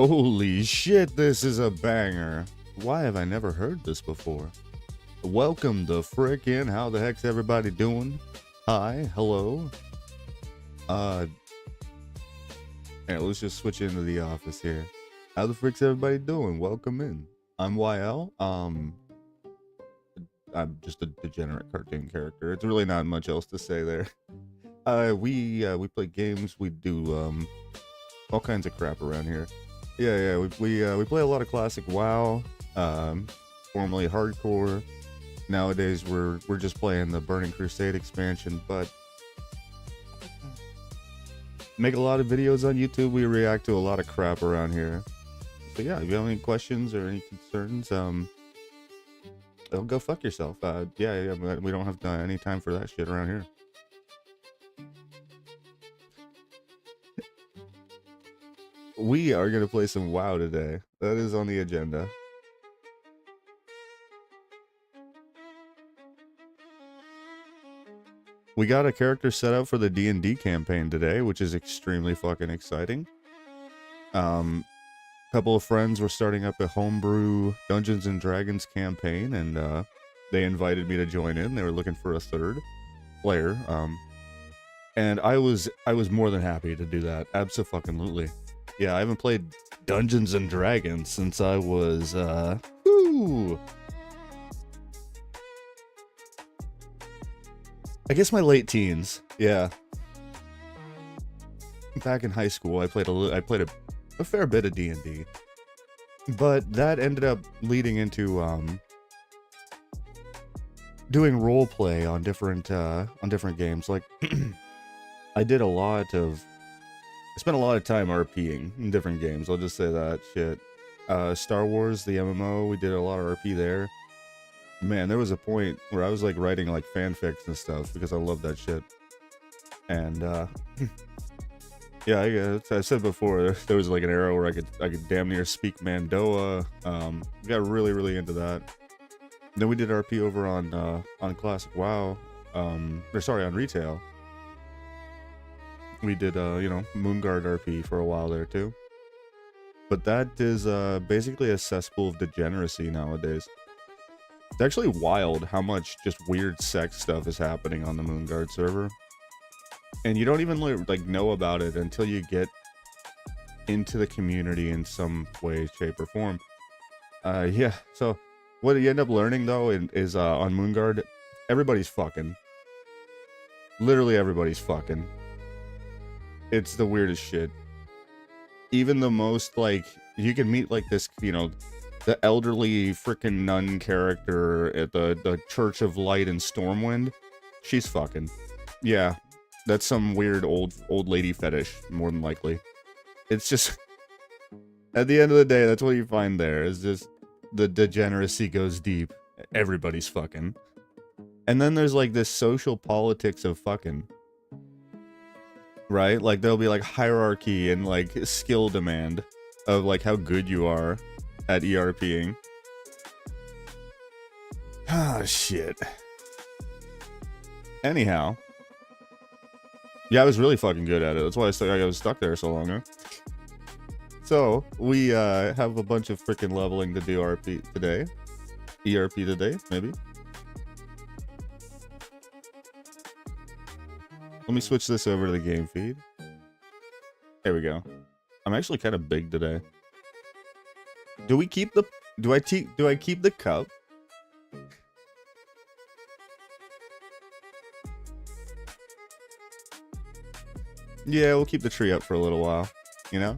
Holy shit, this is a banger. Why have I never heard this before? Welcome to frickin' How the Heck's Everybody Doing? Hi, hello. Yeah, let's just switch into the office here. How the frick's everybody doing? Welcome in. I'm YL. I'm just a degenerate cartoon character. It's really not much else to say there. We play games. We do all kinds of crap around here. Yeah. We play a lot of classic WoW. Formerly hardcore. Nowadays we're just playing the Burning Crusade expansion, but make a lot of videos on YouTube. We react to a lot of crap around here. So yeah, if you have any questions or any concerns, go fuck yourself. Yeah, we don't have any time for that shit around here. We are gonna play some WoW today. That is on the agenda. We got a character set up for the D&D campaign today, which is extremely fucking exciting. Couple of friends were starting up a homebrew Dungeons and Dragons campaign, and they invited me to join in. They were looking for a third player, and I was more than happy to do that. Abso-fucking-lutely. Yeah, I haven't played Dungeons and Dragons since I was I guess my late teens. Yeah. Back in high school, I played a fair bit of D&D. But that ended up leading into doing role play on different games. Like I spent a lot of time RPing in different games. I'll just say that shit. Star Wars, the MMO, we did a lot of RP there. Man, there was a point where I was like writing like fanfics and stuff because I love that shit. And yeah, I said before, there was like an era where I could damn near speak Mandoa. We got really into that. Then we did RP over on Classic WoW. On retail. We did Moonguard RP for a while there too. But that is basically a cesspool of degeneracy nowadays. It's actually wild how much just weird sex stuff is happening on the Moonguard server. And you don't even like know about it until you get into the community in some way, shape, or form. Yeah, so what you end up learning though is on Moonguard, everybody's fucking. Literally everybody's fucking. It's the weirdest shit. Even the most, like, you can meet like this, the elderly freaking nun character at the Church of Light in Stormwind. She's fucking. Yeah, that's some weird old lady fetish, more than likely. It's just, at the end of the day, that's what you find there, is just the degeneracy goes deep. Everybody's fucking. And then there's like this social politics of fucking. Right? Like there'll be like hierarchy and like skill demand of like how good you are at ERPing. Ah, shit. Anyhow. Yeah, I was really fucking good at it. That's why I was stuck there so long, huh? So, we have a bunch of freaking leveling to do RP today. ERP today, maybe. Let me switch this over to the game feed. There we go. I'm actually kind of big today. Do I keep the cup? Yeah, we'll keep the tree up for a little while, you know?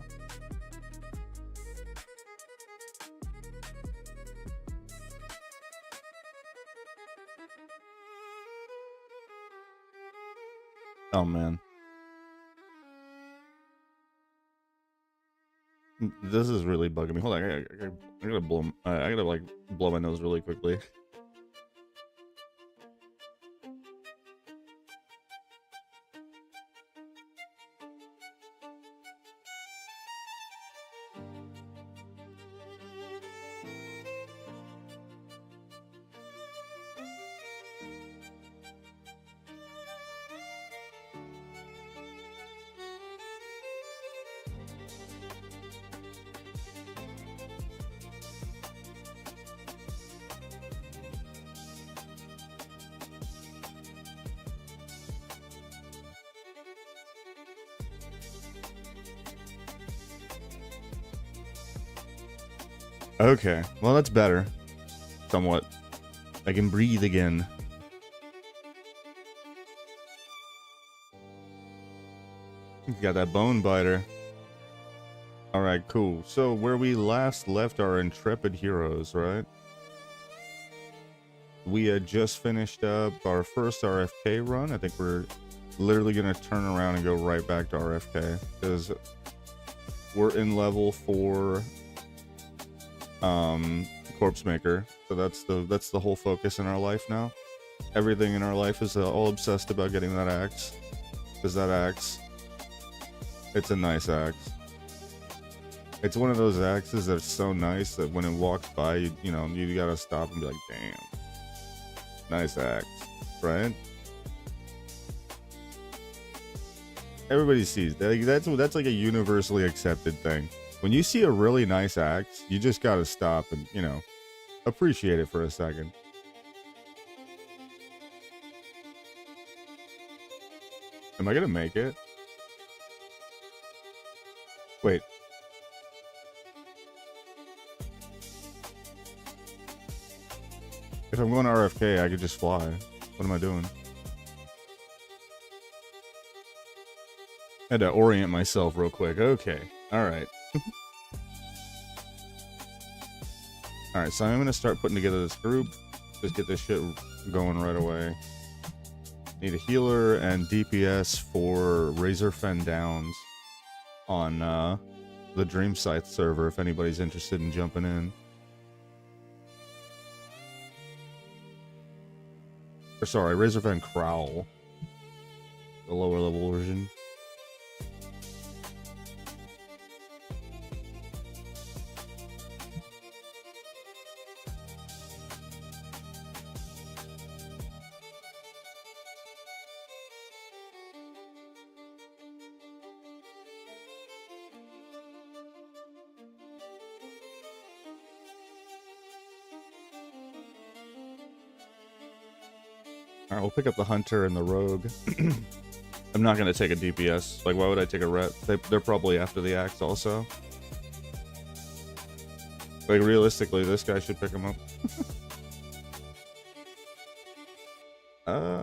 Oh man. This is really bugging me. Hold on, I gotta blow my nose really quickly. Okay, well that's better. Somewhat. I can breathe again. Got that bone biter. Alright, cool. So where we last left our intrepid heroes, right? We had just finished up our first RFK run. I think we're literally going to turn around and go right back to RFK. Because we're in level 4 Corpse Maker. So that's the whole focus in our life now. Everything in our life is all obsessed about getting that axe. Because that axe, it's a nice axe. It's one of those axes that's so nice that when it walks by, you know, you gotta stop and be like, damn. Nice axe, right? Everybody sees that. That's like a universally accepted thing. When you see a really nice axe, you just gotta stop and, you know, appreciate it for a second. Am I gonna make it? Wait. If I'm going to RFK, I could just fly. What am I doing? I had to orient myself real quick. Okay. Alright. Alright, so I'm going to start putting together this group. Just get this shit going right away. Need a healer and DPS for Razorfen Downs on the Dream Scythe server if anybody's interested in jumping in. Or sorry, Razorfen Crowl. The lower level version. Alright, we'll pick up the Hunter and the Rogue. I'm not going to take a DPS. Like, why would I take a Ret? They're probably after the axe also. Like, realistically, this guy should pick him up.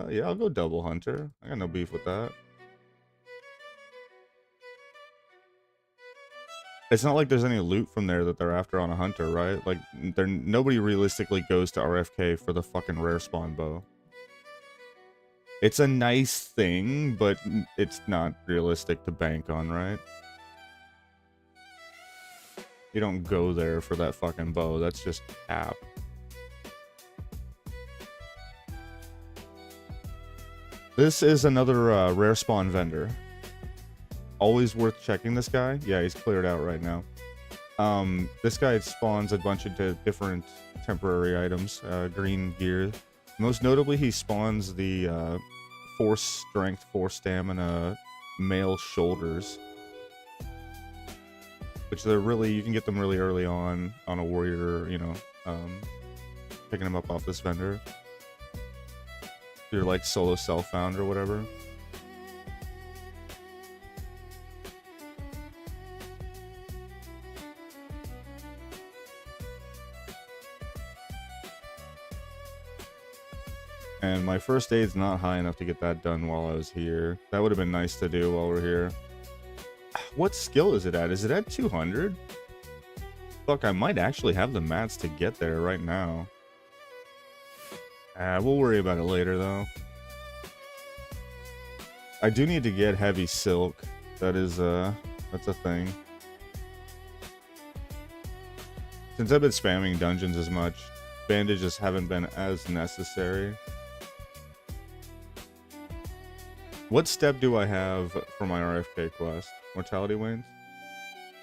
Yeah, I'll go double Hunter. I got no beef with that. It's not like there's any loot from there that they're after on a Hunter, right? Like, nobody realistically goes to RFK for the fucking rare spawn bow. It's a nice thing, but it's not realistic to bank on, right? You don't go there for that fucking bow. That's just cap. This is another rare spawn vendor. Always worth checking this guy. Yeah, he's cleared out right now. This guy spawns a bunch of different temporary items, green gear. Most notably, he spawns the 4 strength, 4 stamina male shoulders. Which they're really, you can get them really early on a warrior, you know, picking them up off this vendor. You're like solo self-found or whatever. And my first aid's not high enough to get that done while I was here. That would have been nice to do while we're here. What skill is it at? Is it at 200? Fuck, I might actually have the mats to get there right now. We'll worry about it later, though. I do need to get heavy silk. That is, that's a thing. Since I've been spamming dungeons as much, bandages haven't been as necessary. What step do I have for my RFK quest? Mortality Wanes?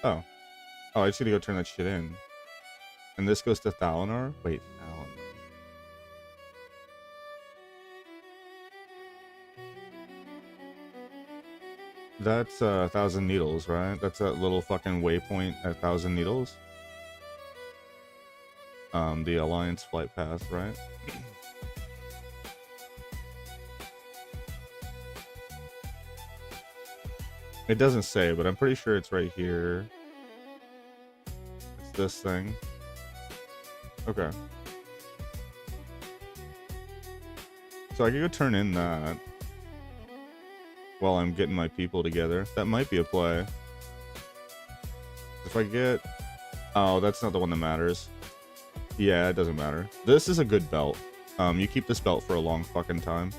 Oh. Oh, I just need to go turn that shit in. And this goes to Thalinar? Wait, Thalinar. That's 1,000 needles, right? That's that little fucking waypoint at 1,000 needles. The Alliance flight path, right? It doesn't say, but I'm pretty sure it's right here. It's this thing. Okay. So I could go turn in that while I'm getting my people together. That might be a play. If I get... Oh, that's not the one that matters. Yeah, it doesn't matter. This is a good belt. You keep this belt for a long fucking time.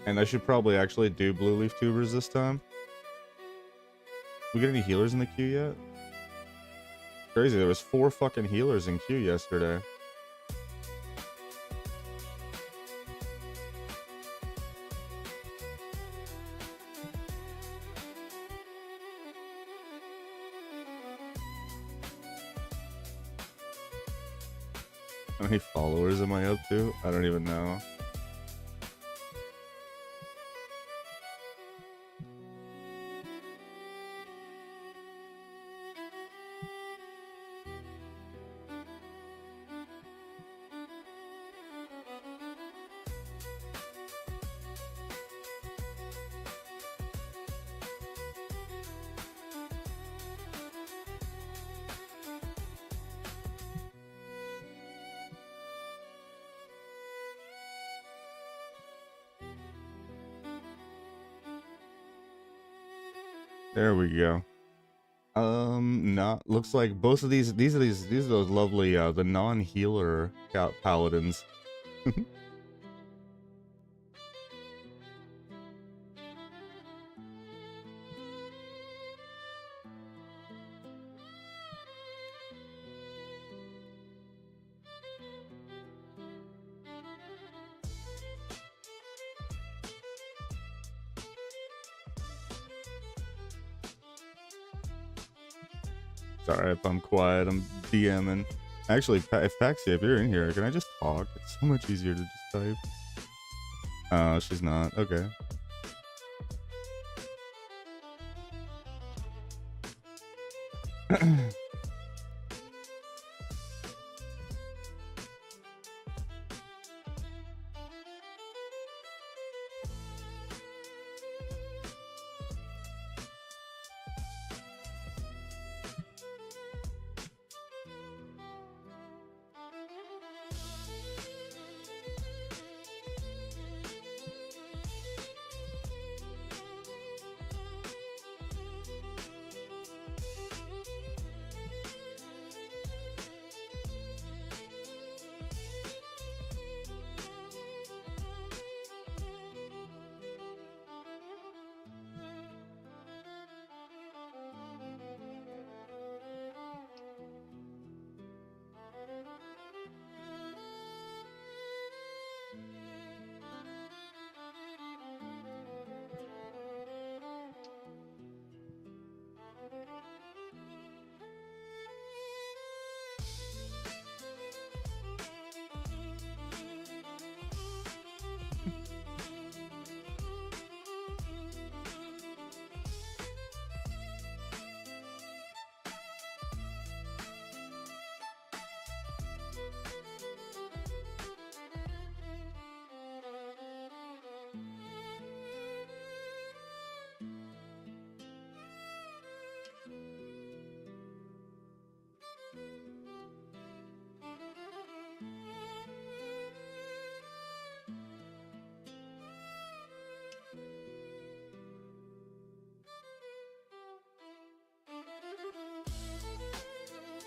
And I should probably actually do blue leaf tubers this time. We get any healers in the queue yet? Crazy, there was 4 fucking healers in queue yesterday. How many followers am I up to? I don't even know. There we go. Not looks like both of these are those lovely the non-healer paladins. Sorry if I'm quiet, I'm DMing. Actually, if Paxia, if you're in here, can I just talk? It's so much easier to just type. Oh, she's not. Okay.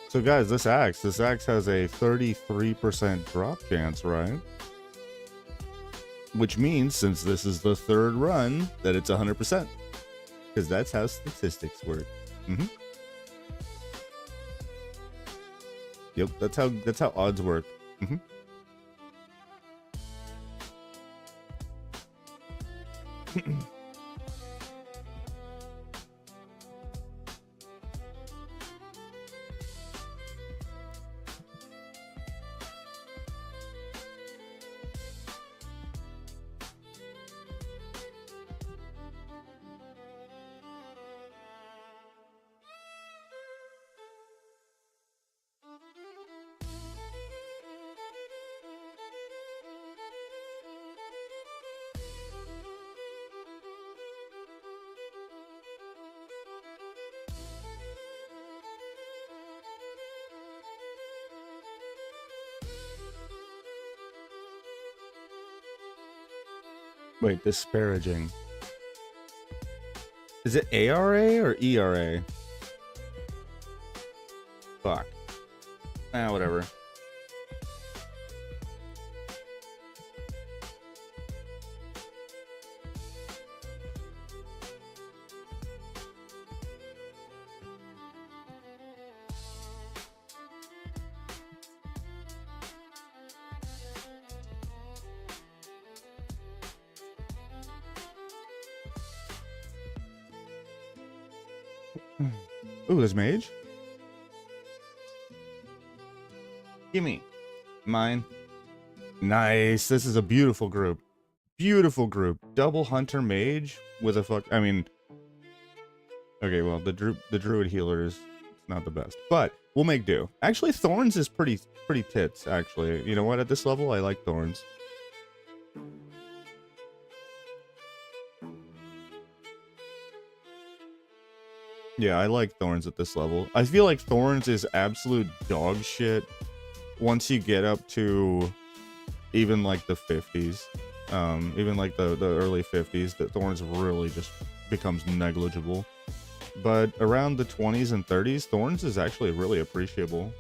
So guys, this axe has a 33% drop chance, right? Which means, since this is the 3rd run, that it's 100%. Because that's how statistics work. Yep, that's how odds work. Wait, disparaging. Is it ARA or ERA? Fuck. Ah, whatever. Ooh, there's Mage? Gimme. Mine. Nice. This is a beautiful group. Beautiful group. Double Hunter Mage with a fuck. I mean, okay, well, the Druid healer is not the best, but we'll make do. Actually, Thorns is pretty tits, actually. You know what? At this level, I like Thorns. Yeah, I like Thorns at this level. I feel like Thorns is absolute dog shit once you get up to even like the 50s. Even like the early 50s, that Thorns really just becomes negligible. But around the 20s and 30s, Thorns is actually really appreciable.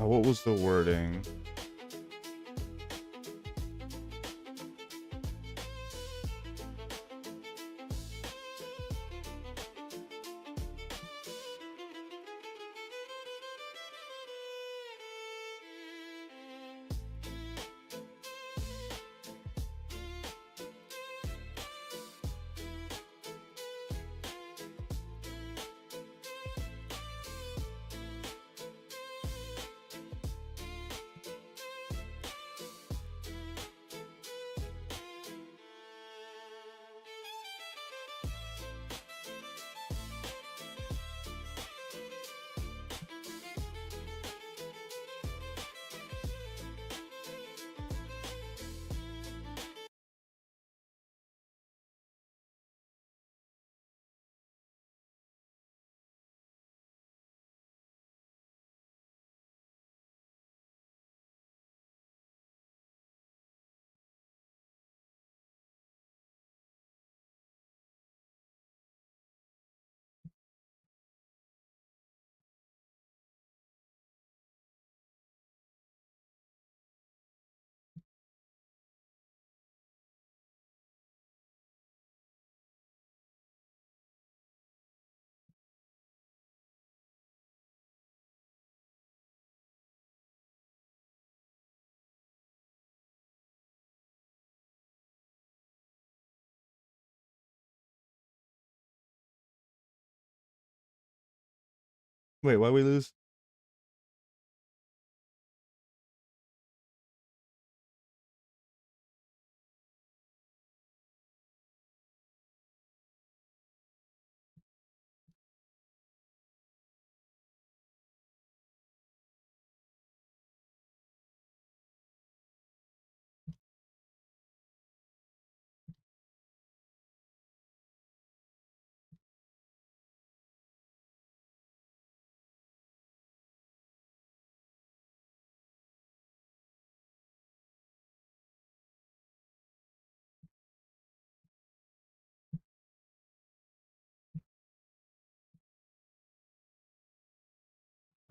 Oh, what was the wording? Wait, why we lose?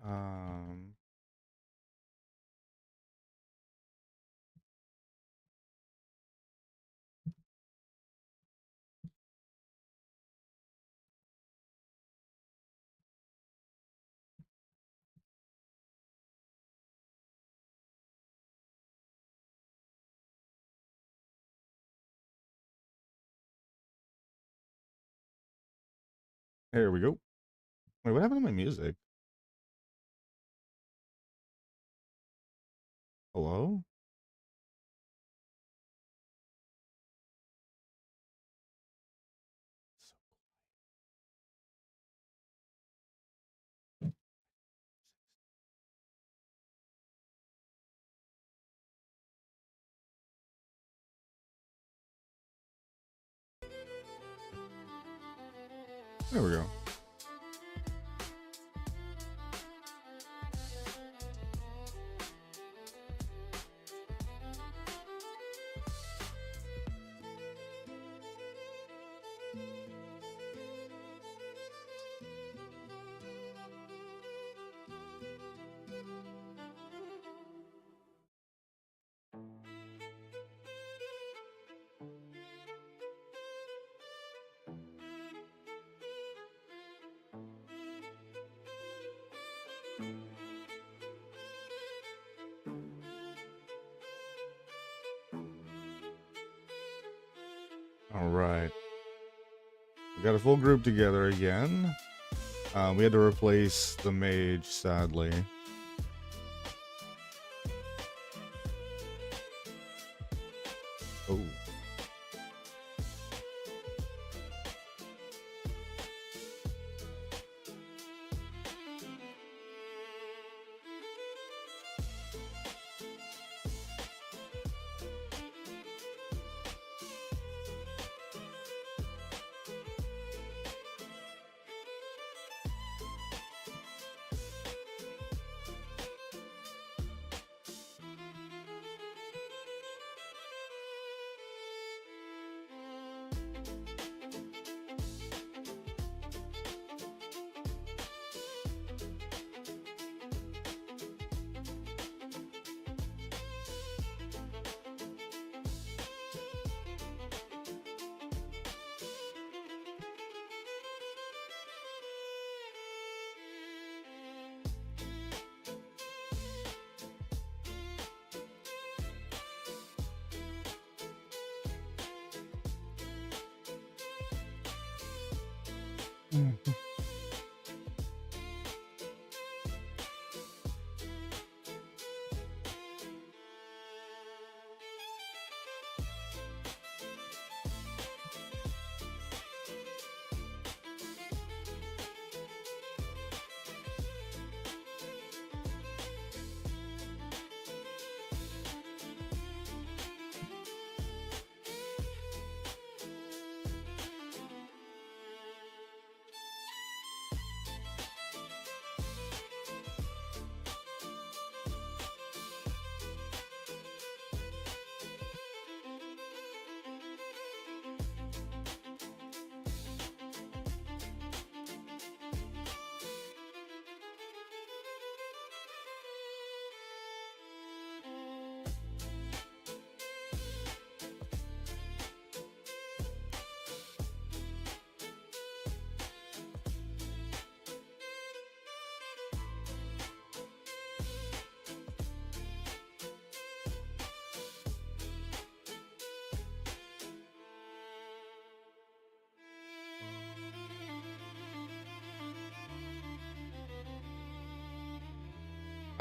Um, here we go. Wait, what happened to my music? Hello? There we go. All right. We got a full group together again. We had to replace the mage, sadly. Oh.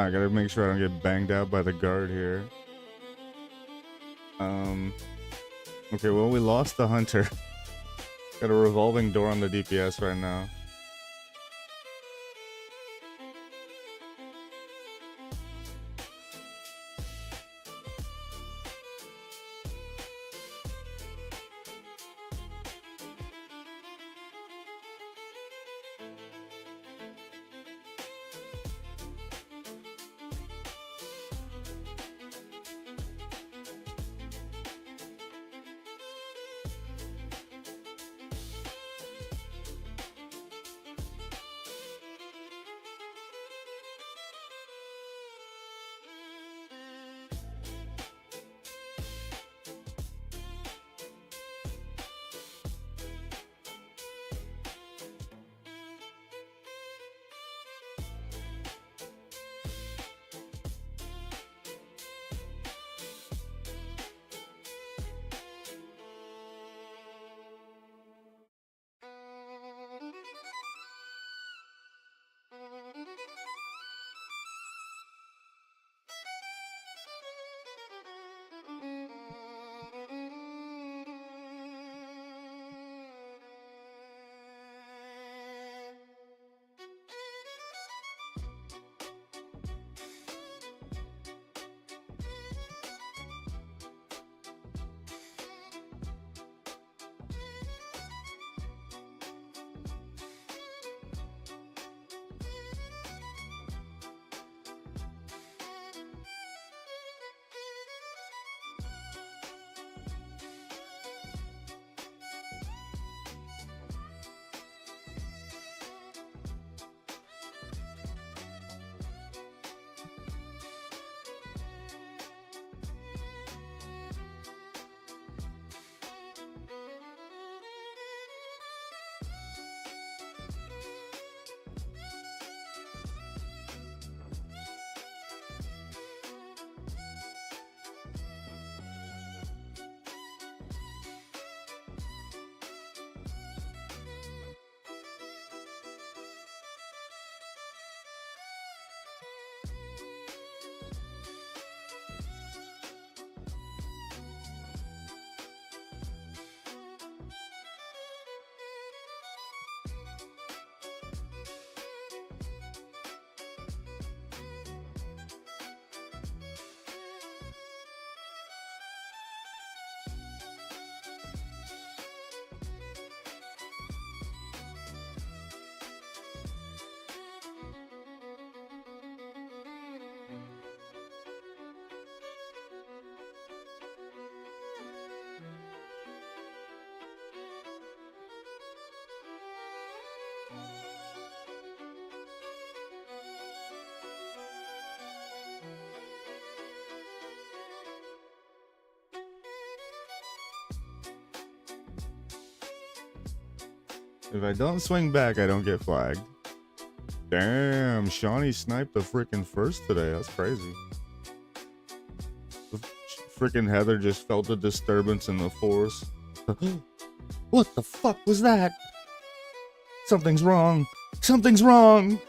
I gotta make sure I don't get banged out by the guard here. Okay, well, we lost the hunter. Got a revolving door on the DPS right now. If I don't swing back, I don't get flagged. Damn, Shawnee sniped the freaking first today. That's crazy. The freaking Heather just felt a disturbance in the force. What the fuck was that? Something's wrong. Something's wrong.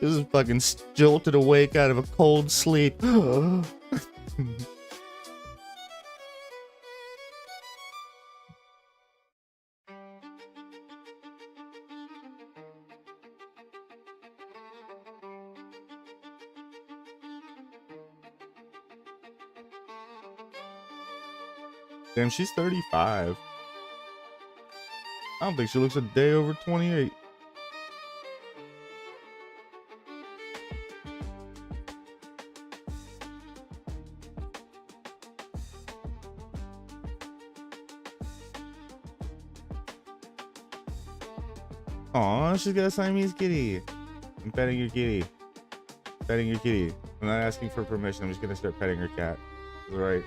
This is fucking jolted awake out of a cold sleep. Damn, she's 35. I don't think she looks a day over 28. Aw, she's got a Siamese kitty. I'm petting your kitty. Petting your kitty. I'm not asking for permission. I'm just gonna start petting her cat. That's right.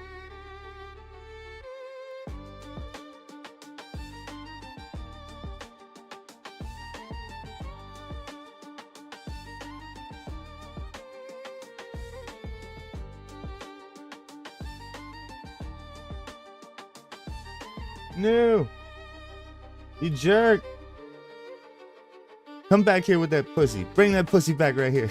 No! You jerk! Come back here with that pussy. Bring that pussy back right here.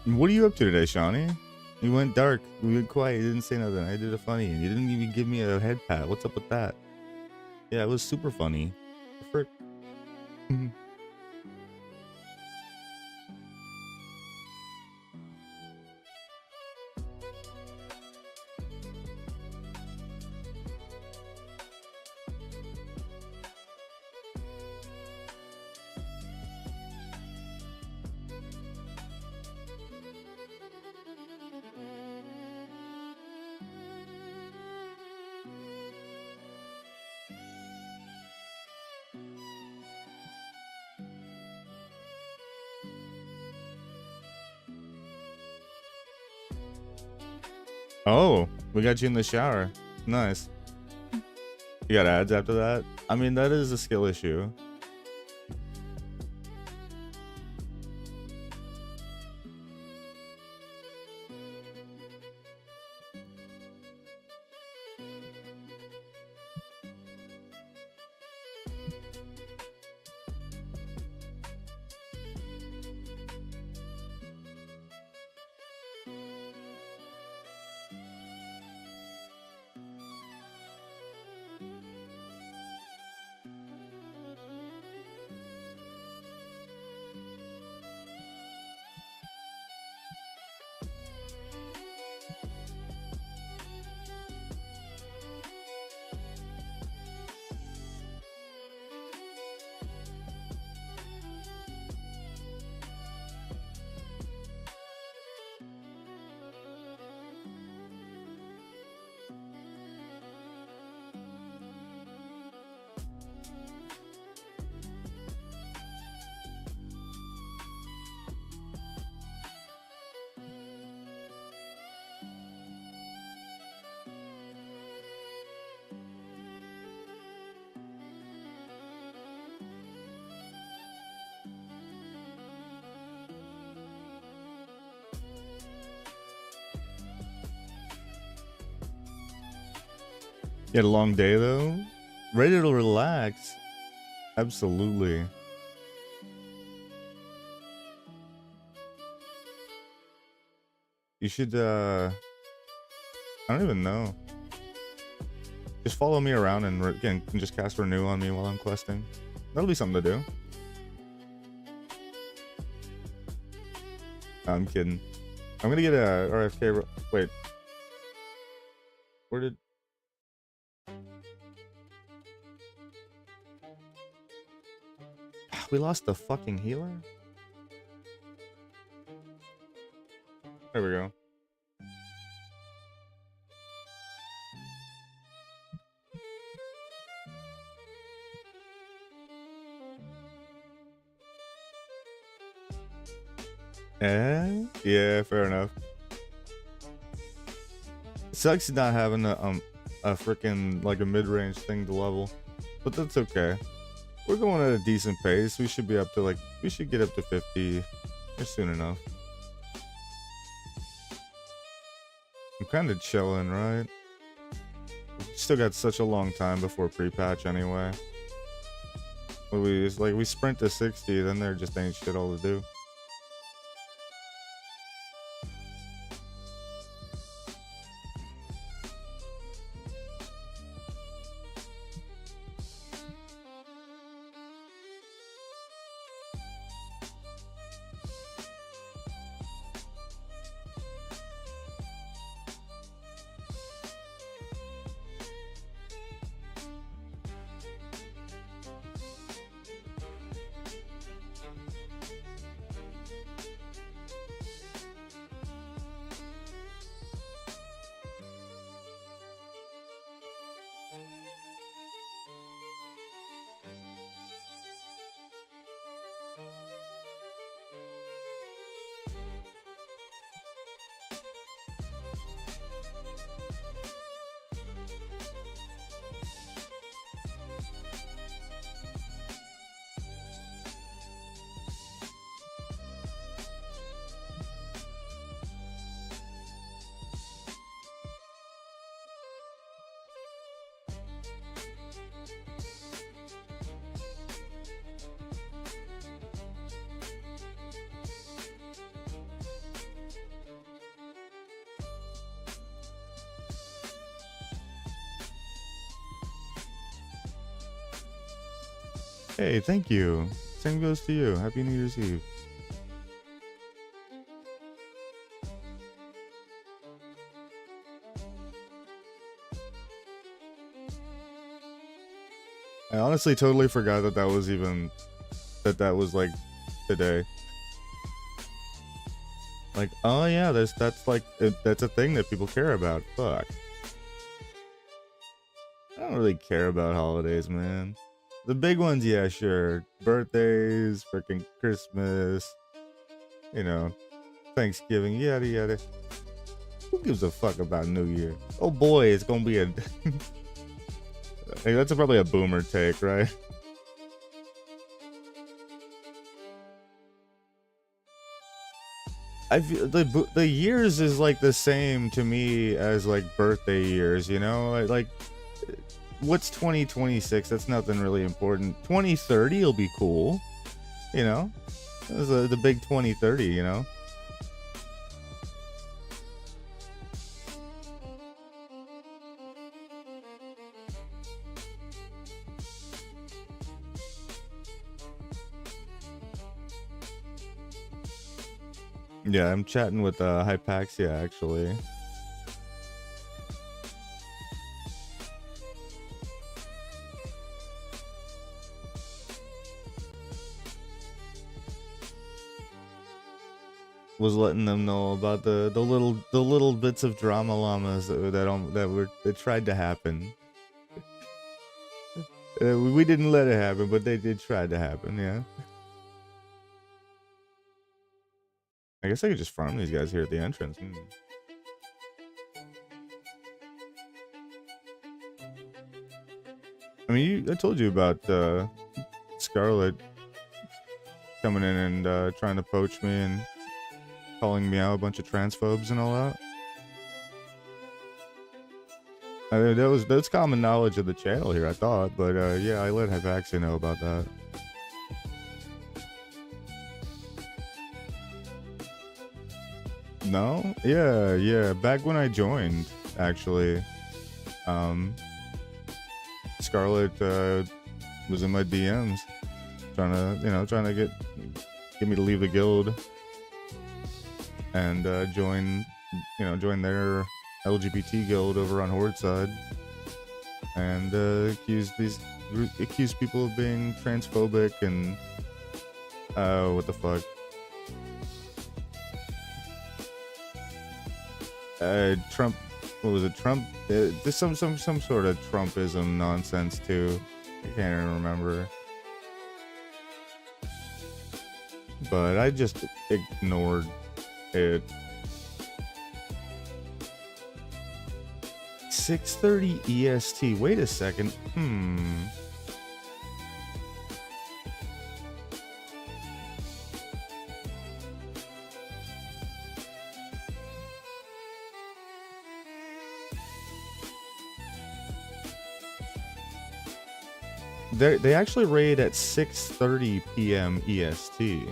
What are you up to today, Shawnee? You went dark. You went quiet. You didn't say nothing. I did a funny, and you didn't even give me a head pat. What's up with that? Yeah, it was super funny. Frick. Oh, we got you in the shower. Nice. You got ads after that? I mean, that is a skill issue. You had a long day though? Ready to relax? Absolutely. You should, I don't even know. Just follow me around and again, can just cast Renew on me while I'm questing. That'll be something to do. I'm kidding. I'm gonna get a RFK. Wait. Where did... We lost the fucking healer? There we go. Yeah, fair enough. It sucks not having a freaking like a mid-range thing to level, but that's okay. We're going at a decent pace. We should be up to we should get up to 50 soon enough. I'm kind of chilling, right? We still got such a long time before pre-patch anyway. We sprint to 60, then there just ain't shit all to do. Hey, thank you. Same goes to you. Happy New Year's Eve. I honestly totally forgot that that was even that was like today. Like, oh yeah, that's like that's a thing that people care about. Fuck. I don't really care about holidays, man. The big ones, yeah, sure. Birthdays, freaking Christmas, you know, Thanksgiving, yada yada. Who gives a fuck about New Year? Oh boy, it's gonna be a. Hey, that's probably a boomer take, right? I feel the years is like the same to me as like birthday years, you know? Like what's 2026? That's nothing really important. 2030 will be cool, you know? That's the big 2030, you know? Yeah, I'm chatting with Hypaxia actually. Was letting them know about the little bits of drama llamas that tried to happen. We didn't let it happen, but they did try to happen. Yeah. I guess I could just farm these guys here at the entrance. I mean, I told you about Scarlet coming in and trying to poach me and calling me out a bunch of transphobes and all that. I mean, that's common knowledge of the channel here, I thought, but yeah, I let Hypaxia know about that. No? Yeah. Back when I joined, actually, Scarlet was in my DMs, trying to get me to leave the guild and join their LGBT guild over on Horde side, and accuse people of being transphobic and what the fuck. Trump, what was it? Trump, there's some sort of Trumpism nonsense too. I can't even remember. But I just ignored it. 6:30 EST. Wait a second. They actually raid at 6:30 p.m. EST.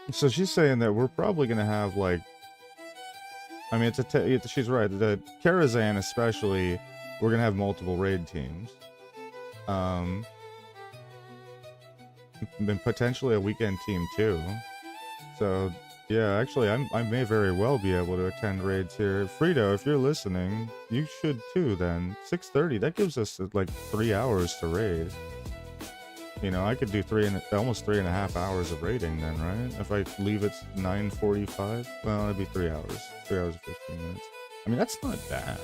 So she's saying that we're probably gonna have like, I mean, she's right. The Karazhan especially, we're gonna have multiple raid teams, and potentially a weekend team too. So yeah, actually, I may very well be able to attend raids here. Frito, if you're listening, you should too. Then 6:30, that gives us like 3 hours to raid. You know, I could do almost 3.5 hours of raiding then, right? If I leave at 9:45, well, it'd be 3 hours. 3 hours and 15 minutes. I mean, that's not bad.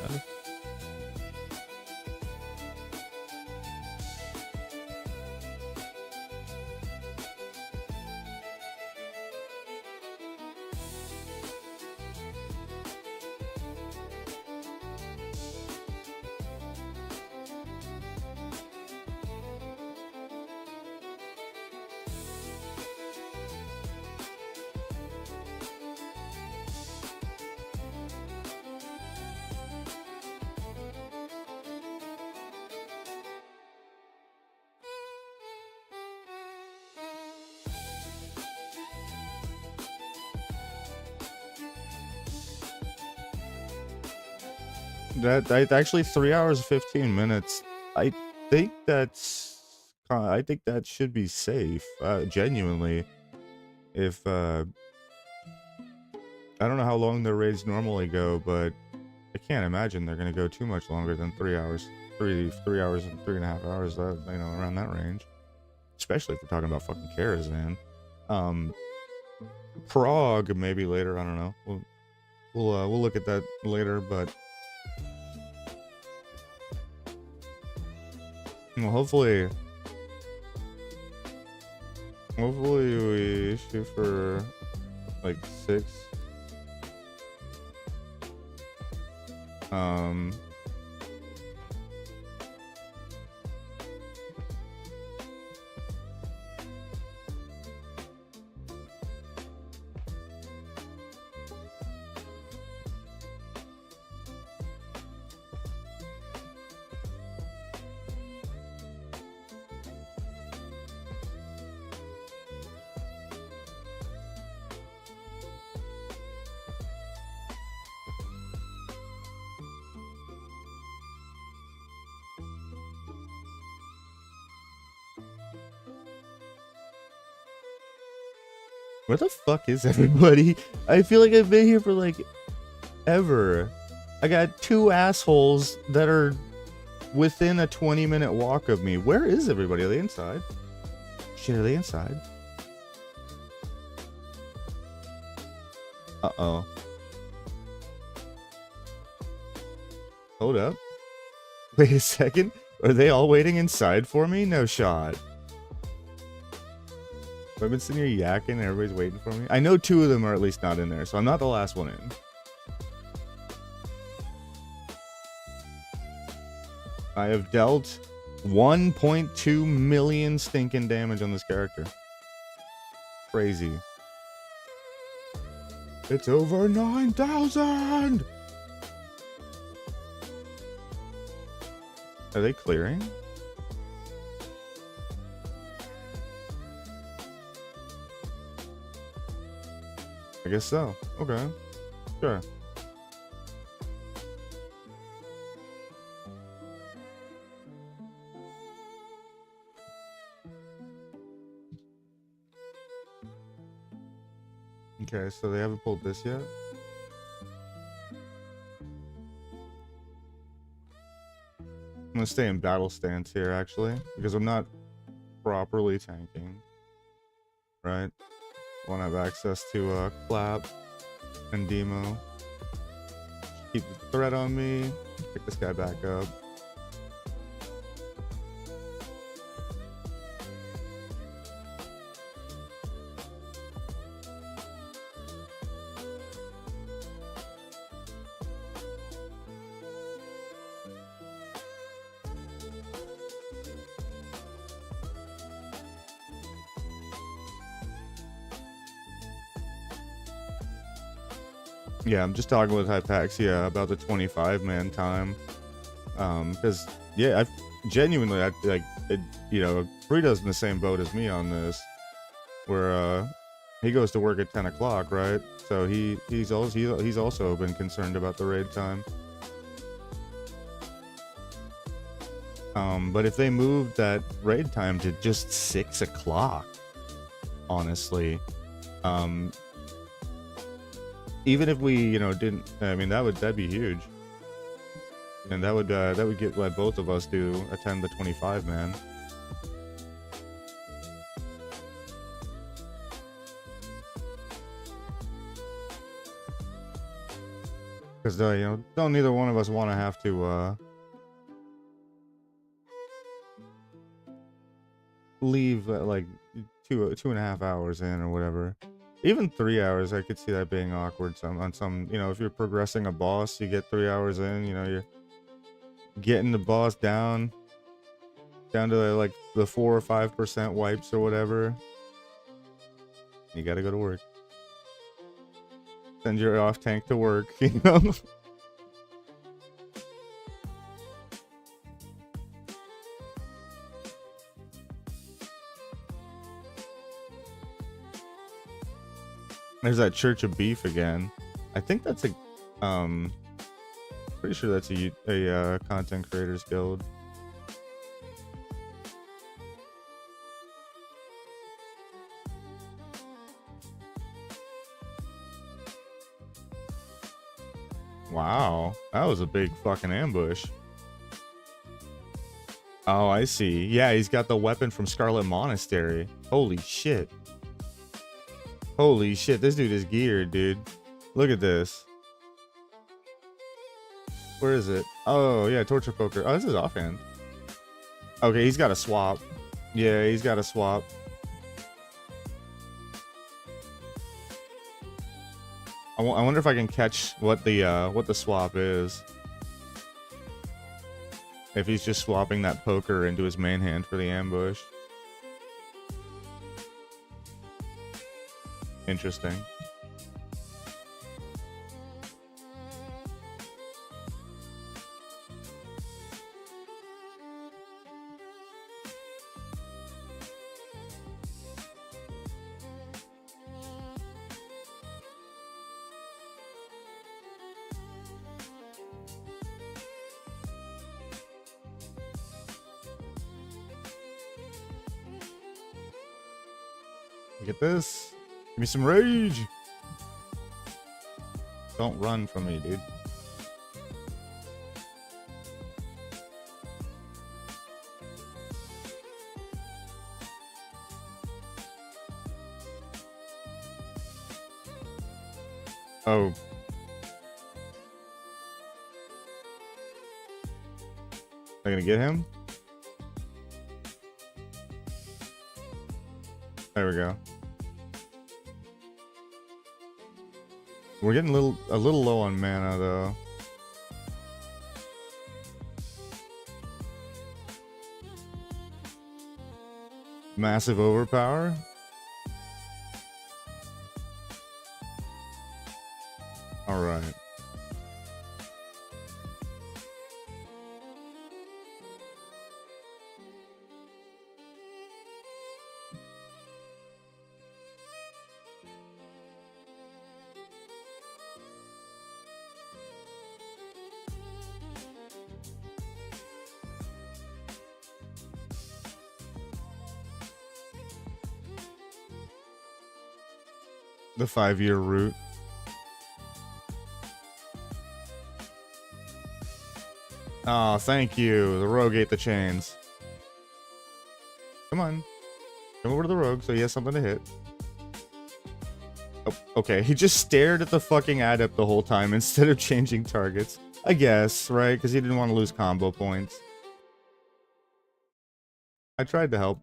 That actually 3 hours 15 minutes. I think I think that should be safe. Genuinely, if I don't know how long their raids normally go, but I can't imagine they're gonna go too much longer than 3 hours, 3 hours and 3.5 hours. Around that range. Especially if we're talking about fucking Karazhan. Prague maybe later. I don't know. We'll look at that later, but well, hopefully we shoot for like 6. Where the fuck is everybody? I feel like I've been here for like ever. I got 2 assholes that are within a 20-minute walk of me. Where is everybody? Are they inside? Shit, are they inside? Uh-oh. Hold up. Wait a second. Are they all waiting inside for me? No shot. I've been sitting here yakking and everybody's waiting for me. I know 2 of them are at least not in there, so I'm not the last one in. I have dealt 1.2 million stinking damage on this character. Crazy. It's over 9,000! Are they clearing? I guess so. Okay. Sure. Okay, so they haven't pulled this yet? I'm gonna stay in battle stance here, actually, because I'm not properly tanking. Right? I want to have access to Clap and Demo. Keep the threat on me. Pick this guy back up. Yeah, I'm just talking with Hypaxia about the 25-man time. Because, yeah, I genuinely, Burrito's in the same boat as me on this. Where, he goes to work at 10 o'clock, right? So he's also been concerned about the raid time. But if they moved that raid time to just 6 o'clock, honestly, even if we, didn't, I mean, that'd be huge. And that would let both of us attend the 25 man. Because, don't neither one of us want to have to, leave like 2.5 hours in or whatever. Even 3 hours, I could see that being awkward. On some, if you're progressing a boss, you get 3 hours in, you're getting the boss down to like the 4 or 5% wipes or whatever. You gotta go to work. Send your off tank to work, There's that Church of Beef again. I think that's a Pretty sure that's a content creators guild. Wow, that was a big fucking ambush. Oh, I see. Yeah, he's got the weapon from Scarlet Monastery. Holy shit. Holy shit, this dude is geared, dude. Look at this. Where is it? Oh, yeah, Torture Poker. Oh, this is offhand. Okay, he's got a swap. Yeah, he's got a swap. I wonder if I can catch what the swap is. If he's just swapping that poker into his main hand for the ambush. Interesting. Look at this. Give me some rage. Don't run from me, dude. Oh. Am I gonna get him? There we go. We're getting a little low on mana though. Massive overpower. All right. The 5-year route. Oh, thank you. The rogue ate the chains. Come on. Come over to the rogue so he has something to hit. Oh, okay, he just stared at the fucking adept the whole time instead of changing targets. I guess, right? Because he didn't want to lose combo points. I tried to help.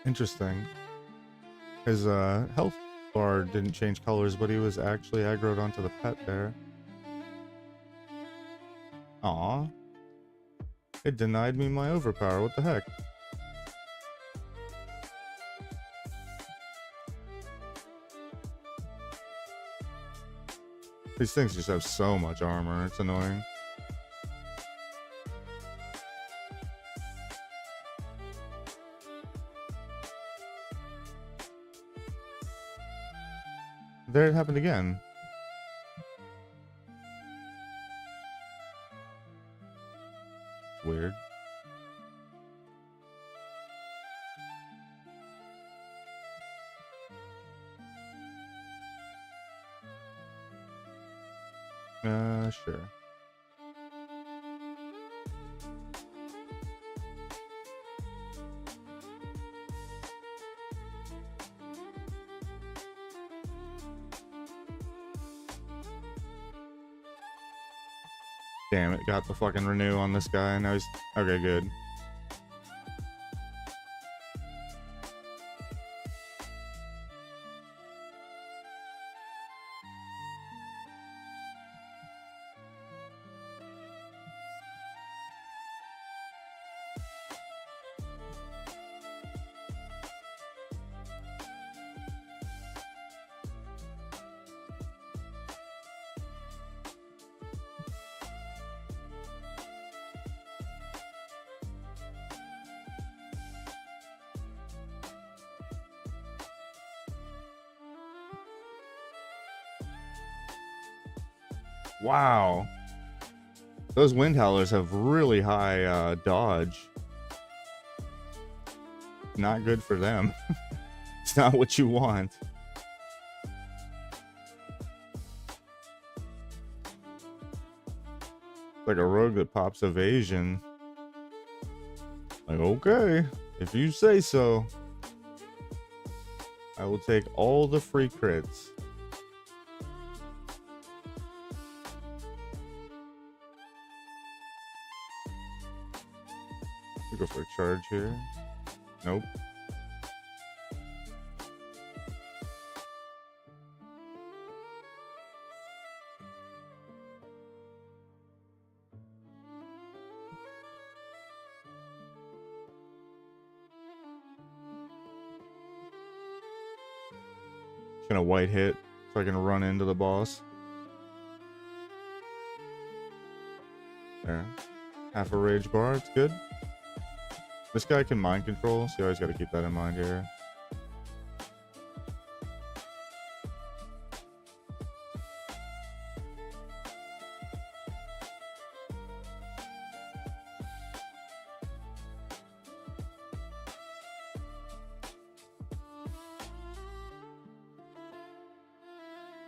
Interesting. His health bar didn't change colors, but he was actually aggroed onto the pet there. Aw. It denied me my overpower, what the heck? These things just have so much armor, it's annoying. There it happened again. Weird. Sure. Damn it, got the fucking renew on this guy. Now he's... Okay, good. Wow. Those wind howlers have really high dodge. Not good for them. It's not what you want. Like a rogue that pops evasion. Like, okay, if you say so. I will take all the free crits. We go for a charge here. Nope. Gonna white hit so I can run into the boss. There. Half a rage bar, it's good. This guy can mind control, so you always gotta keep that in mind here.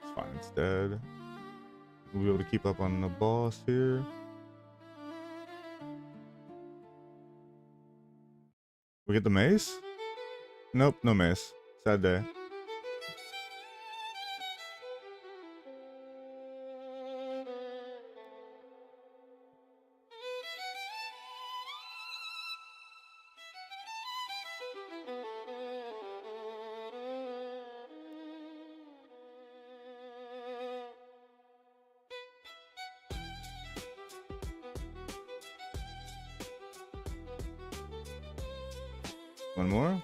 It's fine, it's dead. We'll be able to keep up on the boss here. We get the mace? Nope, no mace. Sad day. One more.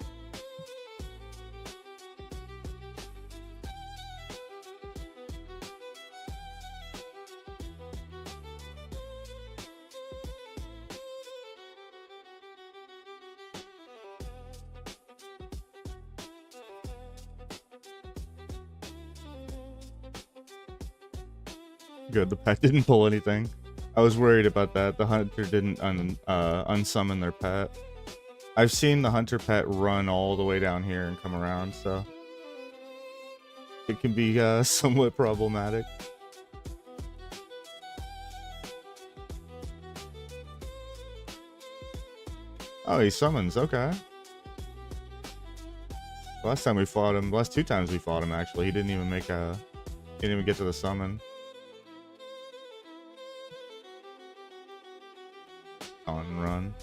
Good, the pet didn't pull anything. I was worried about that. The hunter didn't unsummon their pet. I've seen the hunter pet run all the way down here and come around, so it can be somewhat problematic. Oh, he summons, okay. Last time we fought him, last two times we fought him actually, he didn't even make a, he didn't even get to the summon. On run.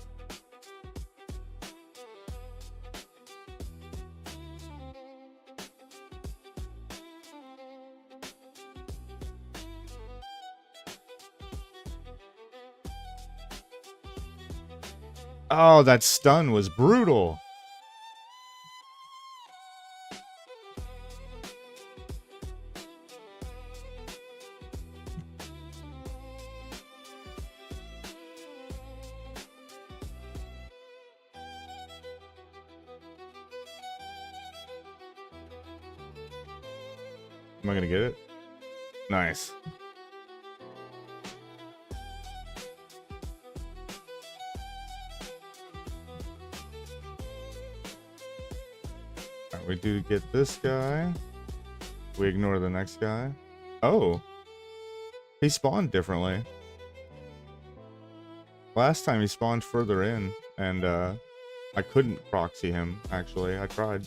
Oh, that stun was brutal. Am I gonna get it? Nice. Alright, we do get this guy. We ignore the next guy. Oh. He spawned differently. Last time he spawned further in, and I couldn't proxy him, actually. I tried.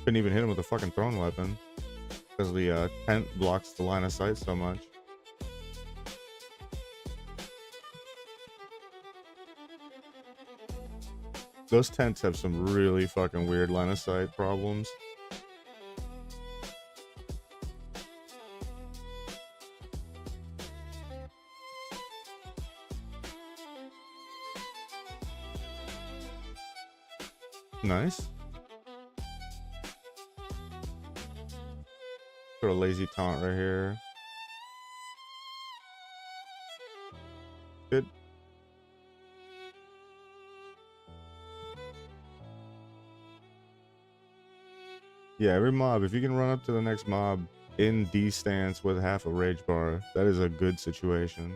Couldn't even hit him with a fucking thrown weapon. Because the tent blocks the line of sight so much. Those tents have some really fucking weird line of sight problems. Nice. Throw a lazy taunt right here. Good. Yeah, every mob, if you can run up to the next mob in D stance with half a rage bar, that is a good situation.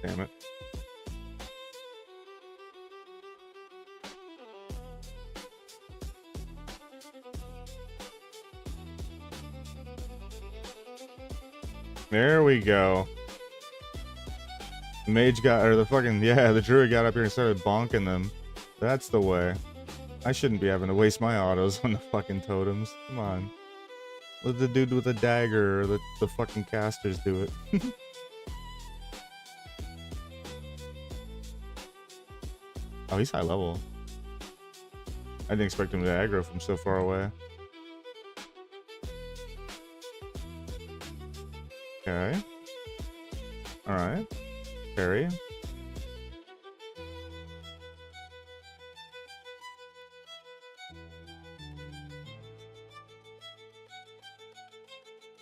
Damn it. There we go. Mage got, or the fucking, yeah, the druid got up here and started bonking them. That's the way. I shouldn't be having to waste my autos on the fucking totems. Come on. Let the dude with the dagger or the fucking casters do it. Oh, he's high level. I didn't expect him to aggro from so far away. Okay. Alright. Parry.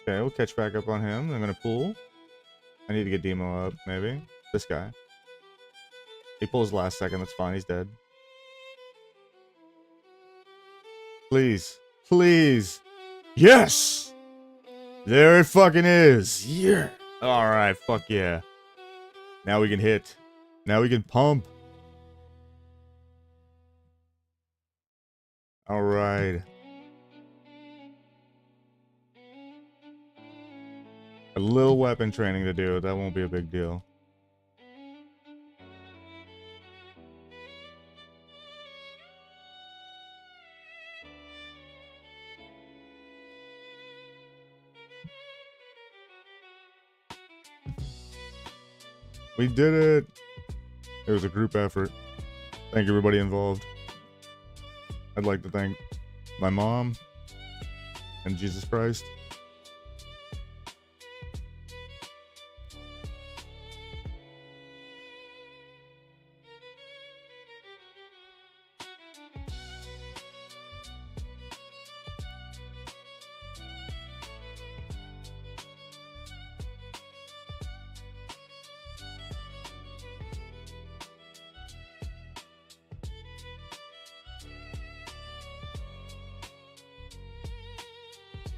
Okay, we'll catch back up on him. I'm gonna pull. I need to get Demo up, maybe. This guy. He pulls last second, that's fine, he's dead. Please. Please. Yes! There it fucking is. Yeah. Alright, fuck yeah. Now we can hit. Now we can pump. Alright. A little weapon training to do. That won't be a big deal. We did it. It was a group effort. Thank everybody involved. I'd like to thank my mom and Jesus Christ.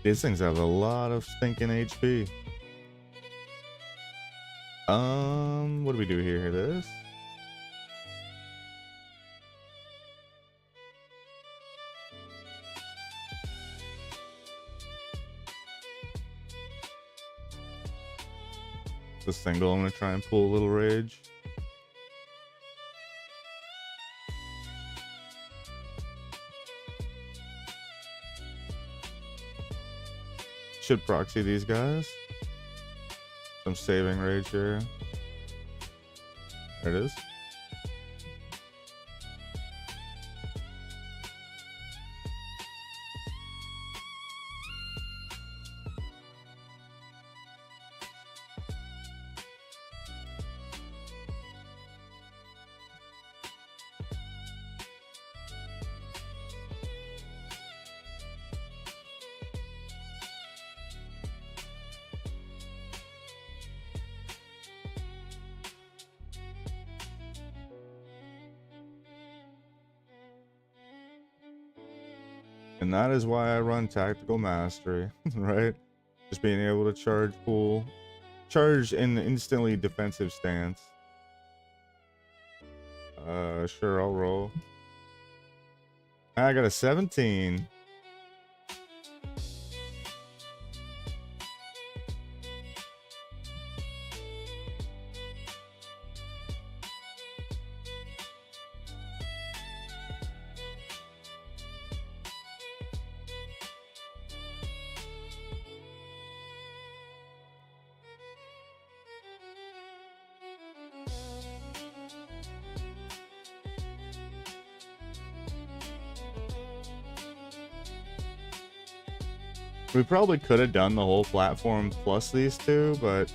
These things have a lot of stinking HP. What do we do here? This? The single, I'm gonna try and pull a little rage. Should proxy these guys. Some saving rage here. There it is. And that is why I run Tactical Mastery, right? Just being able to charge pool. Charge in an instantly defensive stance. Sure, I'll roll. I got a 17. We probably could have done the whole platform plus these two, but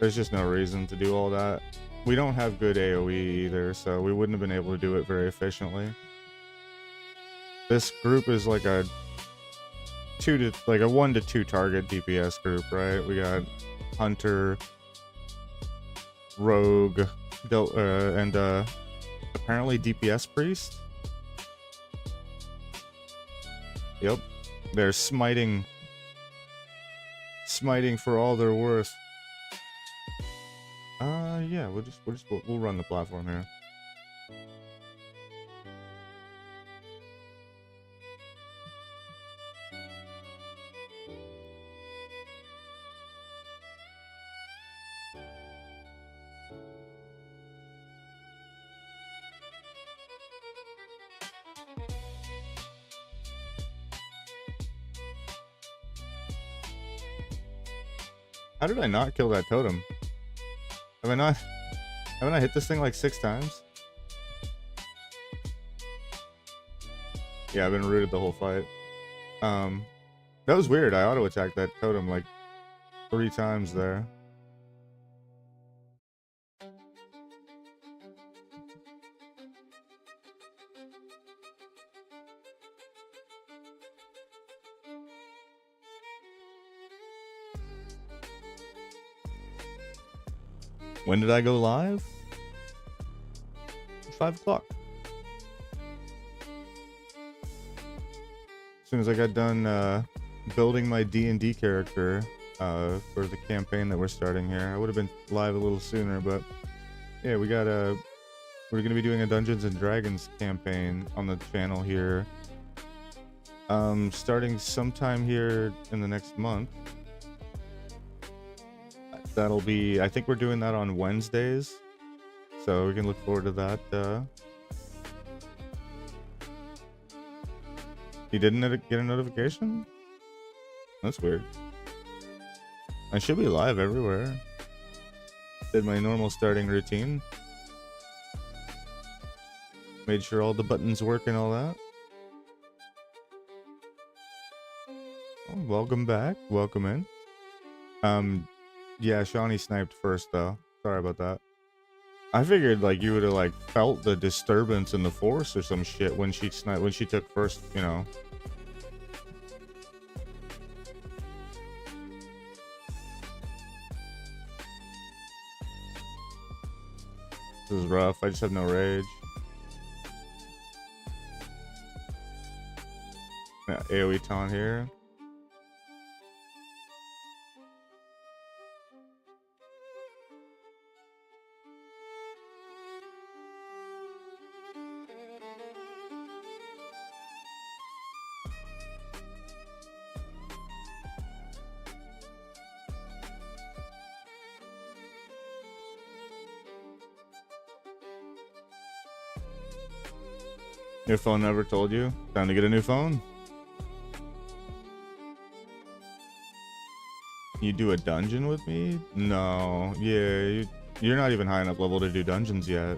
There's just no reason to do all that. We don't have good AoE either, so we wouldn't have been able to do it very efficiently. This group is like a 1 to 2 target DPS group, right? We got Hunter, Rogue, and apparently DPS Priest. Yep, they're smiting for all they're worth. Yeah, we'll run the platform here. How did I not kill that totem? Haven't I hit this thing like 6 times? Yeah, I've been rooted the whole fight. That was weird. I auto-attacked that totem like 3 times there. When did I go live? 5 o'clock. As soon as I got done building my D&D character for the campaign that we're starting here. I would have been live a little sooner, but yeah, we're going to be doing a Dungeons and Dragons campaign on the channel here. Starting sometime here in the next month. That'll be, I think we're doing that on Wednesdays, so we can look forward to that. You didn't get a notification? That's weird. I should be live everywhere. Did my normal starting routine. Made sure all the buttons work and all that. Oh, welcome back. Welcome in. Yeah, Shawnee sniped first though. Sorry about that. I figured like you would have like felt the disturbance in the force or some shit when she sniped, when she took first, you know. This is rough. I just have no rage. Yeah, AoE taunt here. Your phone never told you? Time to get a new phone. You do a dungeon with me? No. Yeah, you're not even high enough level to do dungeons yet.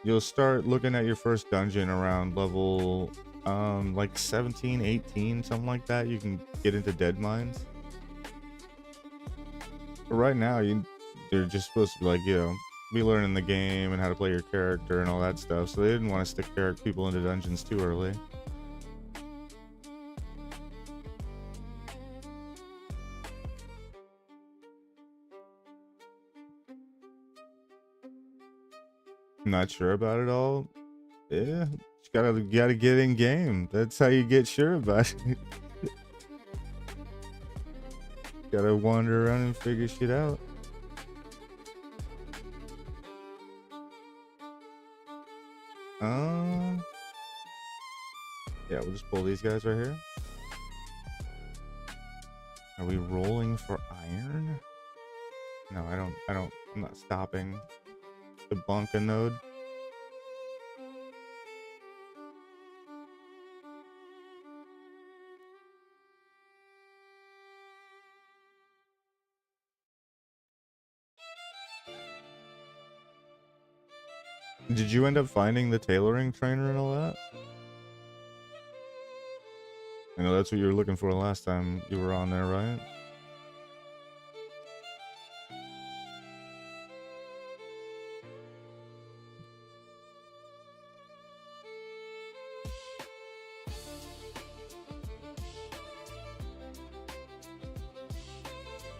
You'll start looking at your first dungeon around level like 17, 18, something like that. You can get into Dead Mines. But right now, you're just supposed to be like, you know, be learning the game and how to play your character and all that stuff, so they didn't want to stick people into dungeons too early. Not sure about it all. Yeah, just gotta get in game. That's how you get sure about it. Gotta wander around and figure shit out. Yeah, we'll just pull these guys right here. Are we rolling for iron? No, I'm not stopping the Bonka node. Did you end up finding the tailoring trainer and all that? I know that's what you were looking for last time you were on there, right?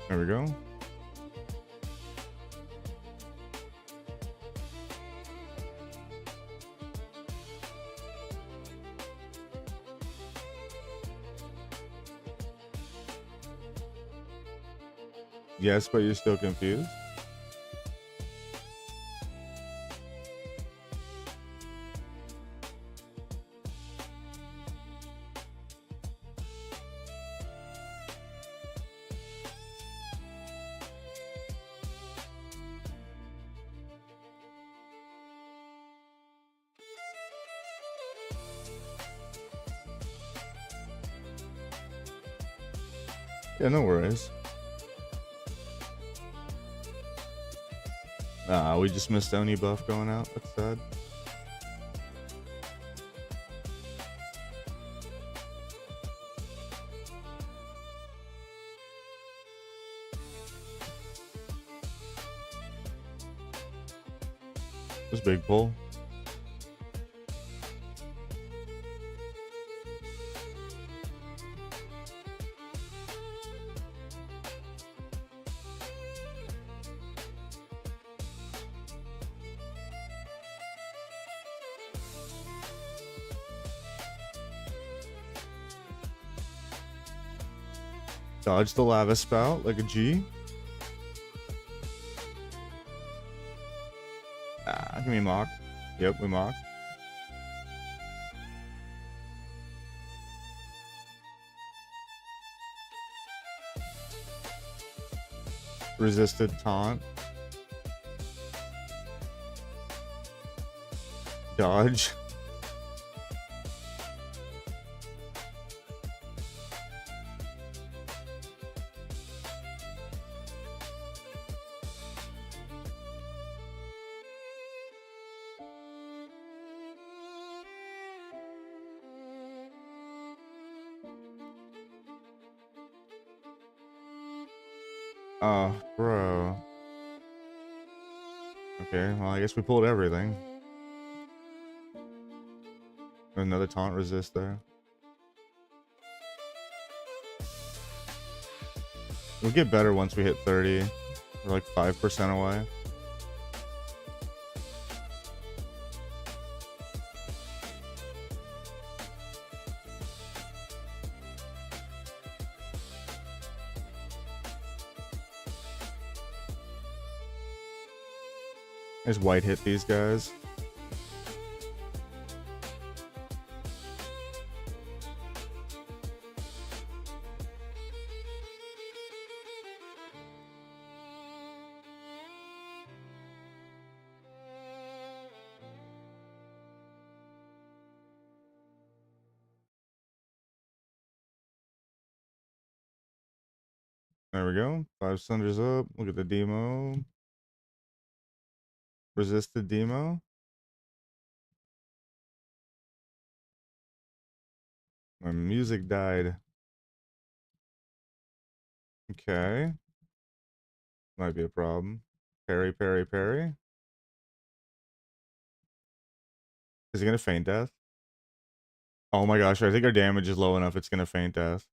There we go. Yes, but you're still confused? Yeah, no worries. We just missed Oni buff going out. That's sad. This big pull. Dodge the lava spout like a G. Can we mock? Yep, we mock. Resisted taunt. Dodge. Oh, bro. Okay, well, I guess we pulled everything. Another taunt resist there. We'll get better once we hit 30. We're like 5% away. I just white hit these guys. There we go. 5 cinders up. Look at the demo. Resisted demo. My music died. Okay. Might be a problem. Parry, parry, parry. Is he gonna feint death? Oh my gosh, I think our damage is low enough it's gonna feint death.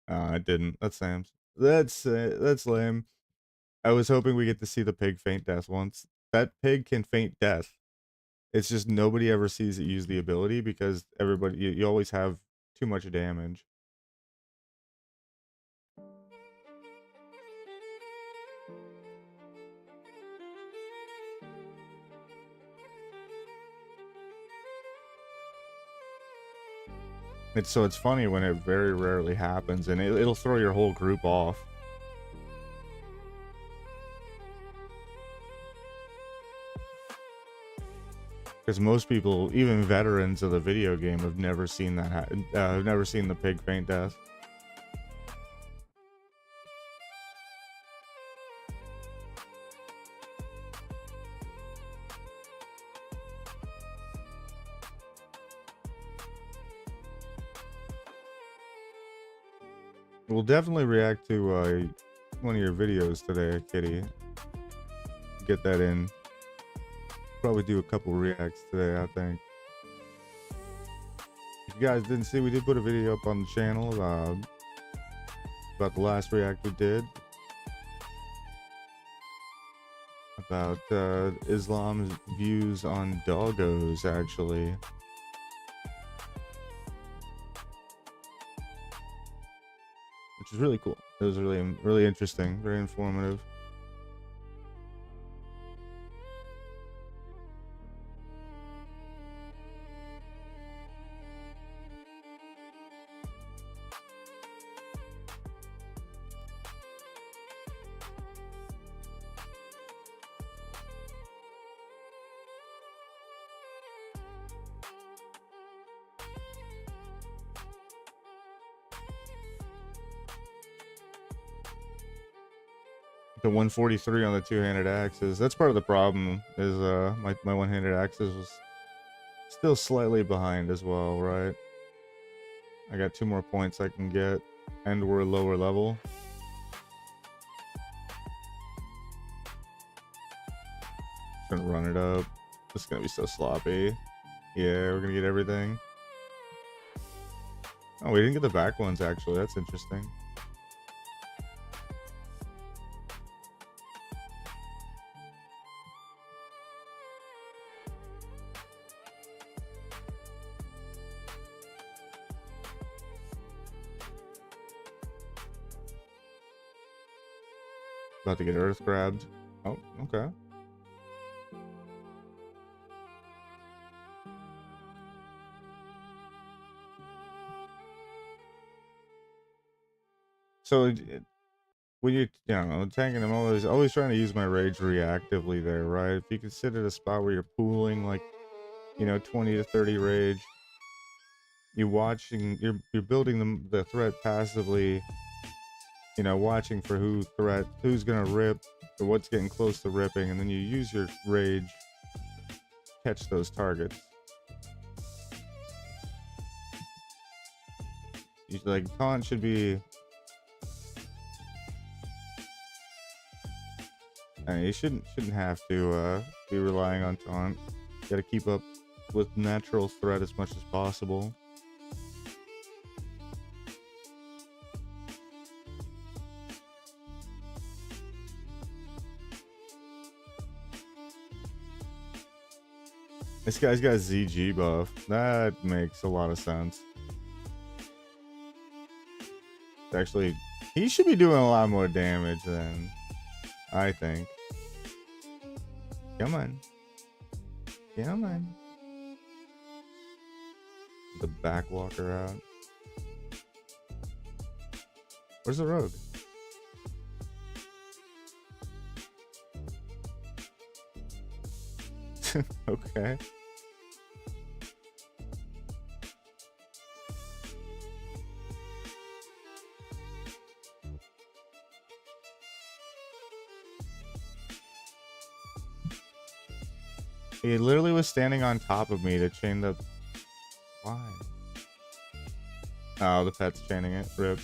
It didn't. That's Sam's. That's lame. I was hoping we get to see the pig feint death once. That pig can feint death. It's just nobody ever sees it use the ability because everybody you always have too much damage. It's funny when it very rarely happens, and it'll throw your whole group off. Because most people, even veterans of the video game, have never seen that. Have never seen the pig feint death. We'll definitely react to one of your videos today, Kitty. Get that in. Probably do a couple reacts today, I think. If you guys didn't see, we did put a video up on the channel. about the last react we did. About Islam's views on doggos, actually. Which is really cool. It was really interesting, very informative. The 143 on the two-handed axes. That's part of the problem. Is my one-handed axes was still slightly behind as well, right? I got 2 more points I can get, and we're lower level. Just gonna run it up. This is gonna be so sloppy. Yeah, we're gonna get everything. Oh, we didn't get the back ones actually. That's interesting. About to get earth grabbed. Oh, okay. So when you know, tanking, I'm always trying to use my rage reactively there, right? If you can sit at a spot where you're pooling like, you know, 20 to 30 rage, you're building the threat passively, you know, watching for who's gonna rip or what's getting close to ripping, and then you use your rage, catch those targets. Like taunt should be, I mean, you shouldn't have to be relying on taunt. You gotta keep up with natural threat as much as possible. This guy's got ZG buff. That makes a lot of sense. Actually, he should be doing a lot more damage than I think. Come on. Come on. The backwalker out. Where's the rogue? Okay. He literally was standing on top of me to chain the... Why? Oh, the pet's chaining it. Rip.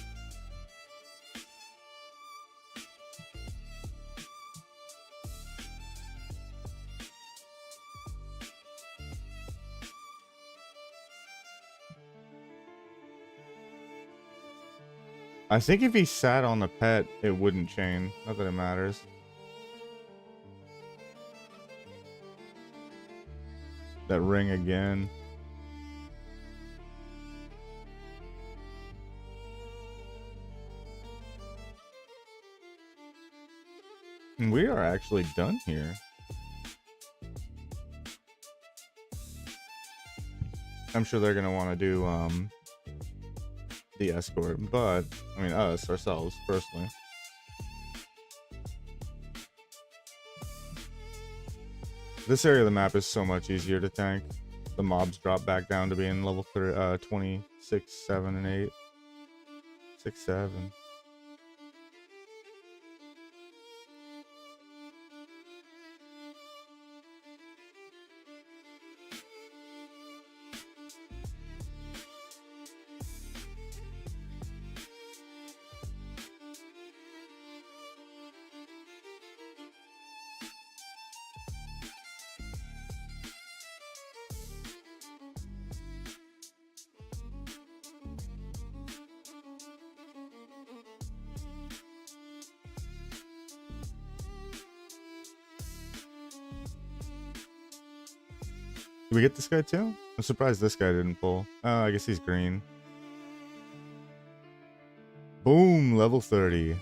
I think if he sat on the pet, it wouldn't chain. Not that it matters. That ring again. And we are actually done here. I'm sure they're gonna want to do the escort, but I mean ourselves personally. This area of the map is so much easier to tank. The mobs drop back down to being level 26, 7, and 8. 6, 7. Did we get this guy too? I'm surprised this guy didn't pull. Oh, I guess he's green. Boom, level 30.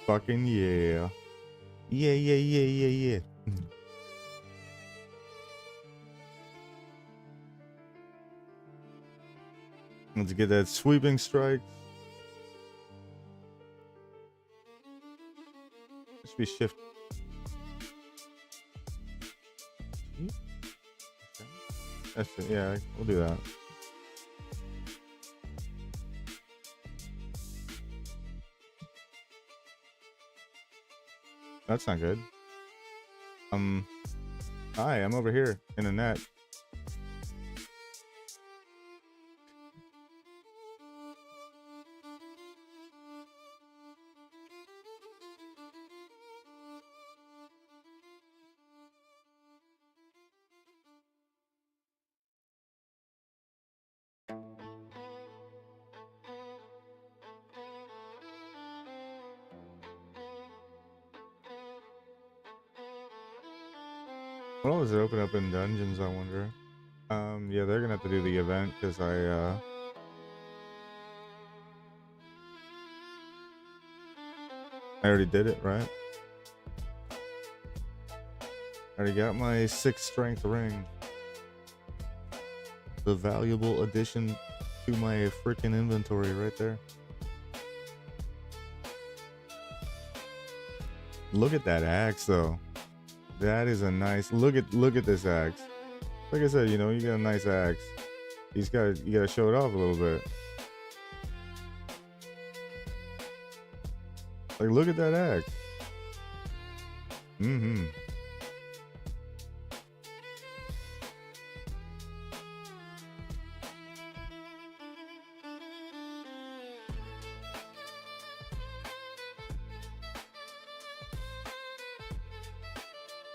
Fucking yeah. Yeah, yeah, yeah, yeah, yeah. Let's get that sweeping strike. Should be shift. That's it. Yeah, we'll do that. That's not good. Hi, I'm over here in a net. What all does it open up in dungeons, I wonder? Yeah, they're gonna have to do the event because I already did it, right? I already got my 6 strength ring. The valuable addition to my freaking inventory right there. Look at that axe though. That is a nice look at this axe. Like I said, you know, you got a nice axe. You gotta show it off a little bit. Like look at that axe. Mm-hmm.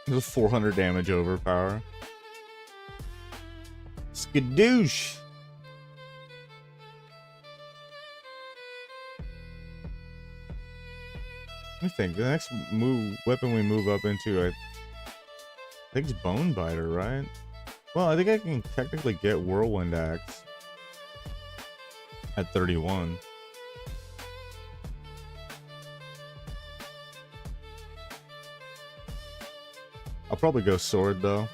There's 400 damage overpower. Skadoosh! Let me think. The next weapon we move up into, I think it's Bone Biter, right? Well, I think I can technically get Whirlwind Axe at 31. I'll probably go Sword though.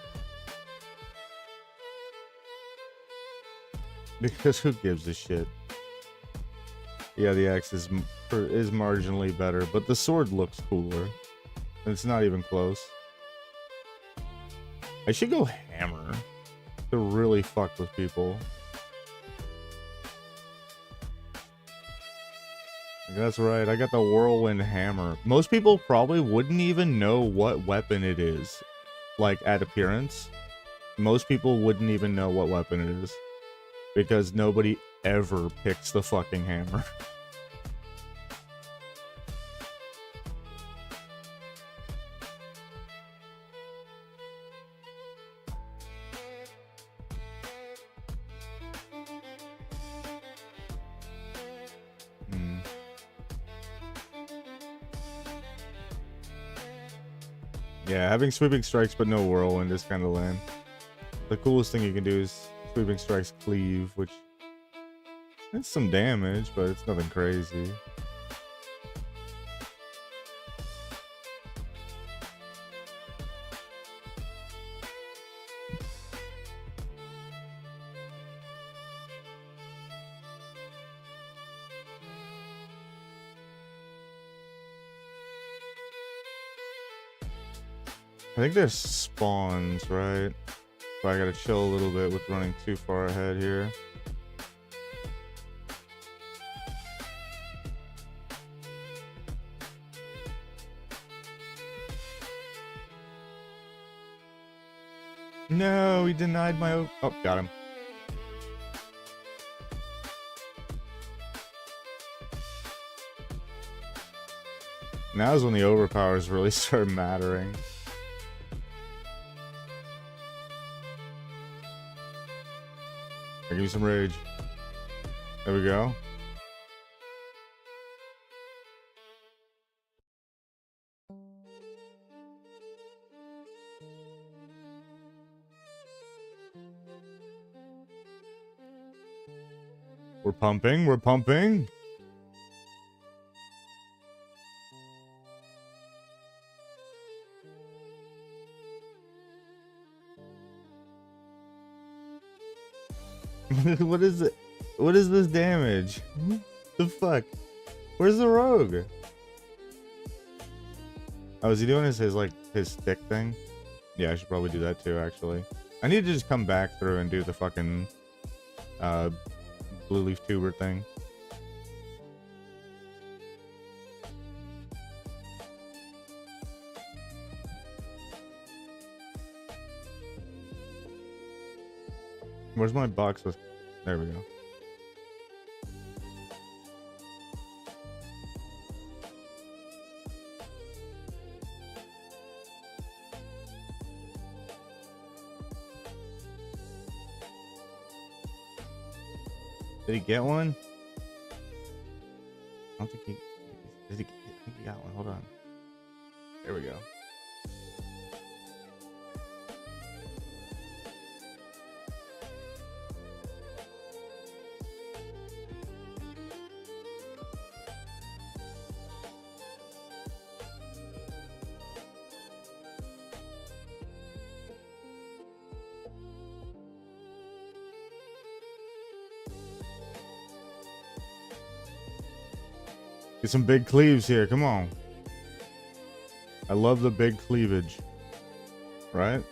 Because who gives a shit? Yeah, the axe is marginally better, but the sword looks cooler. And it's not even close. I should go Hammer to really fuck with people. That's right, I got the Whirlwind Hammer. Most people probably wouldn't even know what weapon it is. Like, at appearance. Most people wouldn't even know what weapon it is. Because nobody ever picks the fucking hammer. Yeah, having sweeping strikes but no whirlwind is kind of lame. The coolest thing you can do is sweeping strikes cleave, which it's some damage, but it's nothing crazy. I think there's spawns, right? So I gotta chill a little bit with running too far ahead here. No, he denied my... Oh, got him. Now's when the overpowers really start mattering. Give me some rage. There we go. We're pumping. We're pumping. What is it? What is this damage? The fuck? Where's the rogue? Oh, is he doing his like his stick thing? Yeah, I should probably do that too, actually. I need to just come back through and do the fucking blue leaf tuber thing. Where's my box with... There we go. Did he get one? I don't think he... I think he got one. Hold on. There we go. Get some big cleaves here. Come on. I love the big cleavage. Right?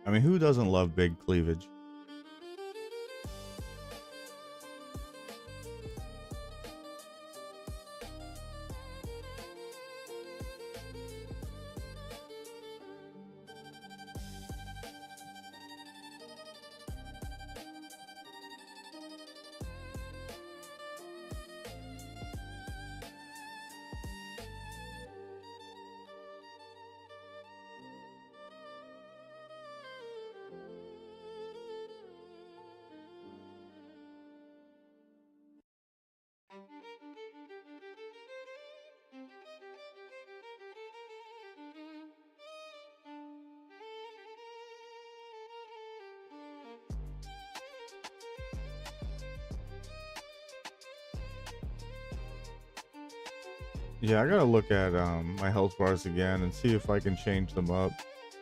I mean, who doesn't love big cleavage? Yeah, I gotta look at my health bars again and see if I can change them up.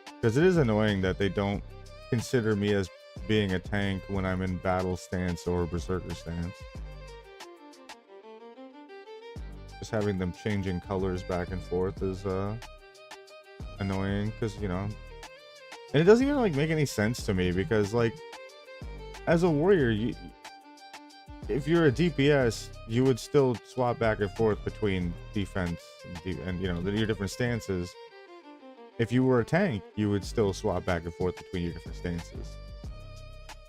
Because it is annoying that they don't consider me as being a tank when I'm in battle stance or berserker stance. Just having them changing colors back and forth is annoying, because, you know, and it doesn't even like make any sense to me, because like as a warrior, if you're a DPS, you would still swap back and forth between defense and you know, your different stances. If you were a tank, you would still swap back and forth between your different stances.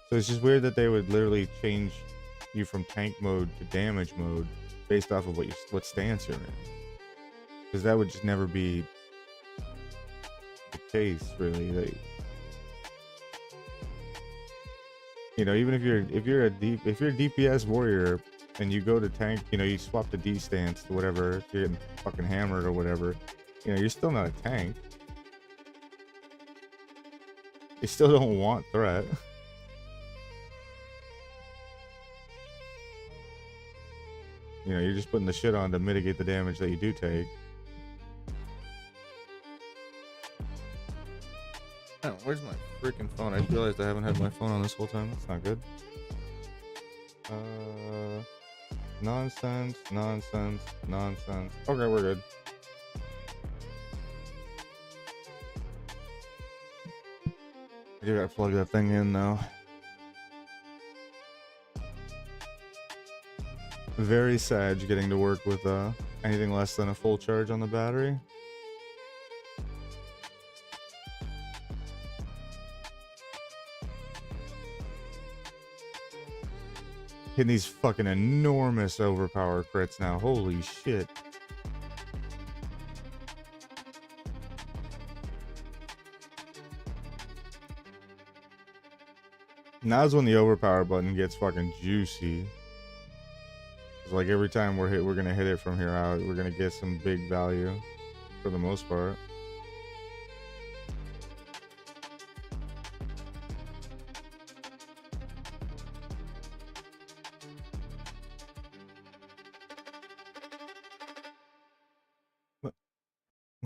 So it's just weird that they would literally change you from tank mode to damage mode based off of what stance you're in, because that would just never be the case, really. You know, even if you're a DPS warrior and you go to tank, you know, you swap the D stance to whatever, if you're getting fucking hammered or whatever, you know, you're still not a tank. You still don't want threat. You know, you're just putting the shit on to mitigate the damage that you do take. Oh, where's my freaking phone? I just realized I haven't had my phone on this whole time. That's not good. Nonsense. Okay, we're good. I do gotta plug that thing in now. Very sad getting to work with anything less than a full charge on the battery. Hitting these fucking enormous overpower crits now. Holy shit. Now's when the overpower button gets fucking juicy. It's like every time we're gonna hit it from here out, we're gonna get some big value for the most part.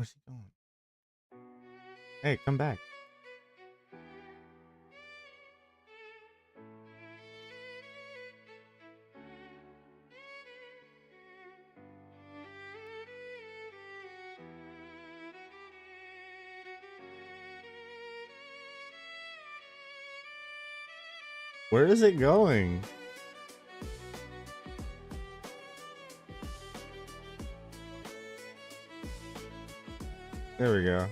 Where's he going? Hey, come back. Where is it going? There we go.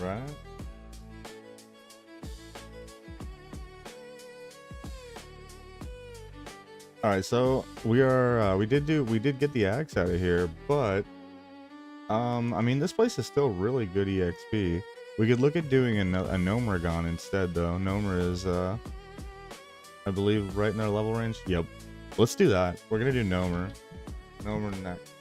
Right. All right, so we are we did get the axe out of here, but I mean, this place is still really good EXP. We could look at doing a Gnomeregon instead, though. Gnomer is I believe right in our level range. Yep. Let's do that. We're gonna do Gnomer. Gnomer next.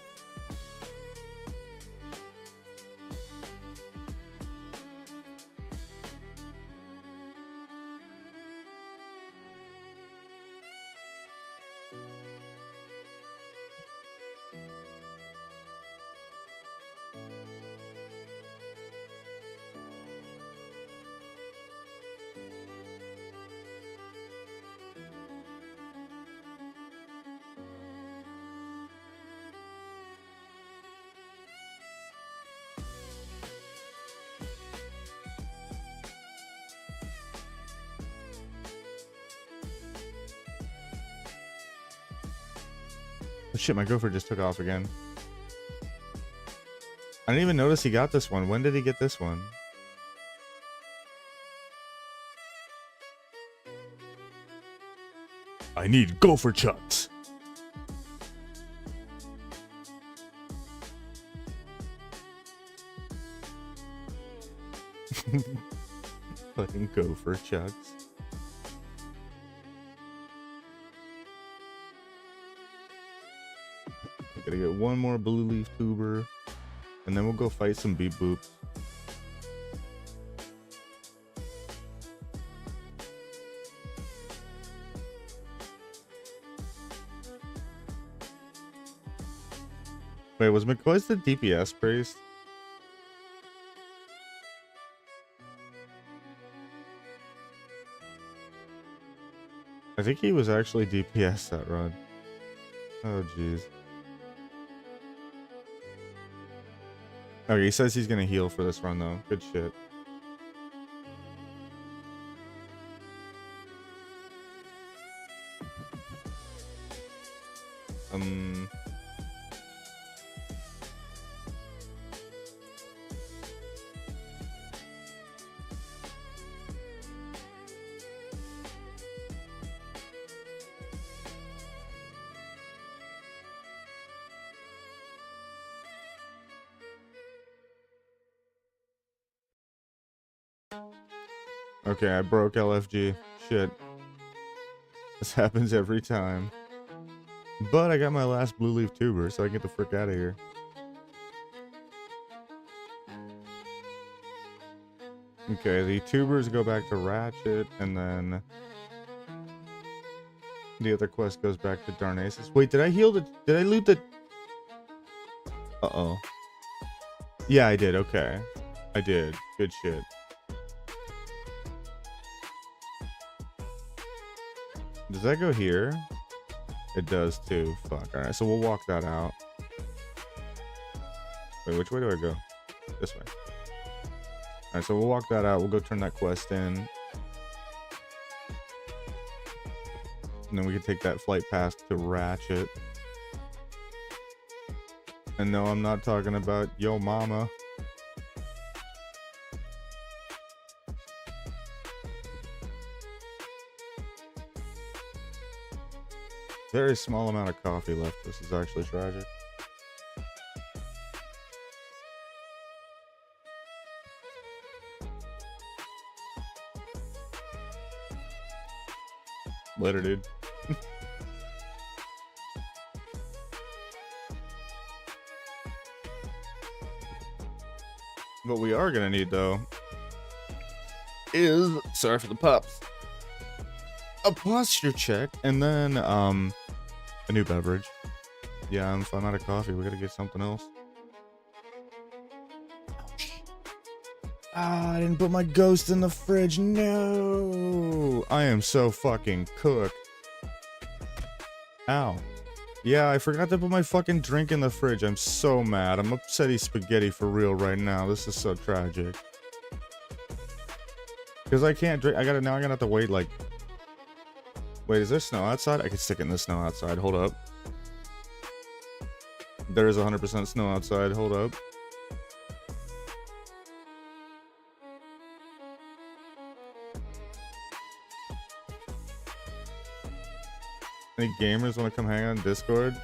Oh, shit, my gopher just took off again. I didn't even notice he got this one. When did he get this one? I need gopher chucks. Fucking gopher chucks. Gotta get one more blue leaf tuber, and then we'll go fight some beep boops. Wait, was McCoy's the DPS priest? I think he was actually DPS that run. Oh, jeez. Okay, he says he's gonna heal for this run, though. Good shit. Okay, I broke LFG. Shit. This happens every time. But I got my last blue leaf tuber, so I can get the frick out of here. Okay, the tubers go back to Ratchet, and then the other quest goes back to Darnassus. Wait, did I heal the... Did I loot the... Uh-oh. Yeah, I did. Okay. I did. Good shit. Does that go here? It does too. Fuck. Alright, so we'll walk that out. Wait, which way do I go? This way. Alright, so we'll walk that out. We'll go turn that quest in. And then we can take that flight pass to Ratchet. And no, I'm not talking about Yo Mama. Very small amount of coffee left. This is actually tragic. Later, dude. What we are gonna need though is, sorry for the pops, a posture check and then a new beverage. Yeah, if I'm out of coffee, we gotta get something else. Ah, I didn't put my ghost in the fridge. No, I am so fucking cooked. Ow. Yeah, I forgot to put my fucking drink in the fridge. I'm so mad. I'm upsetty spaghetti for real right now. This is so tragic. Because I can't drink. Now I'm gonna have to wait like... Wait, is there snow outside? I can stick it in the snow outside. Hold up. There is 100% snow outside. Hold up. Any gamers want to come hang out on Discord?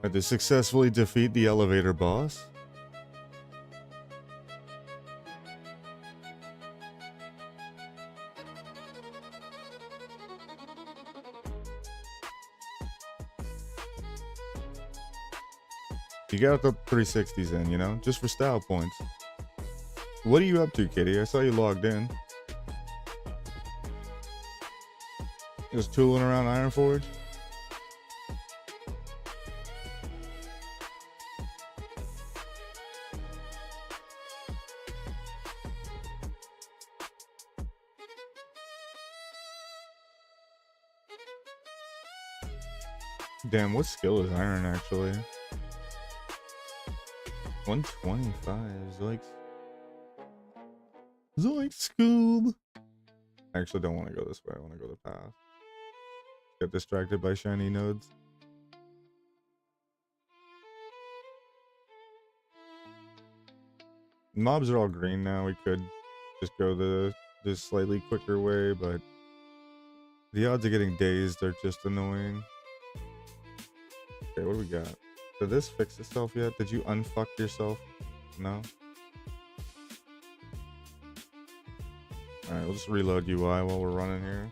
Had to successfully defeat the elevator boss. You got the 360s in, you know, just for style points. What are you up to, Kitty? I saw you logged in. Just tooling around Ironforge. Damn, what skill is Iron actually? 125. Zoinks, Scoob. I actually don't want to go this way. I want to go the path. Get distracted by shiny nodes. Mobs are all green now. We could just go the slightly quicker way, but the odds of getting dazed are just annoying. Okay, what do we got? Did this fix itself yet? Did you unfuck yourself? No? Alright, we'll just reload UI while we're running here.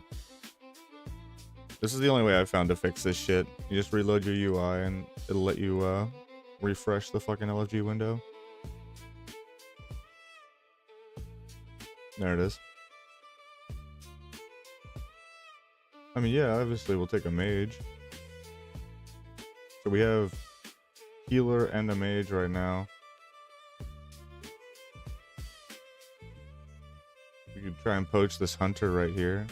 This is the only way I've found to fix this shit. You just reload your UI and it'll let you refresh the fucking LFG window. There it is. I mean, yeah, obviously we'll take a mage. So we have healer and a mage right now. We could try and poach this hunter right here.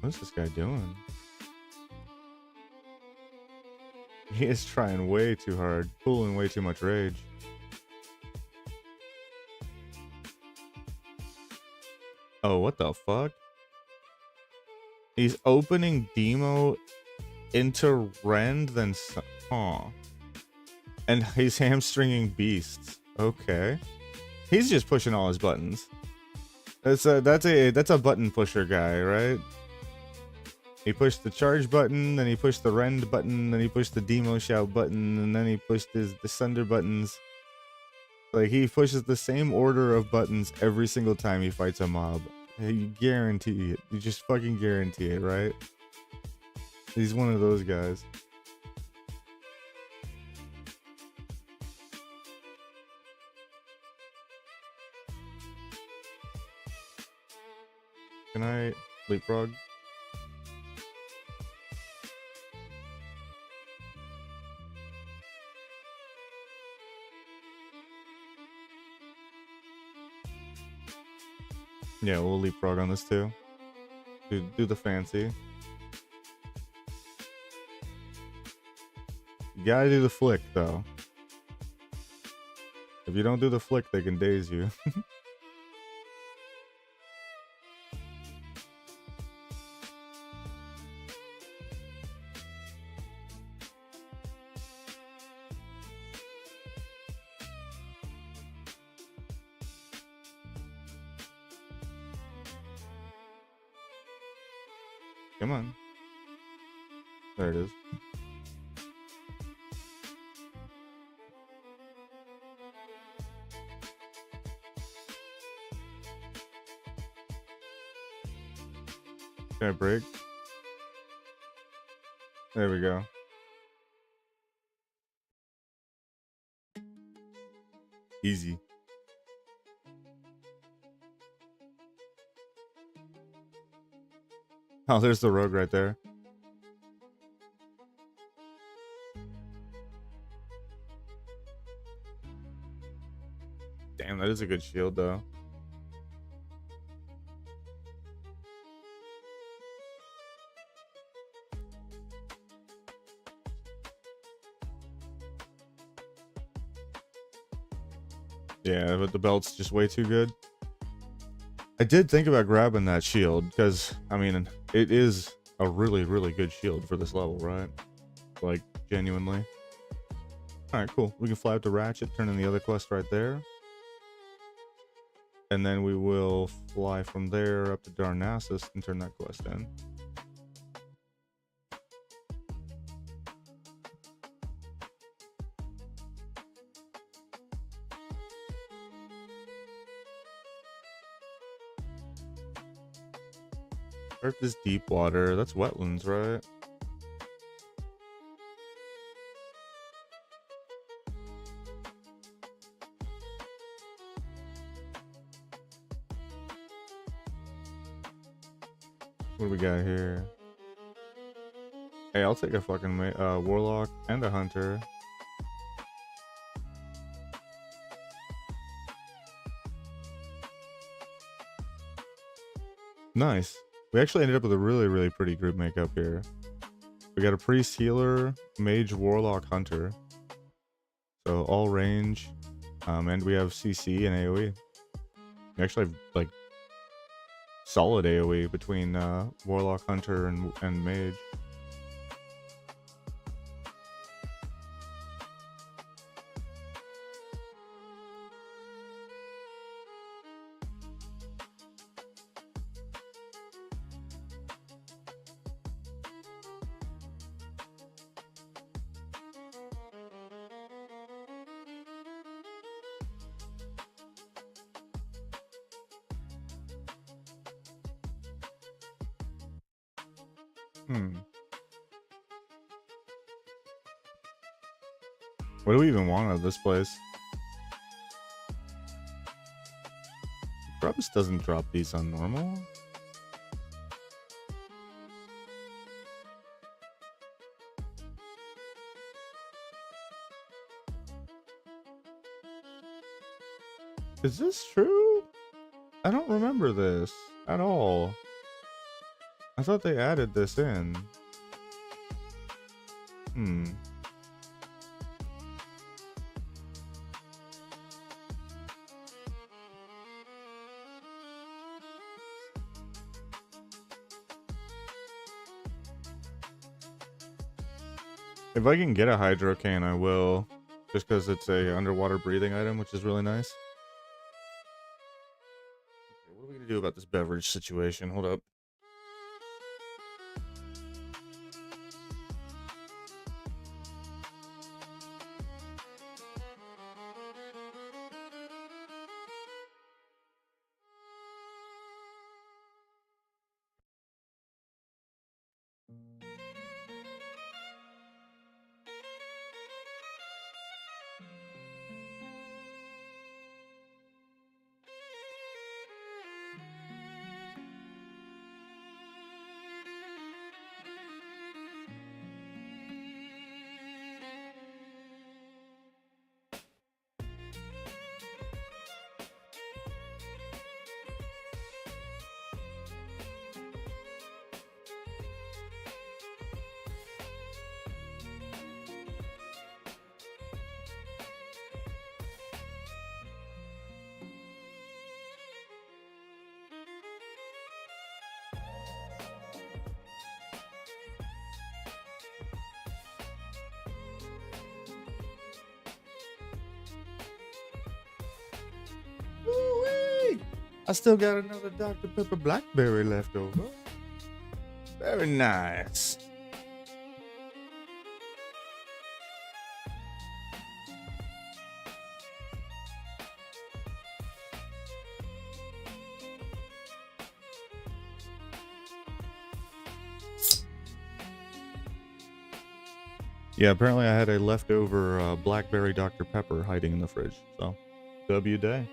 What's this guy doing? He is trying way too hard, pulling way too much rage. Oh, what the fuck? He's opening Demo into Rend, then and he's hamstringing beasts. Okay, he's just pushing all his buttons. That's a button pusher guy, right? He pushed the charge button, then he pushed the Rend button, then he pushed the Demo shout button, and then he pushed his Descender buttons. Like, he pushes the same order of buttons every single time he fights a mob. You guarantee it. You just fucking guarantee it, right? He's one of those guys. Can I leapfrog? Yeah, we'll leapfrog on this too. Do the fancy. You gotta do the flick though. If you don't do the flick, they can daze you. Come on. There it is. Can I break? There we go. Easy. Oh, there's the rogue right there. Damn, that is a good shield though. Yeah, but the belt's just way too good. I did think about grabbing that shield because, I mean, it is a really, really good shield for this level, right? Like, genuinely. Alright, cool. We can fly up to Ratchet, turn in the other quest right there. And then we will fly from there up to Darnassus and turn that quest in. Earth is deep water. That's wetlands, right? What do we got here? Hey, I'll take a fucking warlock and a hunter. Nice. We actually ended up with a really, really pretty group makeup here. We got a priest, healer, mage, warlock, hunter. So all range. And we have CC and AoE. We actually have like solid AoE between warlock, hunter, and mage. What do we even want out of this place? Grubs doesn't drop these on normal. Is this true? I don't remember this at all. I thought they added this in. If I can get a hydro cane, I will. Just because it's a underwater breathing item, which is really nice. Okay, what are we gonna do about this beverage situation? Hold up. I still got another Dr. Pepper Blackberry left over. Very nice. Yeah, apparently I had a leftover Blackberry Dr. Pepper hiding in the fridge, so W day.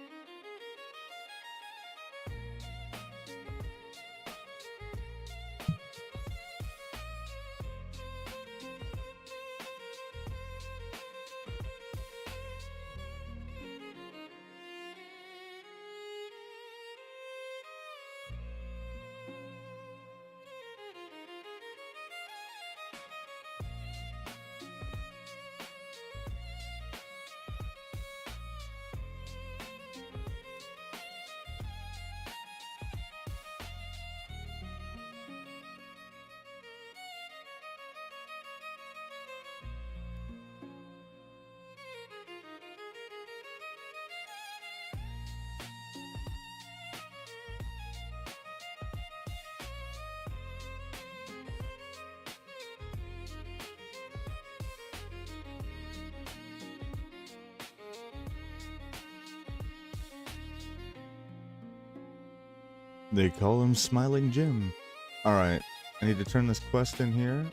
They call him Smiling Jim. Alright, I need to turn this quest in here.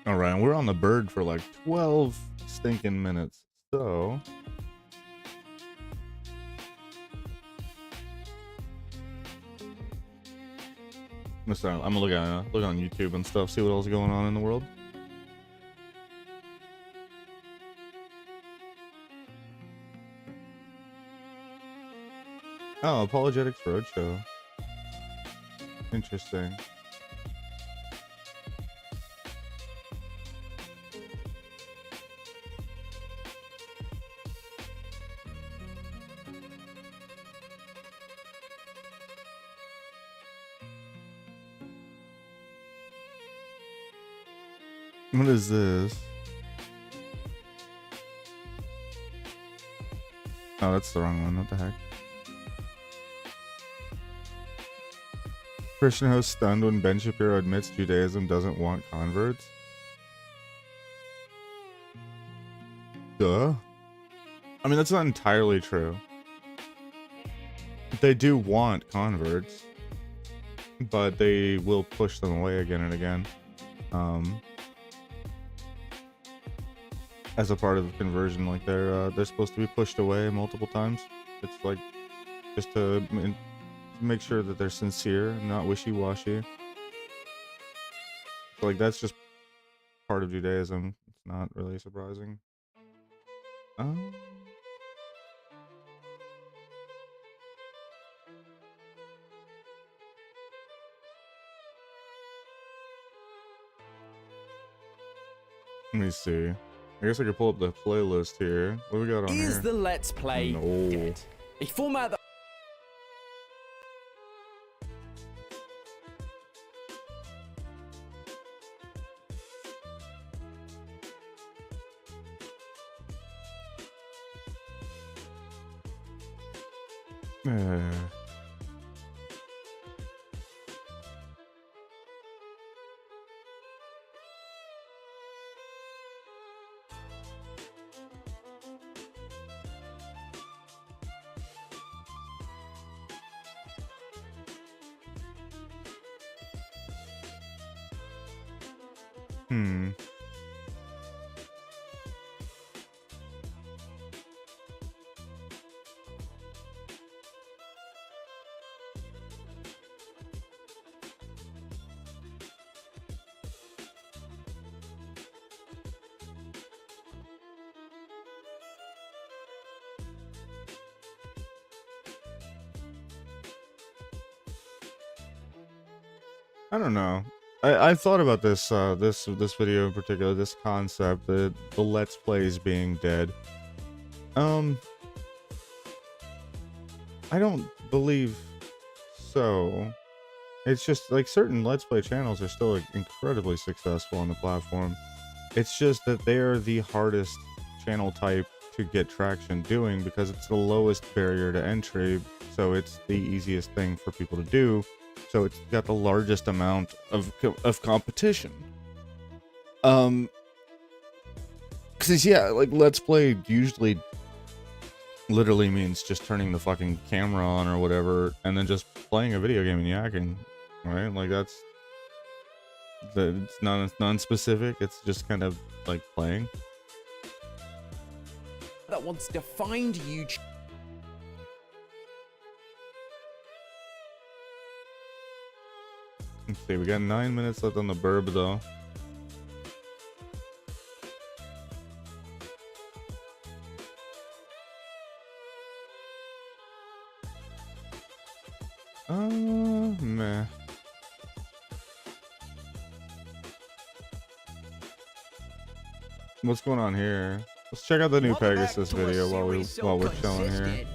Alright, we're on the bird for like 12 stinking minutes, so... I'm gonna look on YouTube and stuff, see what else is going on in the world. Oh, Apologetics Roadshow. Interesting. What is this? Oh, that's the wrong one. What the heck? Christian host stunned when Ben Shapiro admits Judaism doesn't want converts. Duh. I mean, that's not entirely true. They do want converts, but they will push them away again and again. As a part of the conversion, like they're supposed to be pushed away multiple times. It's like just to make sure that they're sincere and not wishy-washy. So, like, that's just part of Judaism. It's not really surprising. Let me see. I guess I could pull up the playlist here. What do we got on here? Is the Let's Play dead? A format that I don't know. I thought about this this video in particular, this concept, the Let's Plays being dead. I don't believe so. It's just like certain Let's Play channels are still like, incredibly successful on the platform. It's just that they are the hardest channel type to get traction doing because it's the lowest barrier to entry, so it's the easiest thing for people to do. So it's got the largest amount of competition. Because yeah, like Let's Play usually literally means just turning the fucking camera on or whatever, and then just playing a video game and yakking, right? Like that's it's non-specific. It's just kind of like playing. That wants to find YouTube. Let's see, we got 9 minutes left on the burb though. Meh. What's going on here? Let's check out the new Pegasus video while we're chilling here.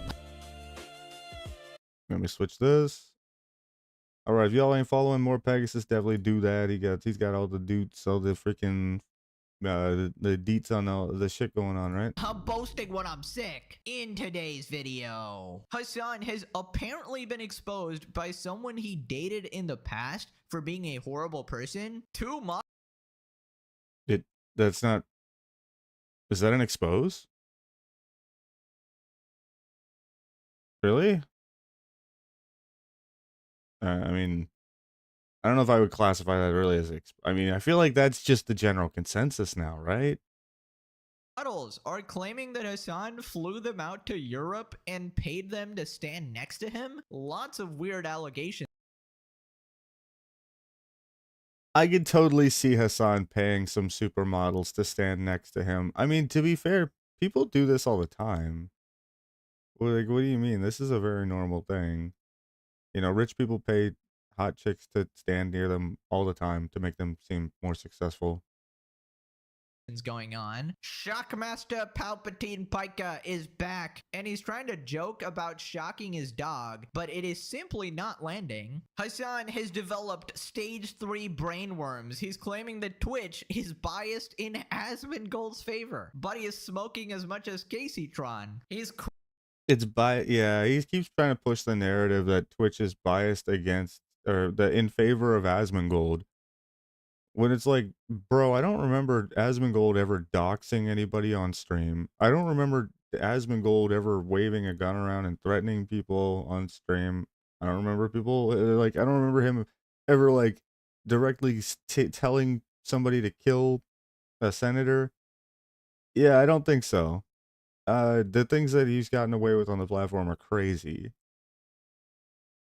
Let me switch this. All right, if y'all ain't following more Pegasus, definitely do that. He's got all the dudes, all the freaking the deets on all the shit going on, right? I'm boasting when I'm sick. In today's video, Hasan has apparently been exposed by someone he dated in the past for being a horrible person. 2 months. That's not. Is that an expose? Really? I mean, I don't know if I would classify that really as. I mean, I feel like that's just the general consensus now, right? Models are claiming that Hasan flew them out to Europe and paid them to stand next to him. Lots of weird allegations. I could totally see Hasan paying some supermodels to stand next to him. I mean, to be fair, people do this all the time. Well, like, what do you mean? This is a very normal thing. You know, rich people pay hot chicks to stand near them all the time to make them seem more successful. Going on. Shockmaster Palpatine Pika is back, and he's trying to joke about shocking his dog, but it is simply not landing. Hasan has developed stage 3 brain worms. He's claiming that Twitch is biased in Asmongold's favor, but he is smoking as much as Caseytron. Yeah, he keeps trying to push the narrative that Twitch is biased against or that in favor of Asmongold. When it's like, bro, I don't remember Asmongold ever doxing anybody on stream. I don't remember Asmongold ever waving a gun around and threatening people on stream. I don't remember people I don't remember him ever like directly telling somebody to kill a senator. Yeah, I don't think so. The things that he's gotten away with on the platform are crazy.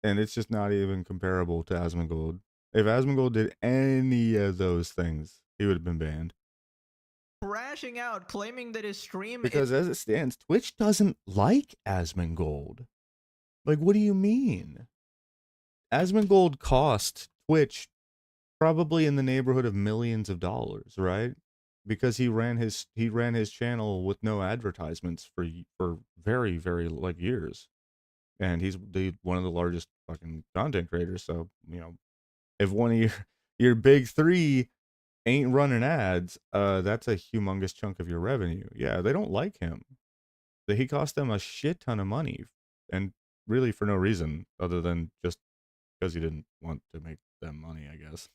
And it's just not even comparable to Asmongold. If Asmongold did any of those things, he would have been banned. Crashing out, claiming that his stream because as it stands, Twitch doesn't like Asmongold. Like, what do you mean? Asmongold cost Twitch probably in the neighborhood of millions of dollars, right? Because he ran his channel with no advertisements for very, very like years. And he's one of the largest fucking content creators, so, you know, if one of your big 3 ain't running ads, that's a humongous chunk of your revenue. Yeah, they don't like him. He cost them a shit ton of money, and really for no reason other than just because he didn't want to make them money, I guess.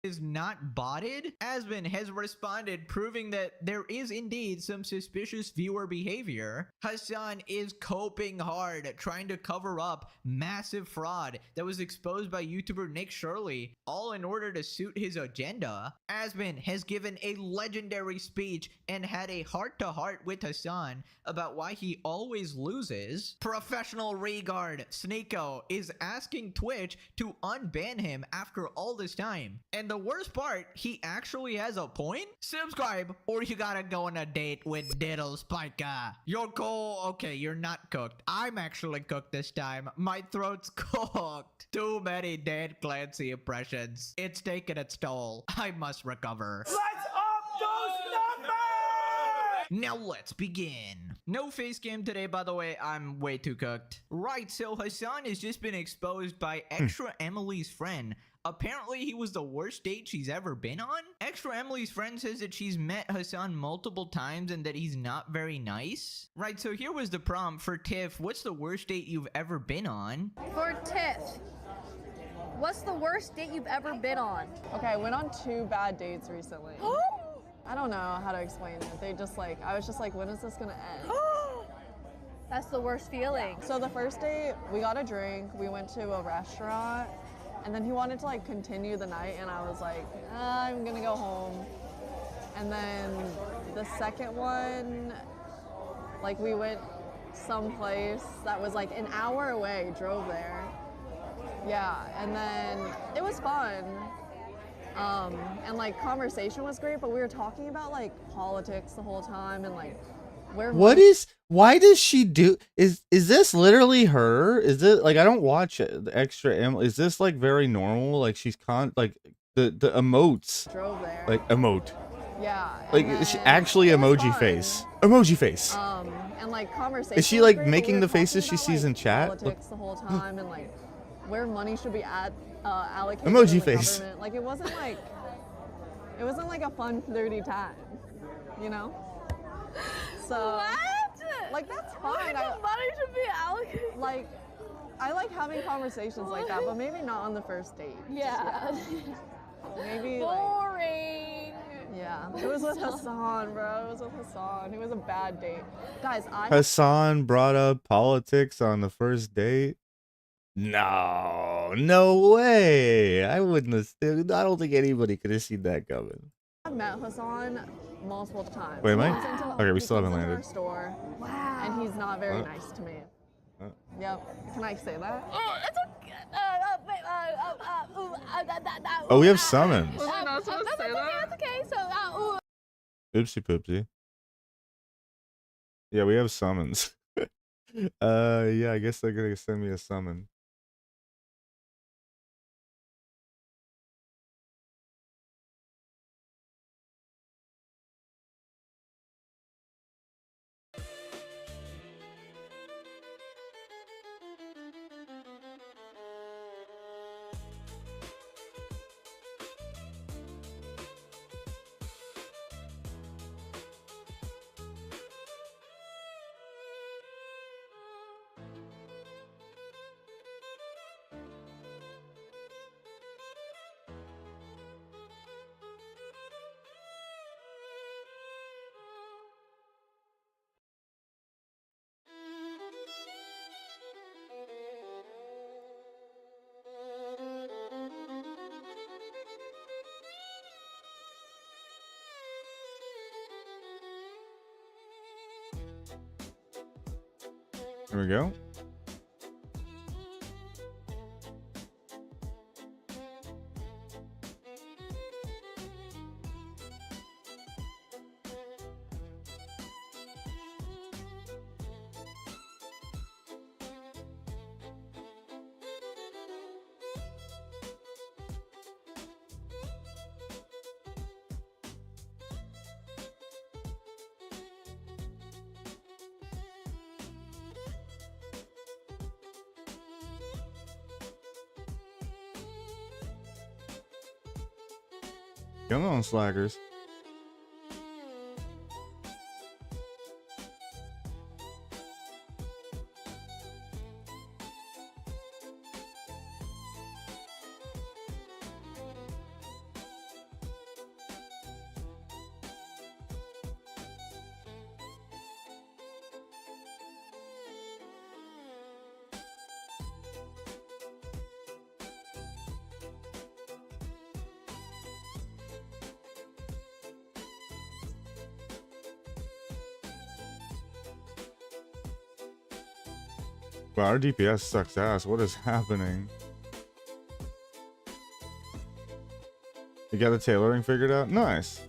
Is not botted. Asmon has responded, proving that there is indeed some suspicious viewer behavior. Hasan is coping hard, trying to cover up massive fraud that was exposed by YouTuber Nick Shirley, all in order to suit his agenda. Asmon has given a legendary speech and had a heart-to-heart with Hasan about why he always loses. Professional Regard Sneeko is asking Twitch to unban him after all this time, and the the worst part, he actually has a point. Subscribe, or you gotta go on a date with Diddle Spiker. You're cool. Okay, you're not cooked. I'm actually cooked this time. My throat's cooked. Too many Dan Clancy impressions. It's taken its toll. I must recover. Now let's begin. No face cam today, by the way. I'm way too cooked. Right, so Hassan has just been exposed by Extra Emily's friend. Apparently, he was the worst date she's ever been on. Extra Emily's friend says that she's met Hassan multiple times and that he's not very nice. Right, so here was the prompt for Tiff. What's the worst date you've ever been on? For Tiff, what's the worst date you've ever been on? Okay, I went on 2 bad dates recently. I don't know how to explain it. They just like, I was just like, when is this gonna end? That's the worst feeling. So the first date, we got a drink, we went to a restaurant, and then he wanted to like continue the night, and I was like, I'm gonna go home. And then the second one, like we went someplace that was like an hour away, drove there. Yeah, and then it was fun. And like conversation was great, but we were talking about like politics the whole time and like Why does she do is this literally her? Is it like I don't watch it, the Extra Emily. Is this like very normal? Like she's like the emotes. drove there. Like emote. Yeah. Like and is she then actually it was emoji fun. face. Emoji face. And like conversation. Is she was like great, but making we were the faces talking she about, sees like, in chat? Politics the whole time and like where money should be allocated. Emoji in the face. government. Like it wasn't like a fun flirty time, you know? So like that's fine. Money should be allocated. Like I like having conversations like that, but maybe not on the first date. Yeah. Maybe like, Boring. yeah. It was with Hassan, bro. It was with Hassan. It was a bad date. Guys, Hassan brought up politics on the first date. No way. I wouldn't have. I don't think anybody could have seen that coming. I've met Hassan multiple times. Wait, am I? He comes into- Okay, we still he haven't comes into landed. our store, Wow. and he's not very What? nice to me. What? Yep. Can I say that? It's okay. Oh, we have summons. Was I not supposed to say that? That's okay. So, Oopsie poopsie. Yeah, we have summons. Yeah, I guess they're gonna send me a summon. Here we go. Come on, slackers. Wow, our DPS sucks ass. What is happening? You got the tailoring figured out? Nice.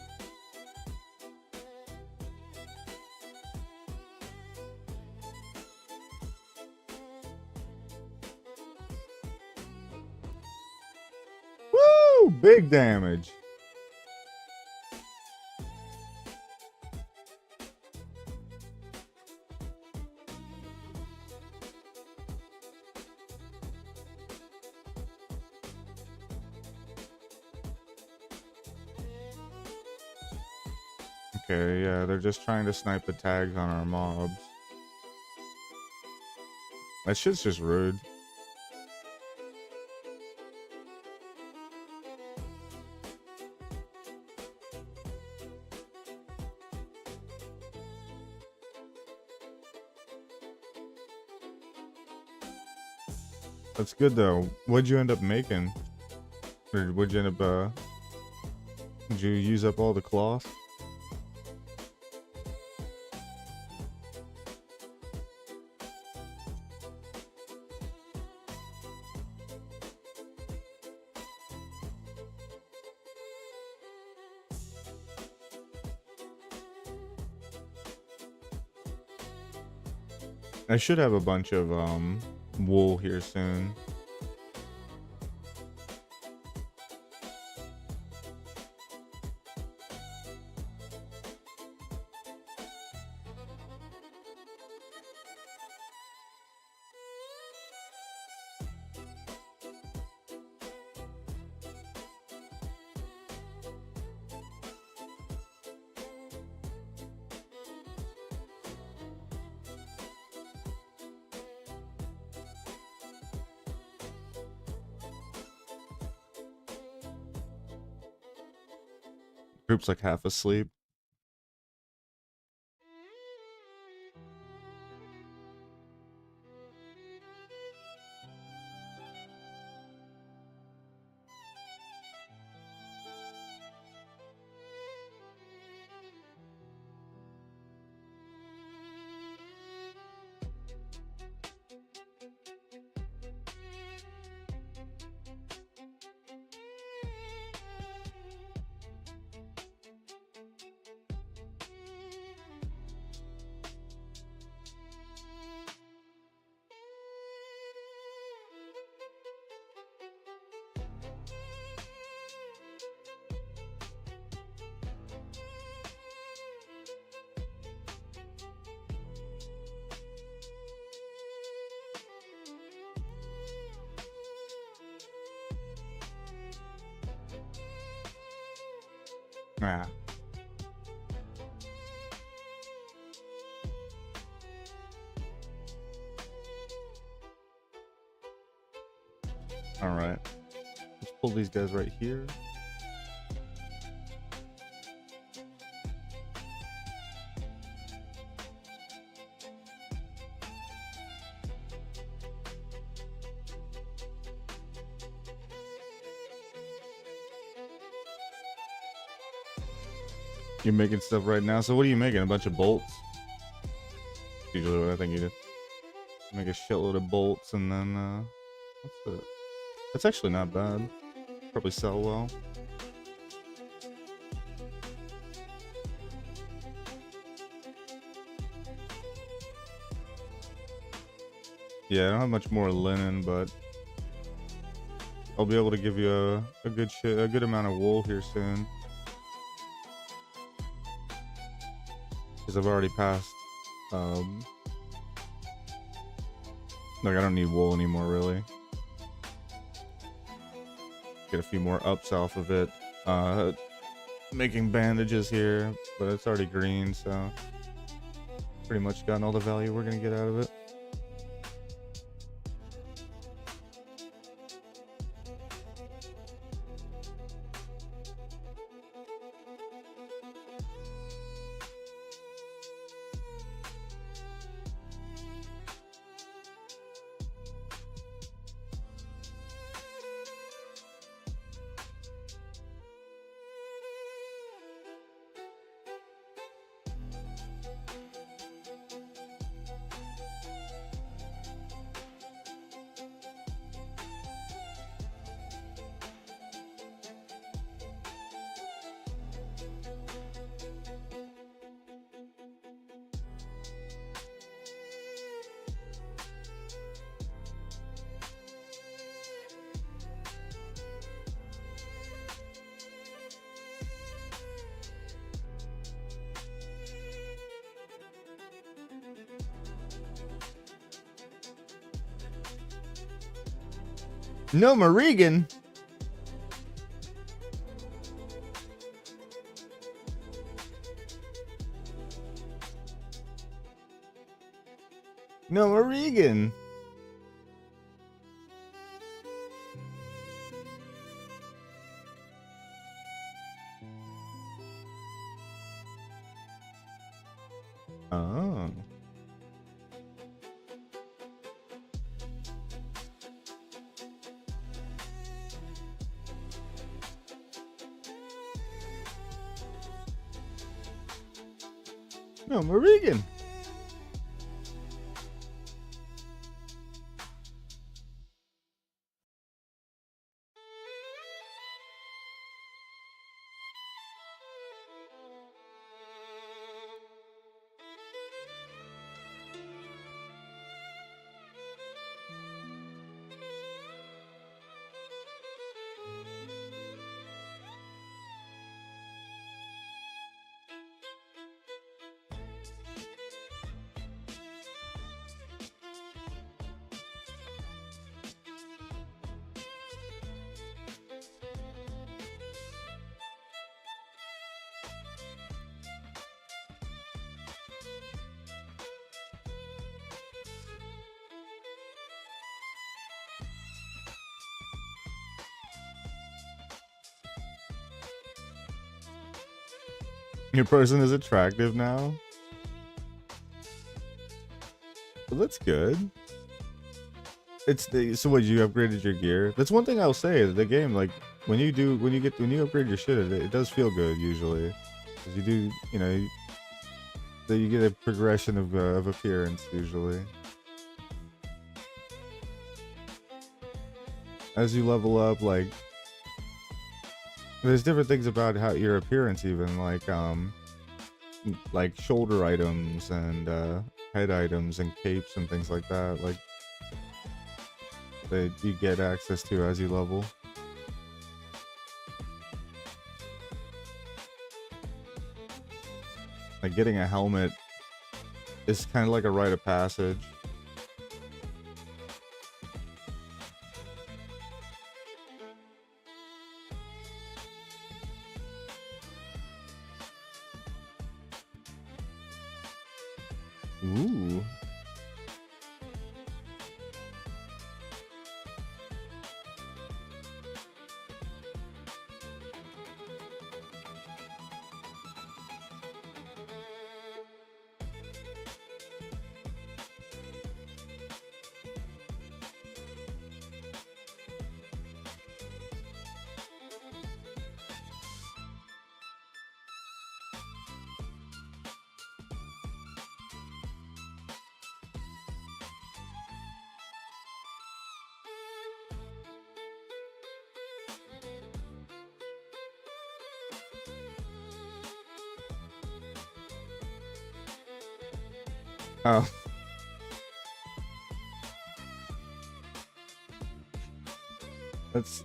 Woo! Big damage. Okay, yeah, they're just trying to snipe the tags on our mobs. That shit's just rude. That's good though. What'd you end up making? Or what'd you end up, did you use up all the cloth? I should have a bunch of wool here soon. Group's like half asleep. Ah. All right. Let's pull these guys right here. You're making stuff right now. So what are you making? A bunch of bolts? Usually what I think you do. Make a shitload of bolts and then what's it? That's actually not bad. Probably sell well. Yeah, I don't have much more linen, but I'll be able to give you a good amount of wool here soon. Because I've already passed, like I don't need wool anymore really. Get a few more ups off of it. Making bandages here, but it's already green, so pretty much gotten all the value we're gonna get out of it. No, Regan. No, Regan. Oh. No, Regan. Your person is attractive now? Well, that's good. It's the so what, you upgraded your gear? That's one thing I'll say, the game, like when you upgrade your shit, it does feel good usually. Cause you do, you know, you get a progression of appearance usually. As you level up, there's different things about how your appearance, even like shoulder items and head items and capes and things like that, like that you get access to as you level. Like getting a helmet is kind of like a rite of passage. Ooh. Oh. That's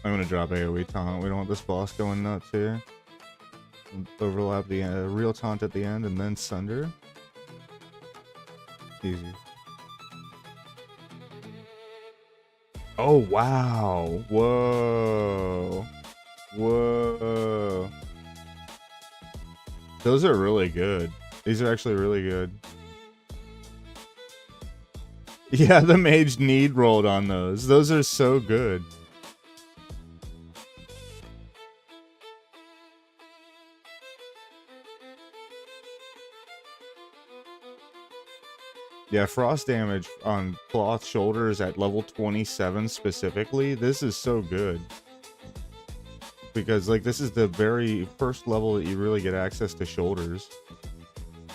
I'm gonna drop AoE taunt. We don't want this boss going nuts here. Overlap the real taunt at the end and then Sunder. Easy. Oh wow! Whoa! Whoa! Those are really good. These are actually really good. Yeah, the mage need rolled on those. Those are so good. Yeah, frost damage on cloth shoulders at level 27 specifically. This is so good. Because, like, this is the very first level that you really get access to shoulders.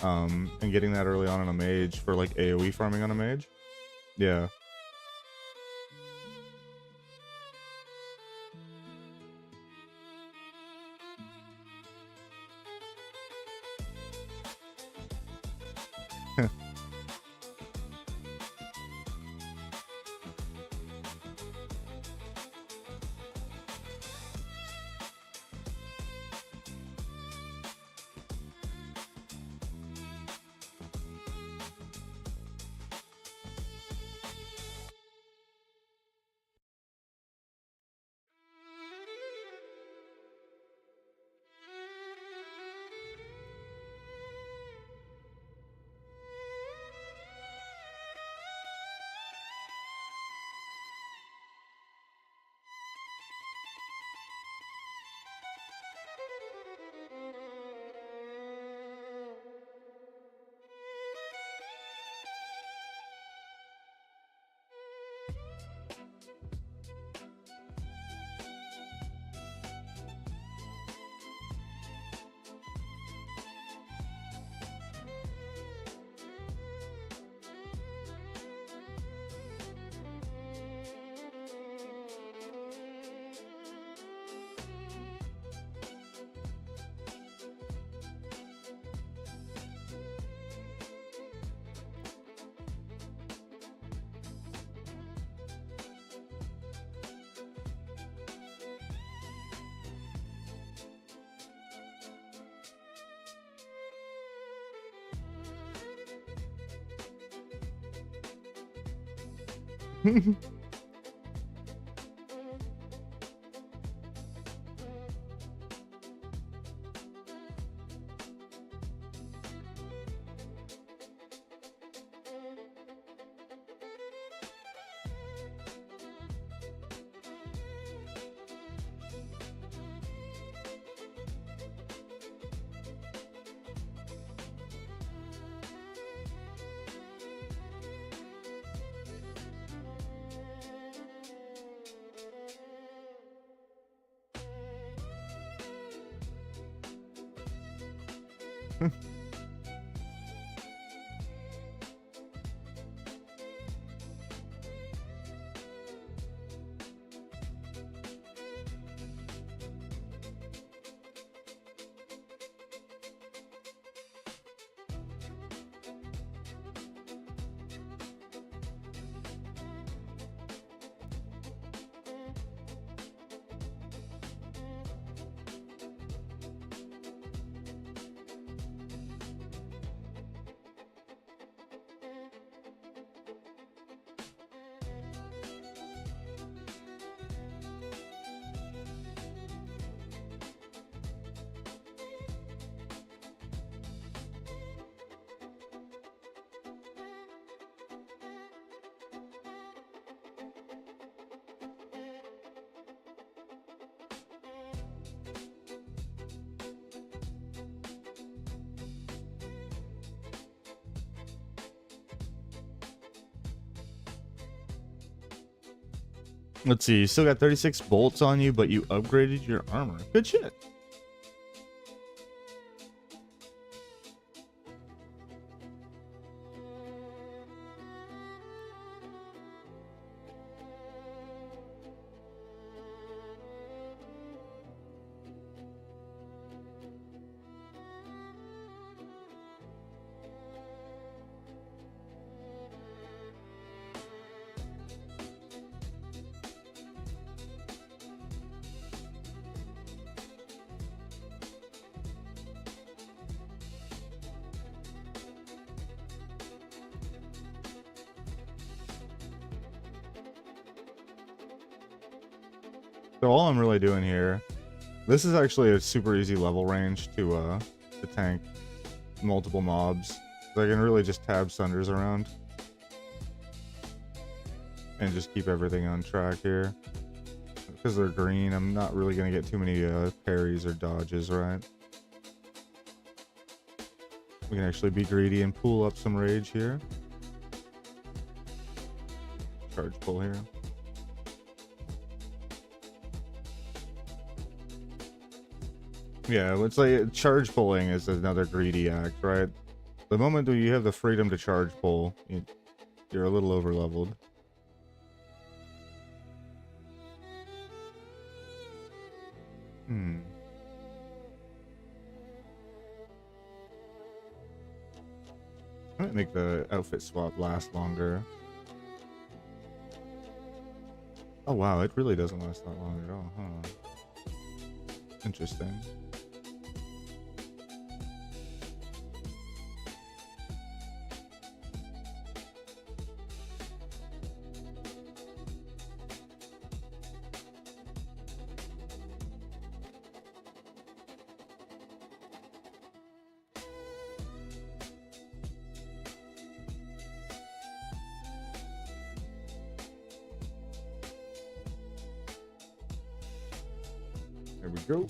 and getting that early on a mage for like AoE farming on a mage. Yeah. Let's see, you still got 36 bolts on you, but you upgraded your armor. Good shit. So all I'm really doing here, this is actually a super easy level range to tank multiple mobs. So I can really just tab Sunders around and just keep everything on track here. Because they're green, I'm not really going to get too many parries or dodges, right? We can actually be greedy and pull up some rage here. Charge pull here. Yeah, it's like charge pulling is another greedy act, right? The moment that you have the freedom to charge pull, you're a little over leveled. Hmm. I might make the outfit swap last longer. Oh wow, it really doesn't last that long at all, huh? Interesting. There we go.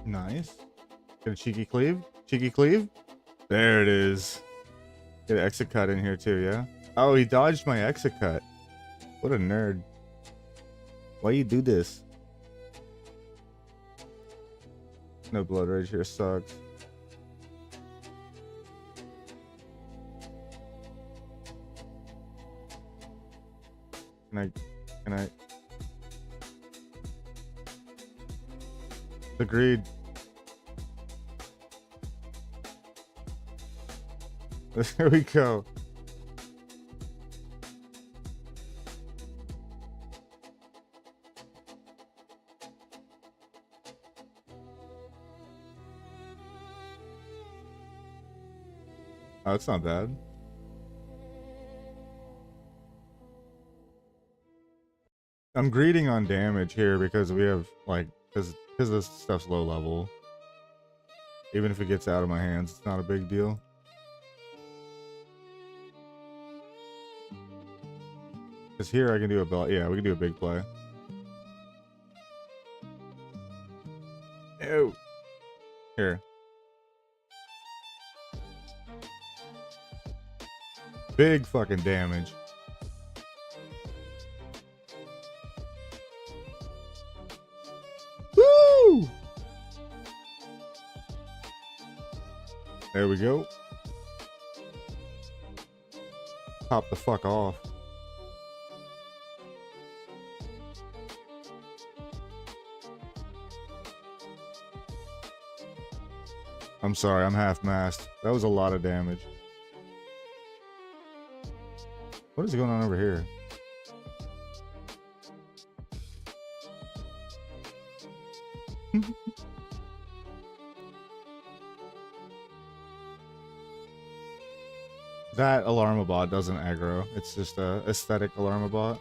Nice. Get a cheeky cleave? Cheeky cleave? There it is. Get an exit cut in here too, yeah? Oh, he dodged my exit cut. What a nerd. Why you do this? No blood rage here sucks. Can I? Agreed. There we go. Oh, it's not bad. I'm greeting on damage here because we have like because this stuff's low level. Even if it gets out of my hands, it's not a big deal. Because here I can do a belt. Yeah, we can do a big play. Ew. Here. Big fucking damage. Woo! There we go. Pop the fuck off. I'm sorry, I'm half-mast. That was a lot of damage. What is going on over here? That Alarmabot doesn't aggro. It's just a aesthetic Alarmabot.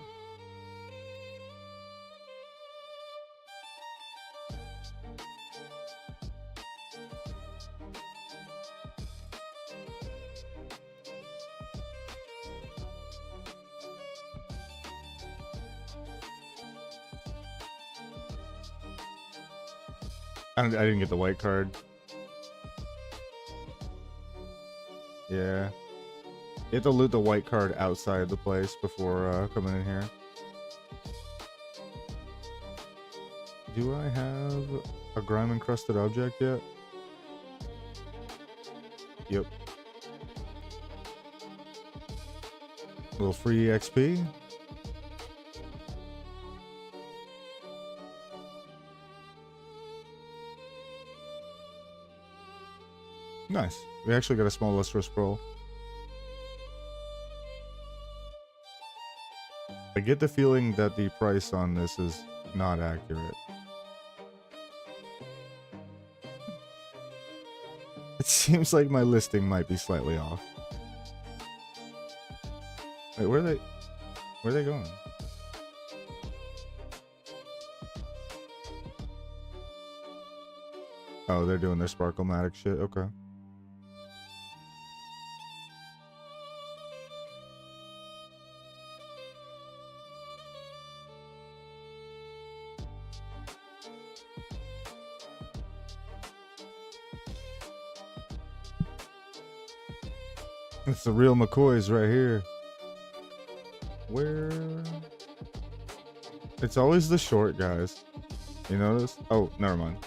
I didn't get the white card. Yeah. You have to loot the white card outside the place before coming in here. Do I have a grime encrusted object yet? Yep. A little free XP. Nice. We actually got a small Lustro scroll. I get the feeling that the price on this is not accurate. It seems like my listing might be slightly off. Wait, where are they going? Oh, they're doing their Sparkle-matic shit. Okay. It's the real McCoys right here. Where? It's always the short guys. You notice? Oh, never mind.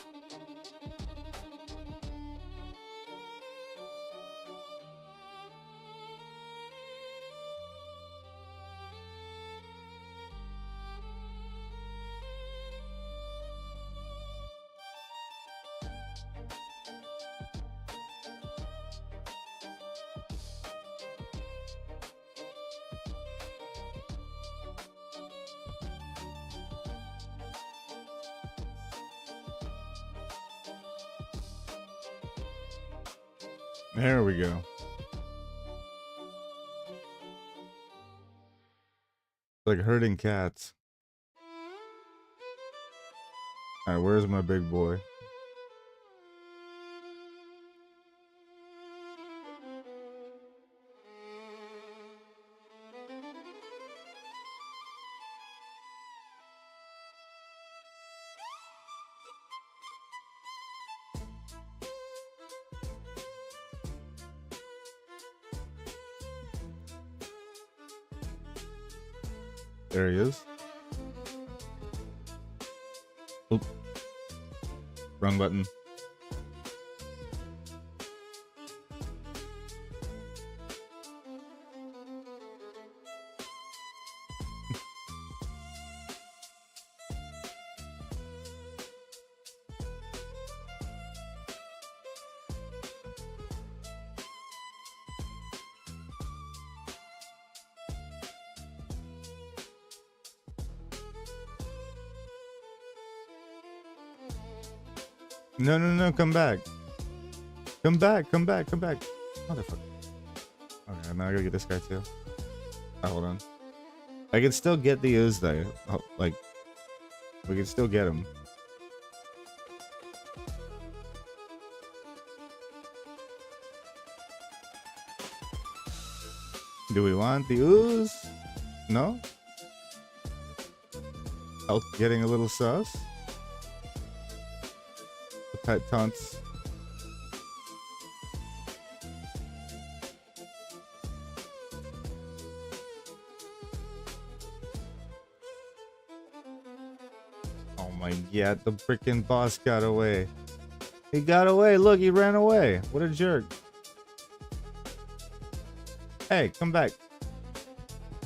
There we go. Like herding cats. Alright, where's my big boy? There he is. Oop. Wrong button. No, no, no, come back. Come back, come back, come back. Motherfucker. Okay, now I gotta get this guy too. Oh, hold on. I can still get the ooze though. Oh, like, we can still get him. Do we want the ooze? No? Health getting a little sus? Pet taunts. Oh my god, the freaking boss got away. He got away. Look, he ran away. What a jerk. Hey, come back.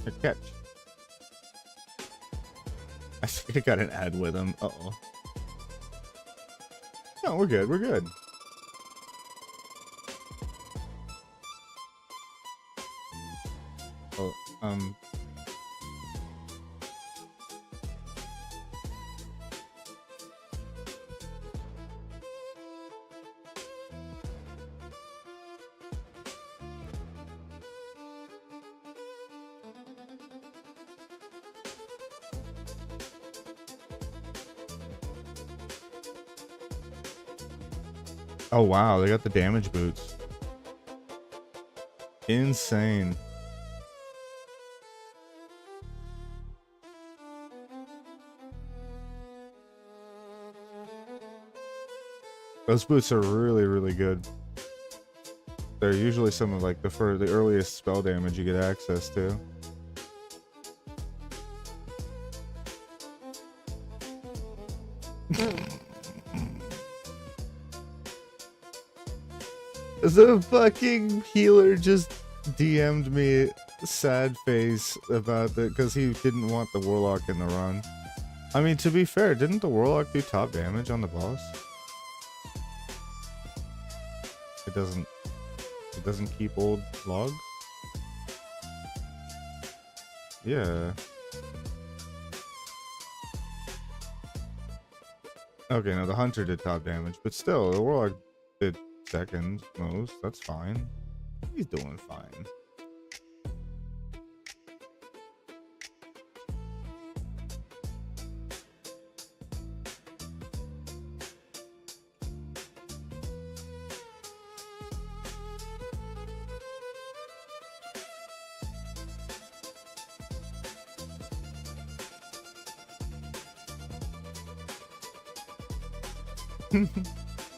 Or catch. I think I got an ad with him. Uh-oh. No, we're good. We're good. Oh, oh wow, they got the damage boots. Insane. Those boots are really, really good. They're usually some of like the earliest spell damage you get access to. The fucking healer just DM'd me sad face about that because he didn't want the warlock in the run. I mean, to be fair, didn't the warlock do top damage on the boss? It doesn't keep old logs? Yeah. Okay, now the hunter did top damage, but still, the warlock did second most. That's fine. He's doing fine.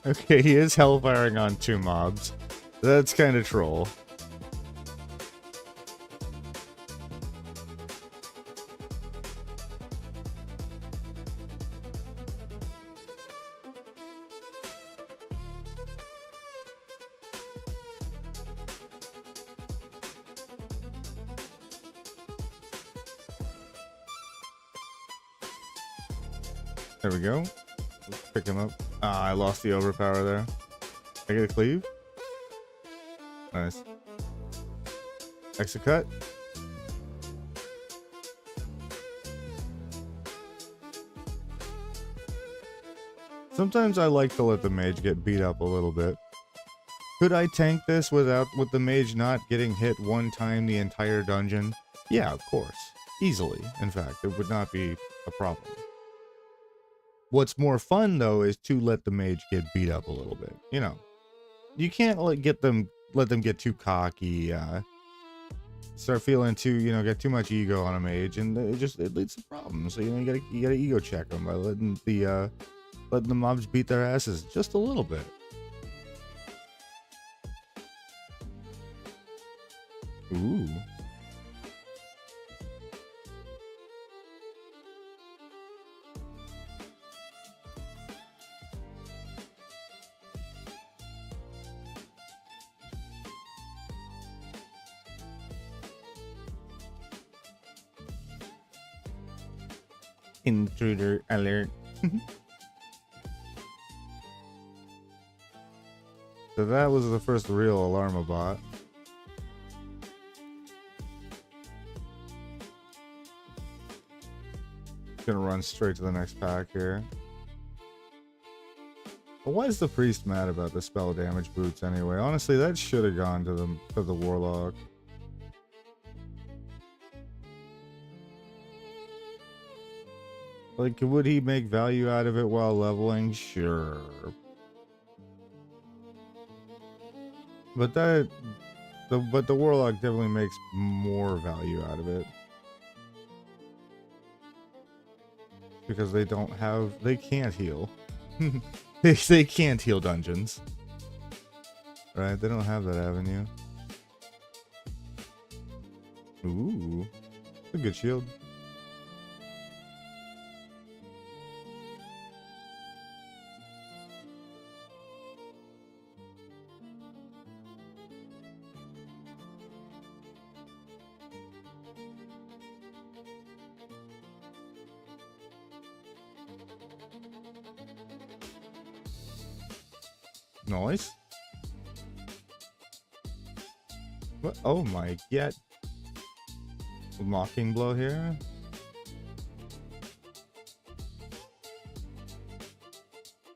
Okay, he is hellfiring on 2 mobs. That's kind of troll. There we go. Let's pick him up. Ah, I lost the overpower there. I get a cleave? Nice. Exit cut. Sometimes I like to let the mage get beat up a little bit. Could I tank this with the mage not getting hit one time the entire dungeon? Yeah, of course. Easily, in fact. It would not be a problem. What's more fun, though, is to let the mage get beat up a little bit. You know, you can't let them get too cocky, start feeling too, get too much ego on a mage, and it leads to problems. So, you gotta ego check them by letting the mobs beat their asses just a little bit. Ooh. Intruder alert. So that was the first real Alarma bot. Gonna run straight to the next pack here. But why is the priest mad about the spell damage boots anyway? Honestly, that should have gone to the warlock. Like, would he make value out of it while leveling? Sure. But the warlock definitely makes more value out of it. Because they can't heal. they can't heal dungeons. Right? They don't have that avenue. Ooh. A good shield. Nice. What? Oh my god. Mocking blow here.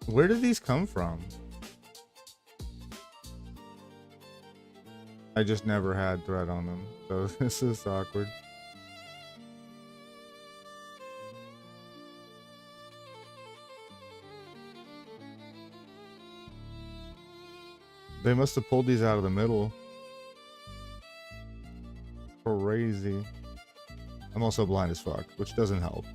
Where did these come from? I just never had thread on them, so this is awkward. They must have pulled these out of the middle. Crazy. I'm also blind as fuck, which doesn't help.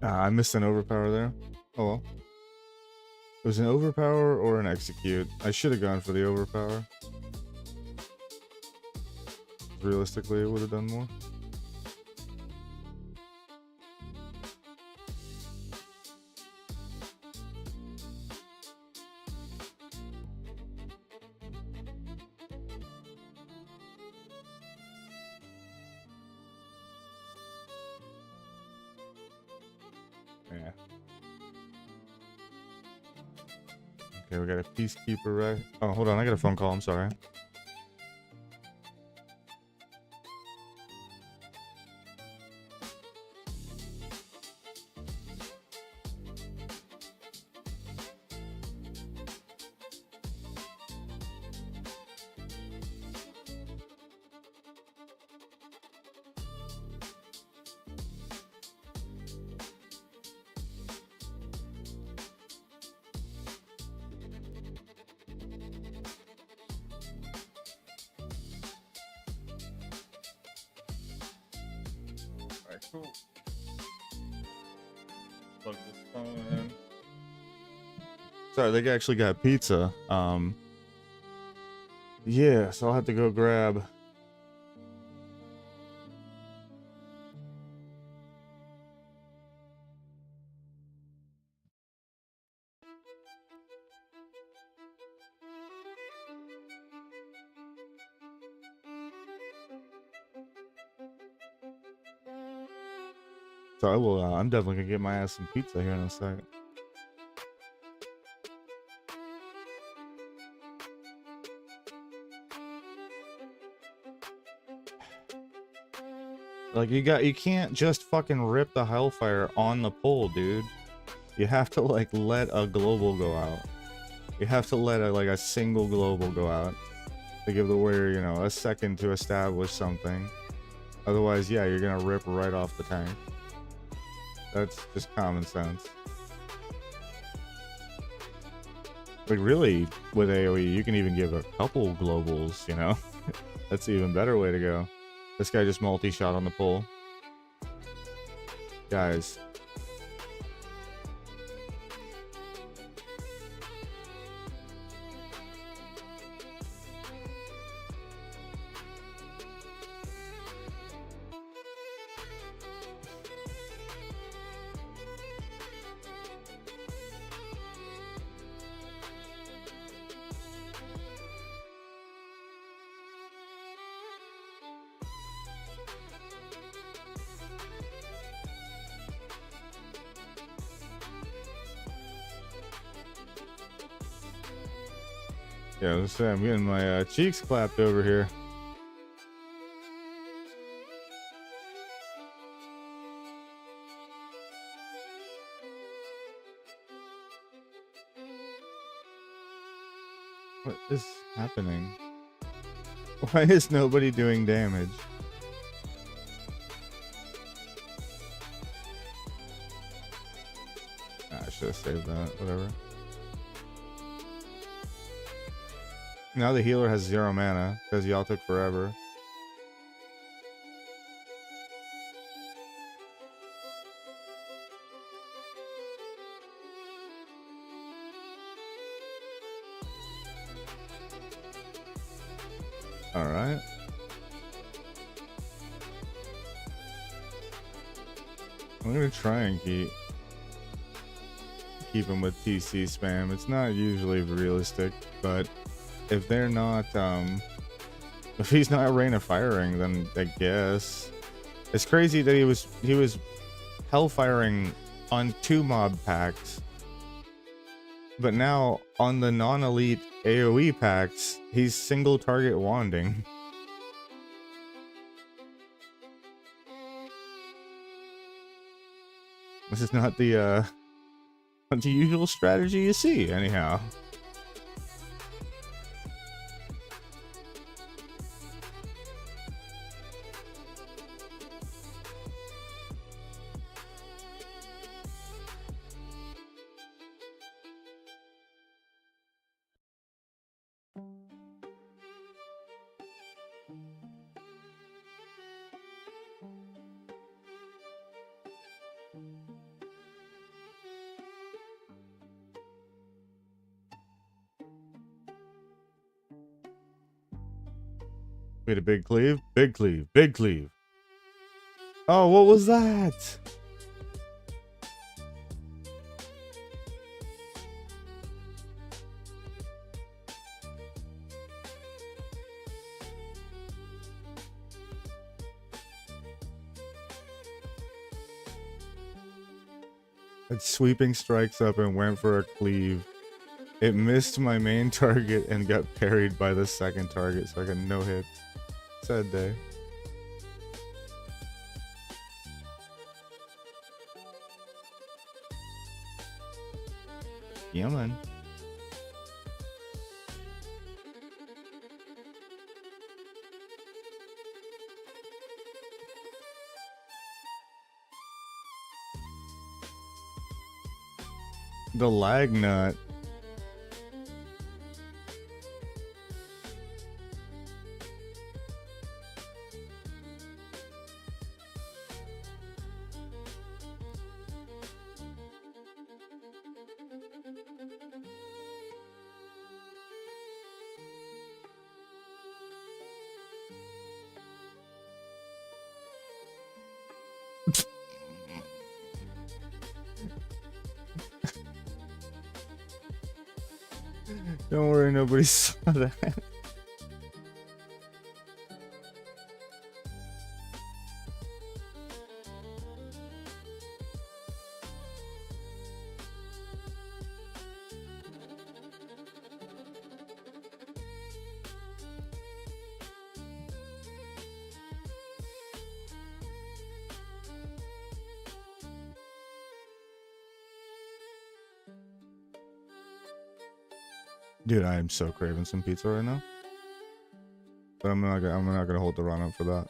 I missed an overpower there. Oh well. It was an overpower or an execute. I should have gone for the overpower. Realistically, it would have done more. Yeah. Okay, we got a peacekeeper, right? Oh, hold on, I got a phone call. I'm sorry. Cool. Plug this phone in. Sorry, they actually got pizza. Yeah, so I'll have to go grab. So I will. I'm definitely gonna get my ass some pizza here in a second. Like you can't just fucking rip the Hellfire on the pole, dude. You have to like let a global go out. You have to let a single global go out to give the warrior, you know, a second to establish something. Otherwise, yeah, you're gonna rip right off the tank. That's just common sense. Like really, with AoE, you can even give a couple globals, you know? That's the even better way to go. This guy just multi-shot on the pole. Guys. Yeah, let's say I'm getting my cheeks clapped over here. What is happening? Why is nobody doing damage? I should have saved that, whatever. Now the healer has 0 mana because y'all took forever. All right. I'm gonna try and keep him with TC spam. It's not usually realistic, but if they're not, if he's not Rain of Firing, then I guess it's crazy that he was Hellfiring on 2 mob packs, but now on the non-elite AoE packs, he's single target wanding. This is not the usual strategy you see, anyhow. Wait, a big cleave? Big cleave. Big cleave. Oh, what was that? It sweeping strikes up and went for a cleave. It missed my main target and got parried by the second target, so I got no hits. Sad day. Yeah, man. The lag nut. Don't worry, nobody saw that. Dude, I am so craving some pizza right now. But I'm not gonna hold the run up for that.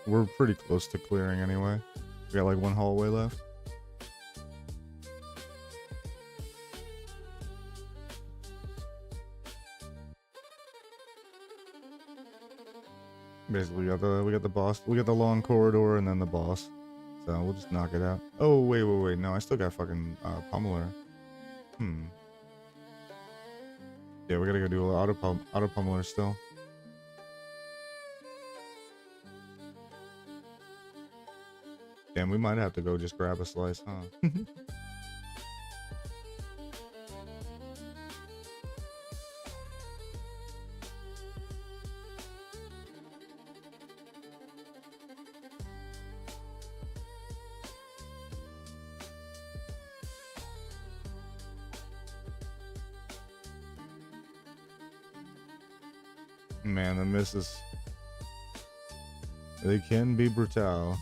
We're pretty close to clearing anyway. We got like one hallway left. Basically, we got the boss. We got the long corridor and then the boss. So we'll just knock it out. Oh wait. No, I still got fucking pummeler. Yeah, we gotta go do a auto pummeler still. Damn, we might have to go just grab a slice, huh? Man, the misses. They can be brutal.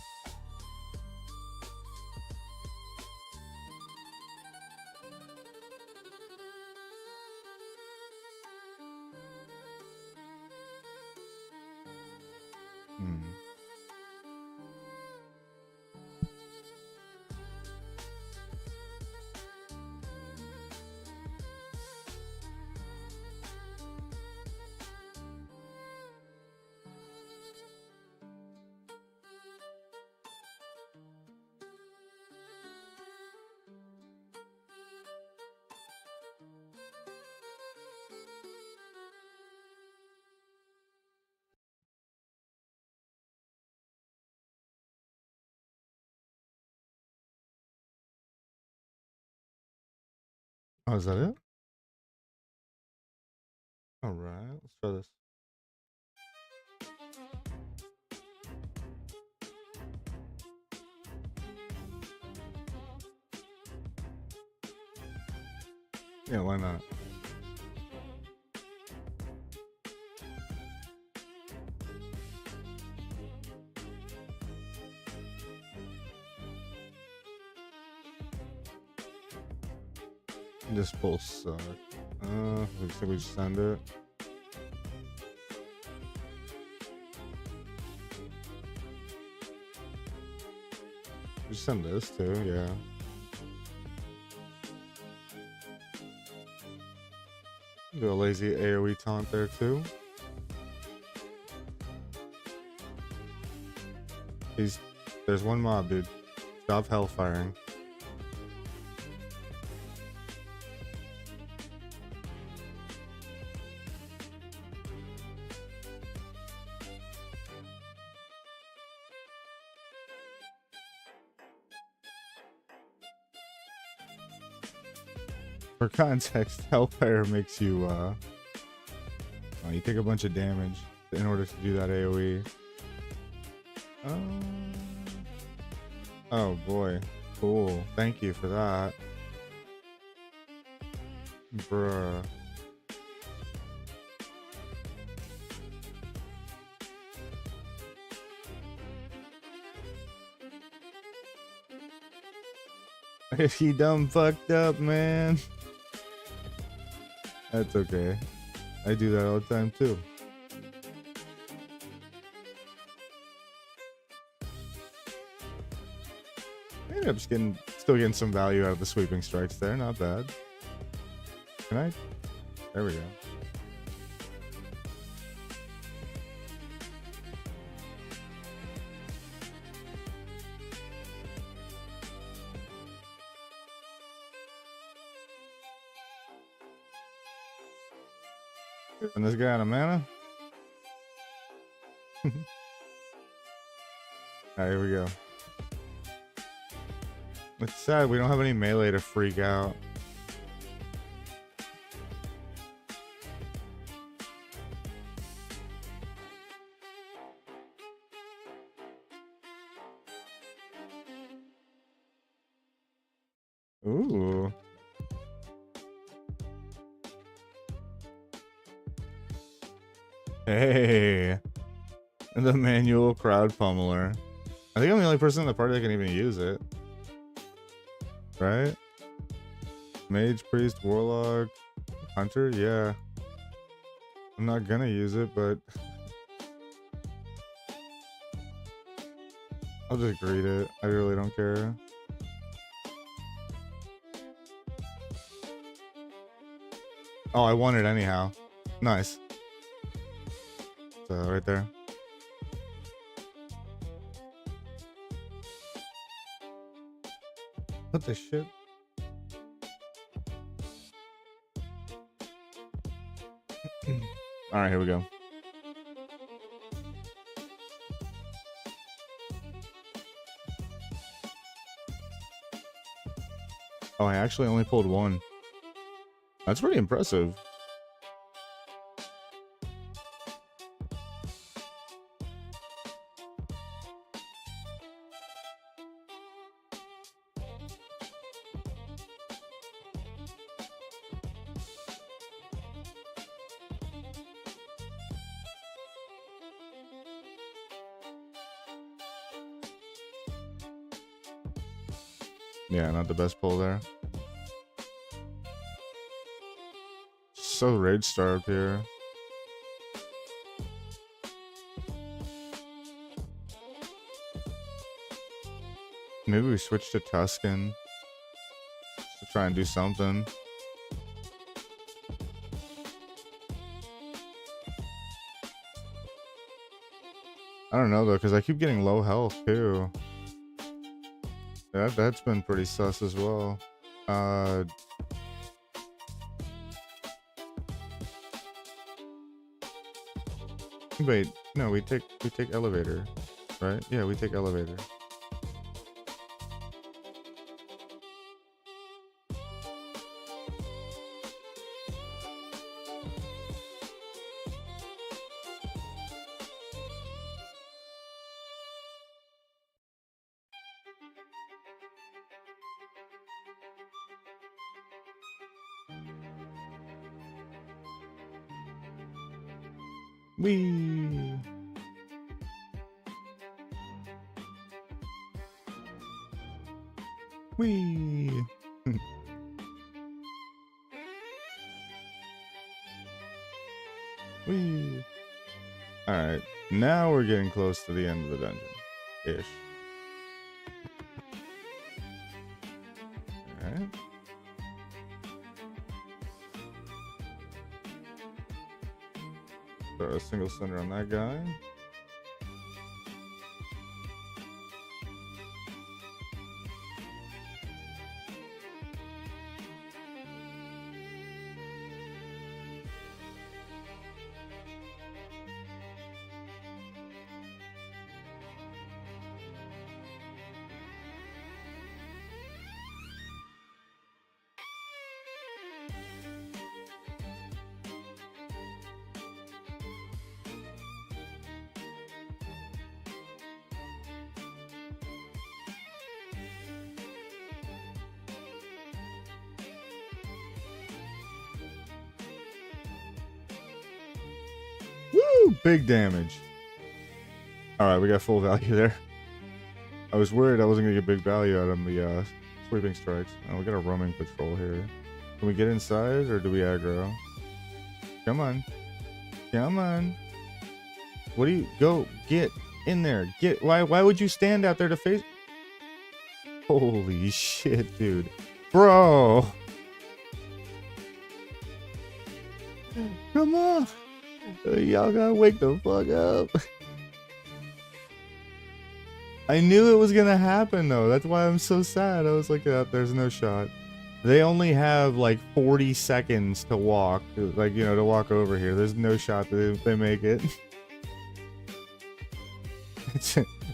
Oh, is that it? Alright, let's try this. Yeah, why not? This will suck. Looks like we just send it. Just send this too, yeah. Do a lazy AoE taunt there too. There's one mob, dude. Stop hellfiring. For context, Hellfire makes you, you take a bunch of damage in order to do that AoE. Oh boy. Cool. Thank you for that. Bruh. He dumb fucked up, man. That's okay. I do that all the time too. Maybe I'm still getting some value out of the sweeping strikes there. Not bad. Can I? There we go. And this guy out of mana. Alright, here we go. It's sad we don't have any melee to freak out. Ooh. Hey. The manual crowd pummeler. I think I'm the only person in the party that can even use it. Right? Mage, priest, warlock, hunter? Yeah. I'm not gonna use it, but I'll just greet it. I really don't care. Oh, I won it anyhow. Nice. So right there. What the shit? All right, here we go. Oh, I actually only pulled one. That's pretty impressive. Yeah, not the best pull there. So rage starved here. Maybe we switch to Tuscan just to try and do something. I don't know though, because I keep getting low health too. That's been pretty sus as well. Wait, no, we take elevator, right? Yeah, we take elevator. Wee. Wee. Wee. All right, now we're getting close to the end of the dungeon, ish. All right. Throw a single center on that guy. Woo! Big damage. Alright, we got full value there. I was worried I wasn't going to get big value out of the sweeping strikes. Oh, we got a roaming patrol here. Can we get inside or do we aggro? Come on. Come on. What do you... Go. Get in there. Get... Why would you stand out there to face... Holy shit, dude. Bro! Come on! Y'all gotta wake the fuck up. I knew it was gonna happen though. That's why I'm so sad. I was like, oh, there's no shot. They only have like 40 seconds to walk. Like, you know, to walk over here. There's no shot that they make it.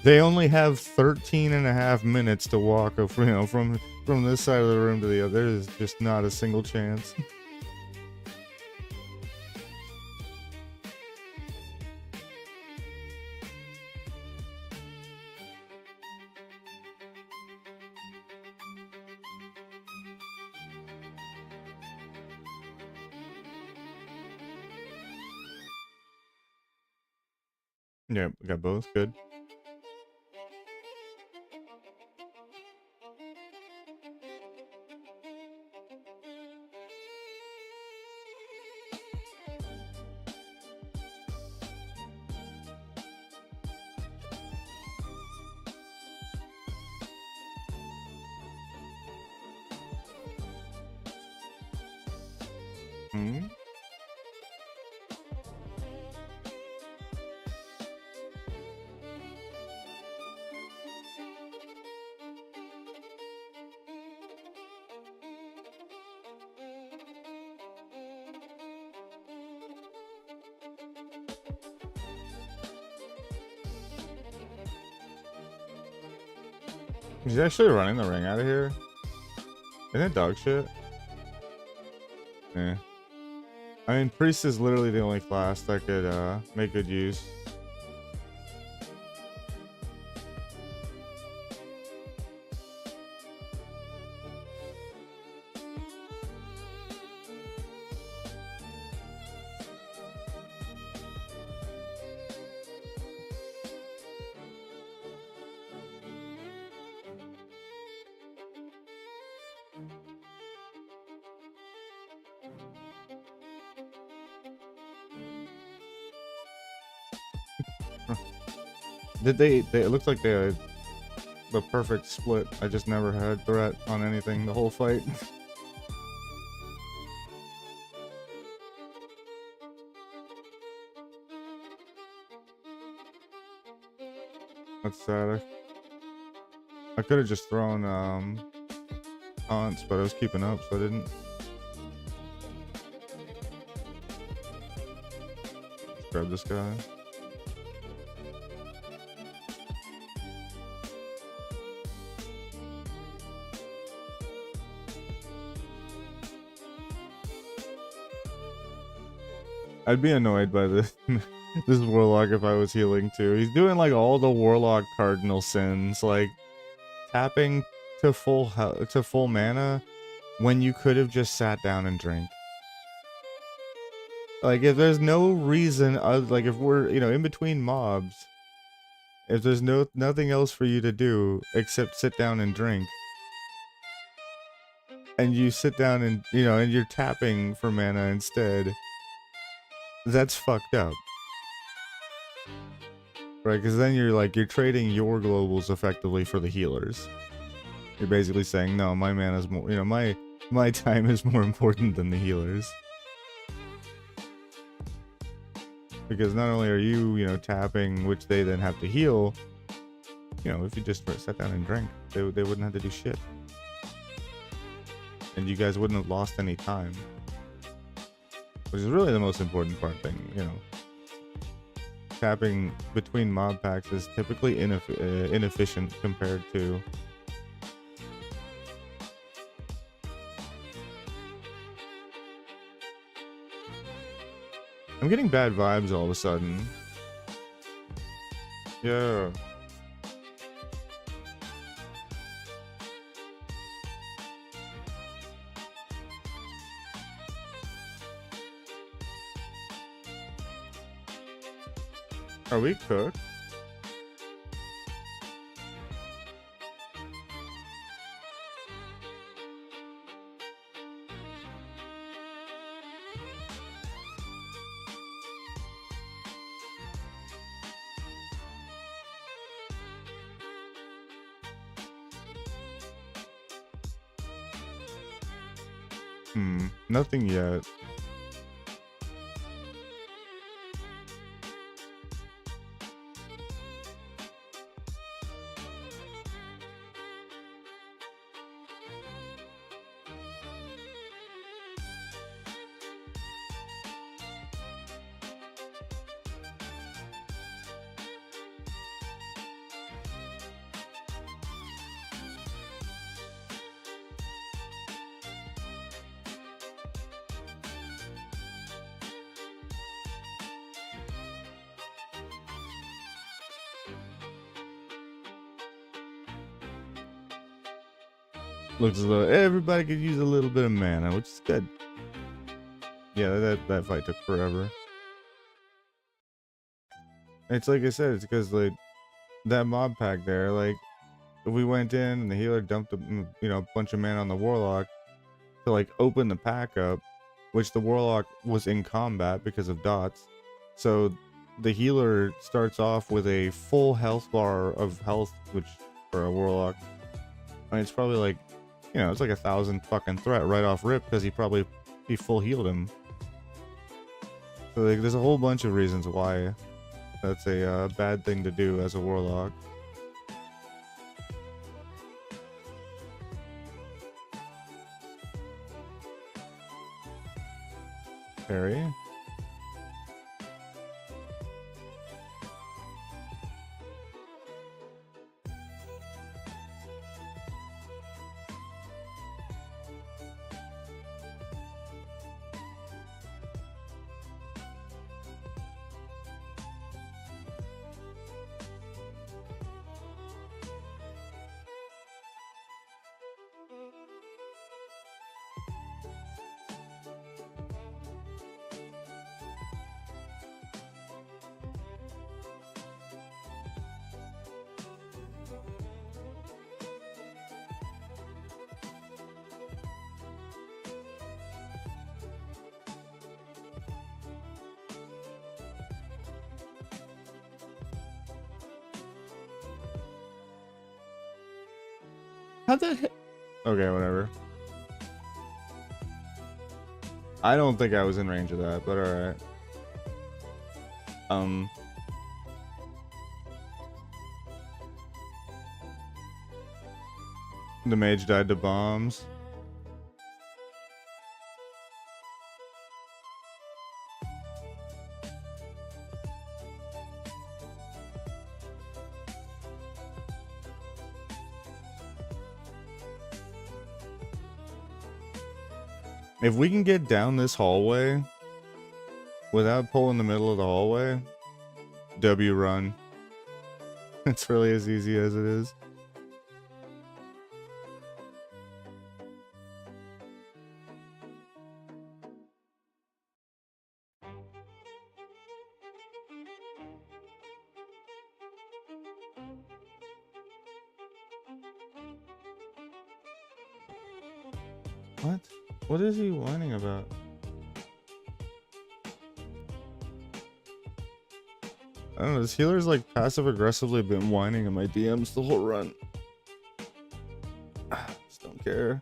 They only have 13 and a half minutes to walk, you know, from this side of the room to the other. There is just not a single chance. Yeah, we got both. Good. Hmm. He's actually running the ring out of here. Isn't it dog shit? Yeah. I mean, priest is literally the only class that could make good use. Did they? It looks like they had the perfect split. I just never had threat on anything the whole fight. That's sad. I could have just thrown taunts, but I was keeping up, so I didn't. Just grab this guy. I'd be annoyed by this this warlock if I was healing too. He's doing like all the warlock cardinal sins, like tapping to full mana when you could have just sat down and drank. Like if there's no reason, like if we're in between mobs, if there's nothing else for you to do except sit down and drink, and you sit down and and you're tapping for mana instead. That's fucked up. Right, because then you're trading your globals effectively for the healers. You're basically saying, no, my mana's more, my time is more important than the healers. Because not only are you, tapping, which they then have to heal, if you just sat down and drank, they wouldn't have to do shit. And you guys wouldn't have lost any time. Which is really the most important part thing, Tapping between mob packs is typically inefficient compared to... I'm getting bad vibes all of a sudden. Yeah. Are we cooked? Nothing yet. Looks as though everybody could use a little bit of mana, which is good. Yeah, that fight took forever. It's like I said, it's because like that mob pack there, like we went in and the healer dumped a bunch of mana on the warlock to like open the pack up, which the warlock was in combat because of dots. So the healer starts off with a full health bar of health, which for a warlock, I mean, it's probably like, it's like 1,000 fucking threat right off rip because he full healed him. So like, there's a whole bunch of reasons why that's a bad thing to do as a warlock. Perry. How'd that hit? Okay, whatever. I don't think I was in range of that, but alright. The mage died to bombs. If we can get down this hallway without pulling the middle of the hallway, W run. It's really as easy as it is. What? What is he whining about? I don't know, this healer's like passive aggressively been whining in my DMs the whole run. Just don't care.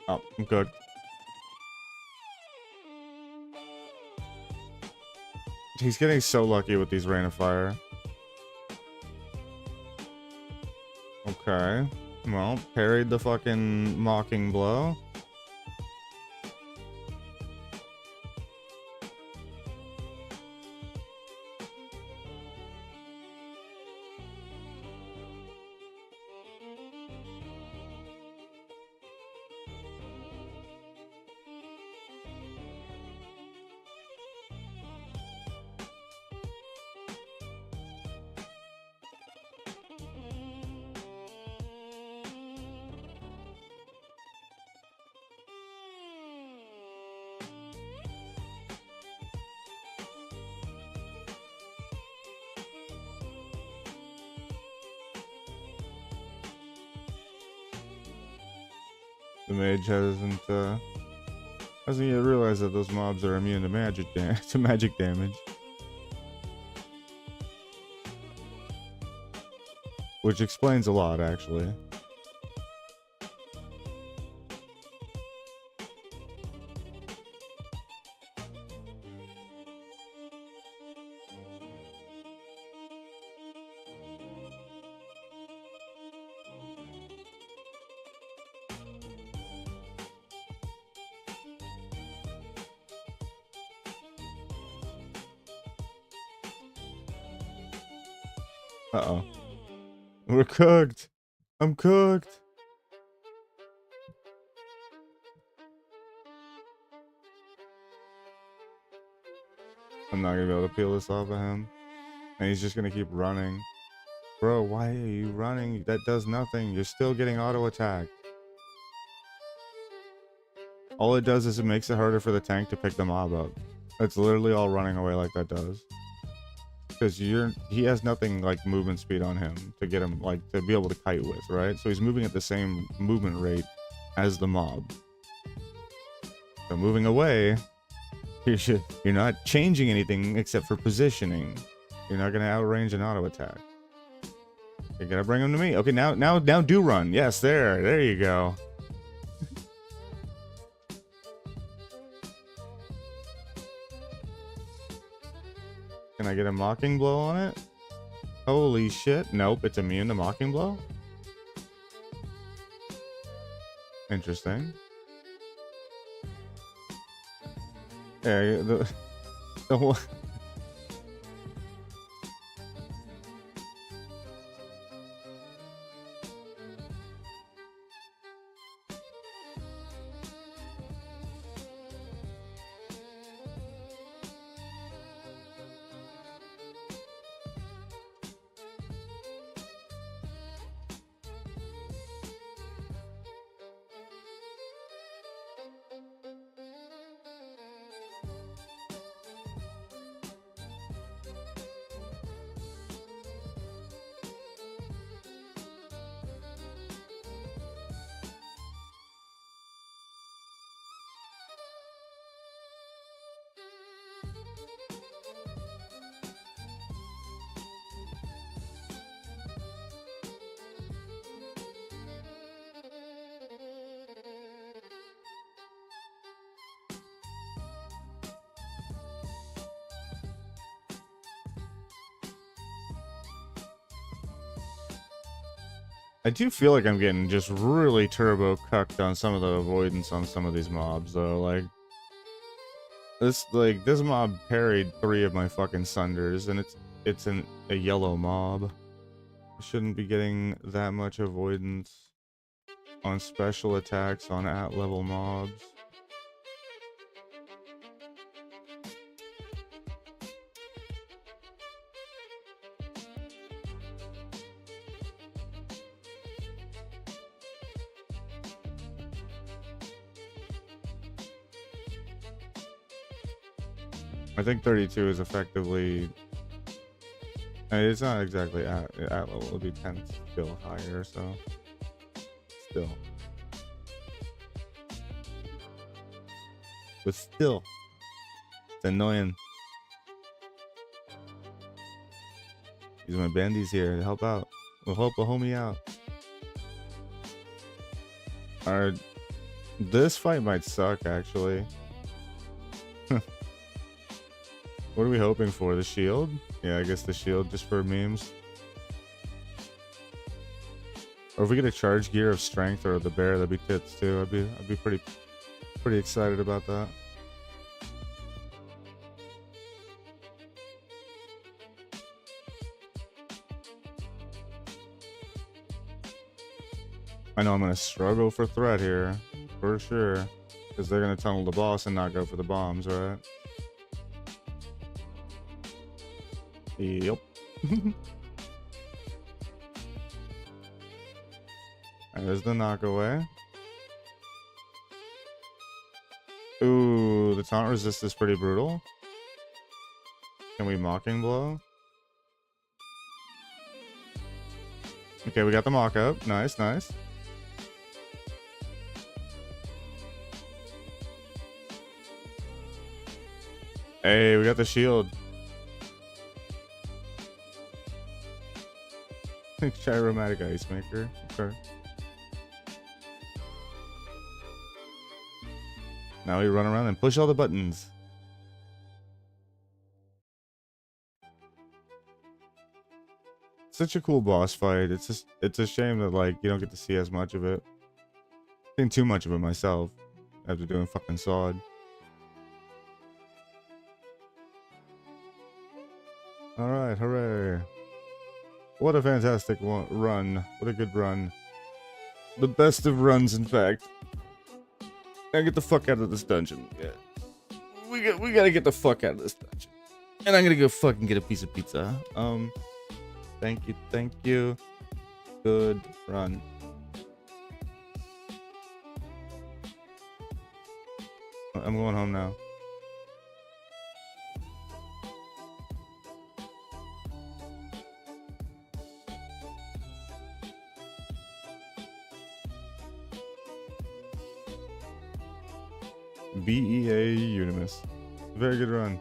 Oh, I'm good. He's getting so lucky with these Rain of Fire. Okay. Well, parried the fucking Mocking Blow. The mage hasn't yet realized that those mobs are immune to magic damage. Which explains a lot, actually. Uh-oh. We're cooked. I'm cooked. I'm not gonna be able to peel this off of him. And he's just gonna keep running. Bro, why are you running? That does nothing. You're still getting auto attacked. All it does is it makes it harder for the tank to pick the mob up. That's literally all running away like that does. Because he has nothing like movement speed on him to get him like to be able to kite with, right? So he's moving at the same movement rate as the mob. So moving away, you're not changing anything except for positioning. You're not gonna outrange an auto attack. You're gonna bring him to me. Okay, now do run. Yes, there you go. Can I get a mocking blow on it? Holy shit. Nope, it's immune to mocking blow. Interesting. Yeah, the I do feel like I'm getting just really turbo cucked on some of the avoidance on some of these mobs though. Like this mob parried 3 of my fucking sunders, and it's a yellow mob. I shouldn't be getting that much avoidance on special attacks on at-level mobs. I think 32 is effectively... It's not exactly at level, it'll be 10 still higher, so... Still. But still. It's annoying. These are my bandies here to help out. We'll help a homie out. This fight might suck, actually. What are we hoping for? The shield? Yeah, I guess the shield just for memes. Or if we get a charge gear of strength or the bear, that'd be tits too. I'd be pretty excited about that. I know I'm gonna struggle for threat here, for sure. Because they're gonna tunnel the boss and not go for the bombs, right? Yep. Alright, there's the knockaway. Ooh, the taunt resist is pretty brutal. Can we mocking blow? Okay, we got the mock up. Nice, nice. Hey, we got the shield. Gyromatic Ice Maker. Okay. Now we run around and push all the buttons. Such a cool boss fight. It's a shame that like you don't get to see as much of it. I've seen too much of it myself after doing fucking Sod. Alright, hooray. What a fantastic run. What a good run. The best of runs, in fact. Now get the fuck out of this dungeon. Yeah. We gotta get the fuck out of this dungeon. And I'm gonna go fucking get a piece of pizza. Thank you, thank you. Good run. I'm going home now. BEA Unimus. Very good run.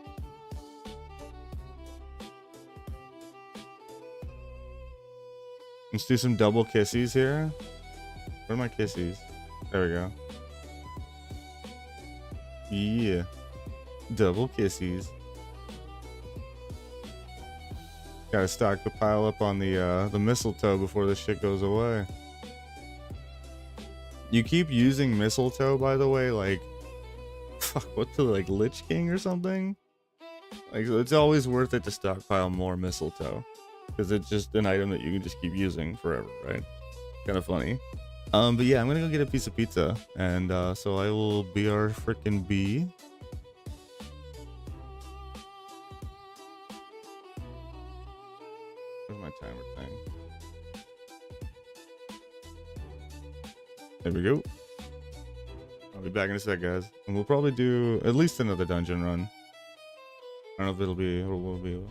Let's do some double kissies here. Where are my kissies? There we go. Yeah. Double kissies. Gotta stock the pile up on the mistletoe before this shit goes away. You keep using mistletoe, by the way, like, fuck, what's the, like, Lich King or something? Like, it's always worth it to stockpile more mistletoe. Because it's just an item that you can just keep using forever, right? Kind of funny. But yeah, I'm gonna go get a piece of pizza. And so I will be our frickin' bee. Where's my timer thing? There we go. I'll be back in a sec, guys. And we'll probably do at least another dungeon run. I don't know if it'll be...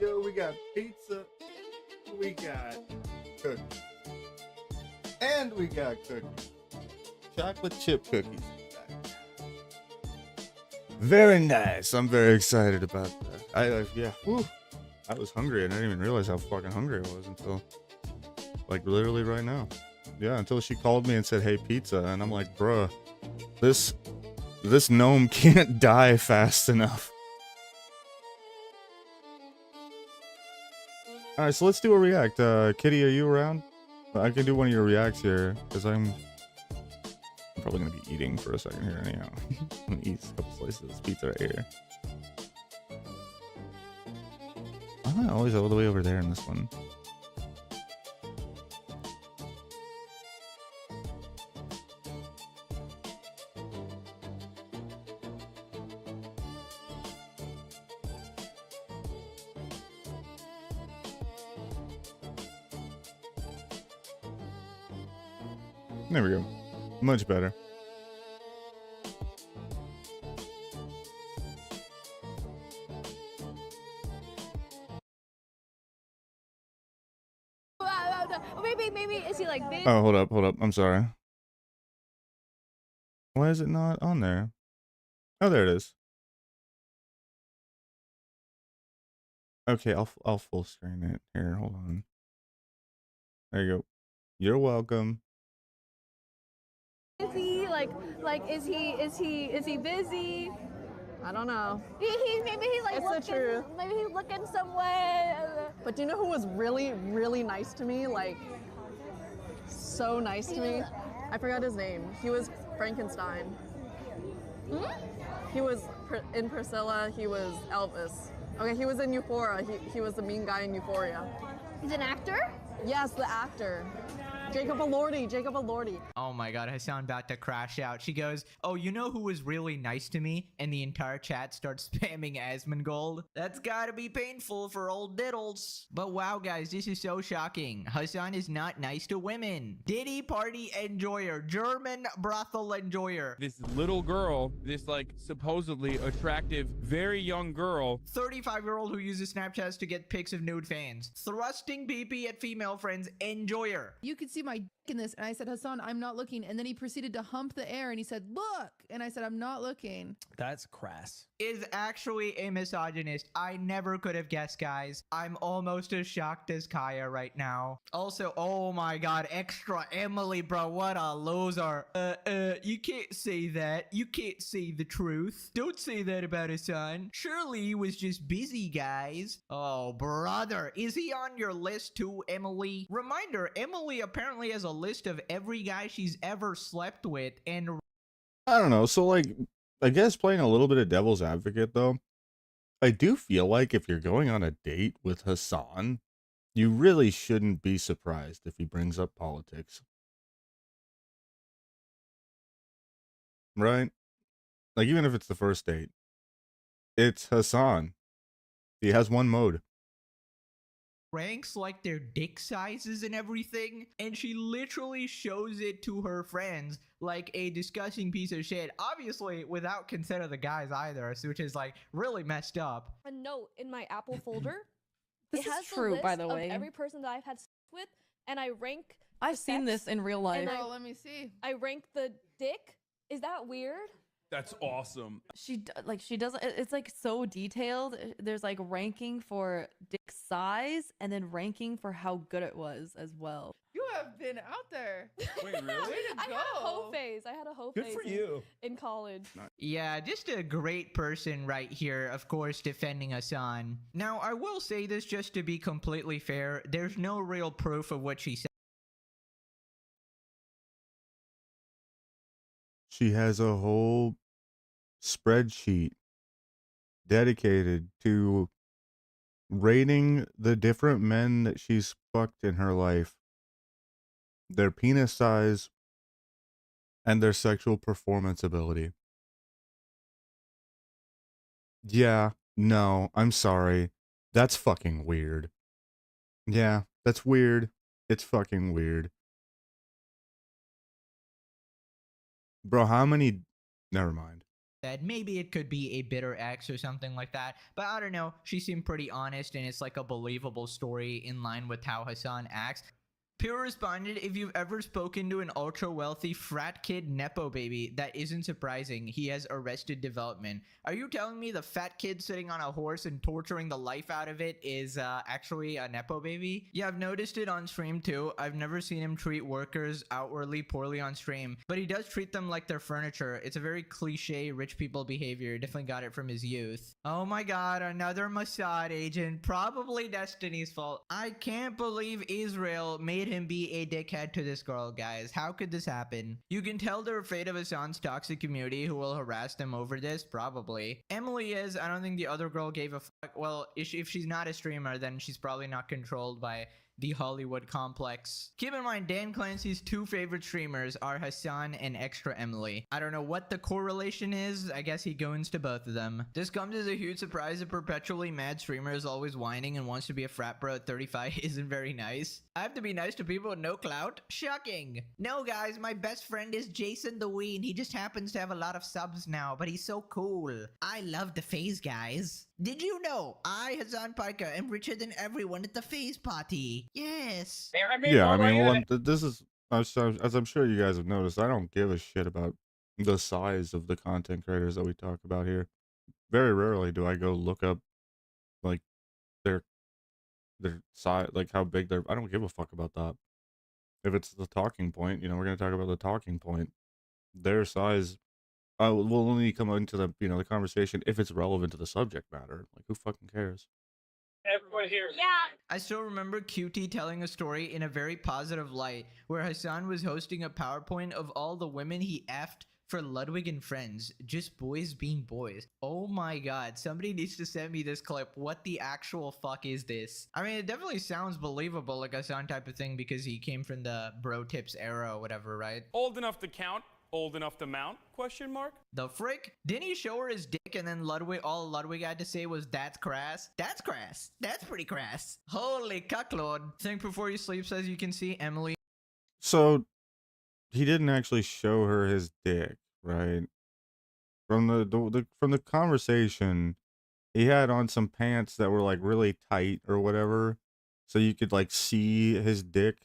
Yo, we got pizza. We got cookies. And we got cookies. Chocolate chip cookies. Very nice. I'm very excited about that. Yeah. Whew. I was hungry and I didn't even realize how fucking hungry I was until, like, literally right now. Yeah, until she called me and said, "Hey, pizza," and I'm like, bruh, this gnome can't die fast enough. All right, so let's do a react. Kitty, are you around? I can do one of your reacts here because I'm probably gonna be eating for a second here anyhow. I'm gonna eat a couple slices of this pizza right here. Why am I always all the way over there in this one? There we go. Much better. Maybe is he like big? Oh, hold up. I'm sorry. Why is it not on there? Oh, there it is. Okay, I'll full screen it here. Hold on. There you go. You're welcome. Is he is he busy? I don't know. Maybe he like It's the looking, truth. maybe he's looking some way. But do you know who was really, really nice to me? Like, so nice to me? I forgot his name. He was Frankenstein. He was in Priscilla. He was Elvis. Okay, he was in Euphoria. He was the mean guy in Euphoria. He's an actor. Yes, the actor. Jacob Elordi. Oh my god, Hassan about to crash out. She goes, "Oh, you know who was really nice to me?" And the entire chat starts spamming Asmongold. That's gotta be painful for old diddles. But wow, guys, this is so shocking. Hassan is not nice to women. Diddy party enjoyer. German brothel enjoyer. This little girl, this like supposedly attractive, very young girl. 35-year-old who uses Snapchats to get pics of nude fans. Thrusting PP at female friends enjoyer. You could see my dick in this. And I said, Hassan, I'm not looking. And then he proceeded to hump the air and he said, look. And I said, I'm not looking. That's crass. Is actually a misogynist. I never could have guessed, guys. I'm almost as shocked as Kaya right now. Also, oh my god, extra Emily, bro, what a loser. You can't say that. You can't say the truth. Don't say that about Hassan. Surely he was just busy, guys. Oh, brother, is he on your list too, Emily? Reminder, Emily apparently has a list of every guy she's ever slept with, and I don't know. So, like, I guess playing a little bit of devil's advocate, though, I do feel like if you're going on a date with Hassan, you really shouldn't be surprised if he brings up politics. Right? Like, even if it's the first date, it's Hassan. He has one mode. ranks like their dick sizes and everything, and she literally shows it to her friends like a disgusting piece of shit, obviously without consent of the guys either, which is like really messed up. A note in my Apple folder. This It is has the true, by list the of way. every person that I've had sex with, and I rank. I've the seen sex, this in real life. and Girl, let me see. I rank the dick. Is that weird? That's awesome. She doesn't. It's like so detailed. There's like ranking for dick size and then ranking for how good it was as well. You have been out there. Wait, really? Way to I had a hoe go. phase. I had a hoe Good phase for you. in college. Yeah, just a great person right here, of course, defending Hassan. Now, I will say this just to be completely fair, there's no real proof of what she said. She has a whole spreadsheet dedicated to rating the different men that she's fucked in her life, their penis size, and their sexual performance ability. Yeah, no, I'm sorry. That's fucking weird. Yeah, that's weird. It's fucking weird. Bro, how many... Never mind. that maybe it could be a bitter ex or something like that. But I don't know. She seemed pretty honest, and it's like a believable story in line with how Hassan acts. Pure responded, if you've ever spoken to an ultra wealthy frat kid nepo baby, that isn't surprising. He has arrested development. Are you telling me the fat kid sitting on a horse and torturing the life out of it is actually a nepo baby? Yeah, I've noticed it on stream too. I've never seen him treat workers outwardly poorly on stream, but he does treat them like they're furniture. It's a very cliche rich people behavior. Definitely got it from his youth. Oh my god, another Mossad agent. Probably Destiny's fault. I can't believe Israel made him be a dickhead to this girl, guys. How could this happen? You can tell they're afraid of Hassan's toxic community who will harass them over this, probably. Emily is. I don't think the other girl gave a fuck. Well, if she's not a streamer, then she's probably not controlled by the Hollywood complex. Keep in mind, Dan Clancy's two favorite streamers are Hassan and Extra Emily. I don't know what the correlation is. I guess he goons to both of them. This comes as a huge surprise. A perpetually mad streamer is always whining and wants to be a frat bro at 35 isn't very nice. I have to be nice to people with no clout? Shocking. No, guys, my best friend is Jason the Ween. He just happens to have a lot of subs now, but he's so cool. I love the FaZe guys. Did you know I, Hassan Parker, am richer than everyone at the FaZe party? Yes. Yeah, I mean, well, this is, as I'm sure you guys have noticed, I don't give a shit about the size of the content creators that we talk about here. Very rarely do I go look up, like, their size, like how big they're, I don't give a fuck about that. If it's the talking point, you know, we're going to talk about the talking point. Their size will only come into the, you know, the conversation if it's relevant to the subject matter. Like, who fucking cares? Everyone here. Yeah. I still remember QT telling a story in a very positive light where Hassan was hosting a PowerPoint of all the women he effed for Ludwig and Friends. Just boys being boys. Oh my god. Somebody needs to send me this clip. What the actual fuck is this? I mean, it definitely sounds believable, like a Hassan type of thing, because he came from the bro tips era or whatever, right? Old enough to count, old enough to mount? Question mark. The frick? Didn't he show her his dick and then all Ludwig had to say was, that's crass? That's crass. That's pretty crass. Holy cucklord. Think before you sleep says you can see Emily. So, he didn't actually show her his dick, right? From the conversation, he had on some pants that were like really tight or whatever, so you could like see his dick.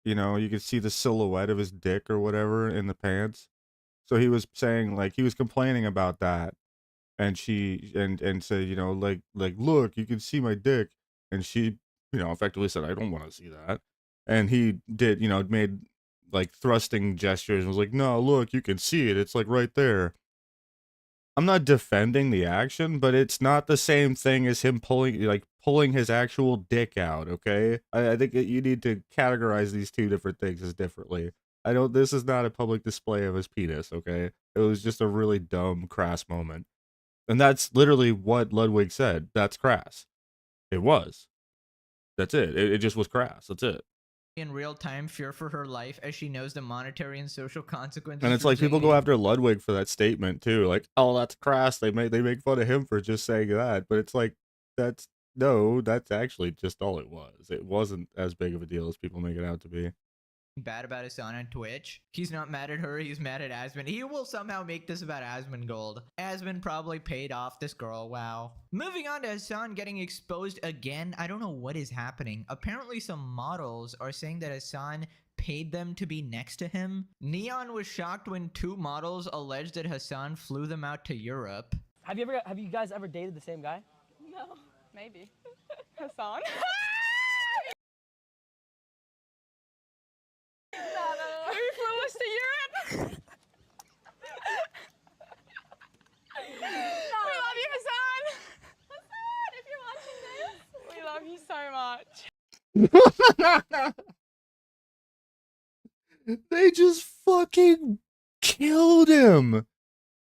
You know, you could see the silhouette of his dick or whatever in the pants. So he was saying, like, he was complaining about that, and she and said, you know, like look, you can see my dick, and she, you know, effectively said, I don't want to see that, and he did, you know, made like thrusting gestures and was like, no, look, you can see it, it's like right there. I'm not defending the action, but it's not the same thing as him pulling his actual dick out, okay? I think that you need to categorize these two different things as differently. This is not a public display of his penis, okay? It was just a really dumb, crass moment. And that's literally what Ludwig said. That's crass. It was. That's it. It just was crass. That's it. In real time, fear for her life as she knows the monetary and social consequences. And it's for like people saying go it. after Ludwig for that statement too. Like, oh, that's crass. They make fun of him for just saying that. But it's like, that's actually just all it was. It wasn't as big of a deal as people make it out to be. Bad about Hassan on Twitch. He's not mad at her, he's mad at Asmon. He will somehow make this about Asmongold. Asmon probably paid off this girl, wow. Moving on to Hassan getting exposed again. I don't know what is happening. Apparently some models are saying that Hassan paid them to be next to him. Neon was shocked when two models alleged that Hassan flew them out to Europe. Have you guys ever dated the same guy? No, maybe. Hassan? No. He flew us to Europe. We love you, Hassan. Hassan, if you're watching this, we love you so much. They just fucking killed him.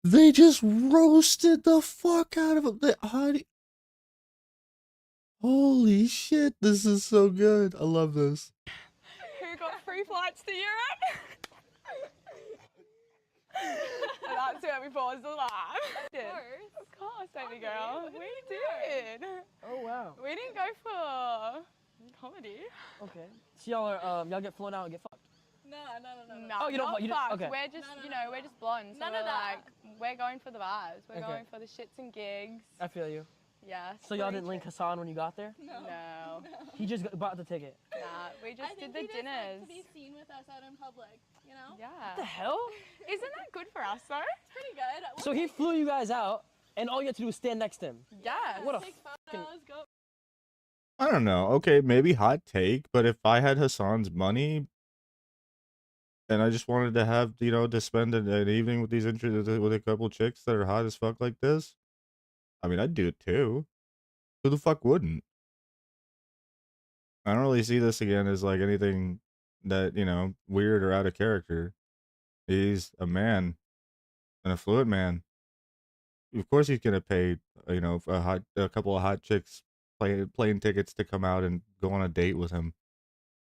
They just roasted the fuck out of him. Holy shit, this is so good. I love this. Who got free flights to Europe? And that's where we paused the live. Of course, baby girl. We did. Oh wow. We didn't go for comedy. Okay. So y'all get flown out and get fucked. No, No, oh, you don't. You don't okay. We're just, we're just blonde. So we're going for the vibes. We're going for the shits and gigs. I feel you. Yeah. So y'all didn't link Hassan when you got there? No. He just bought the ticket. Nah, we just did the dinners. To be seen with us out in public, Yeah. What the hell? Isn't that good for us though? It's pretty good. So he flew you guys out, and all you had to do was stand next to him. Yeah. What a Take fucking... photos, go. I don't know. Okay, maybe hot take, but if I had Hassan's money and I just wanted to have, to spend an evening with with a couple chicks that are hot as fuck like this, I mean, I'd do it too. Who the fuck wouldn't? I don't really see this again as like anything that, weird or out of character. He's a man, an affluent man. Of course he's gonna pay, a couple of hot chicks plane tickets to come out and go on a date with him.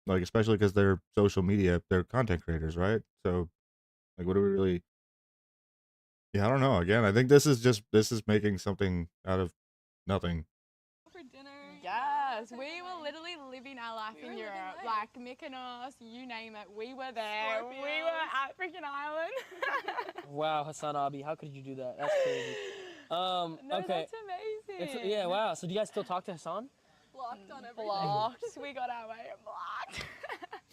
Like, especially because they're social media, they're content creators, right? So, like, what do we really... Yeah, I don't know. Again, I think this is making something out of nothing. For dinner. Yes, we were literally living our life in Europe. Like Mykonos, you name it, we were there. We were at freaking Ireland. Wow, Hassan Abi, how could you do that? That's crazy. No, okay. that's amazing. Yeah, wow. So do you guys still talk to Hassan? Blocked on everything. Blocked. We got our way blocked.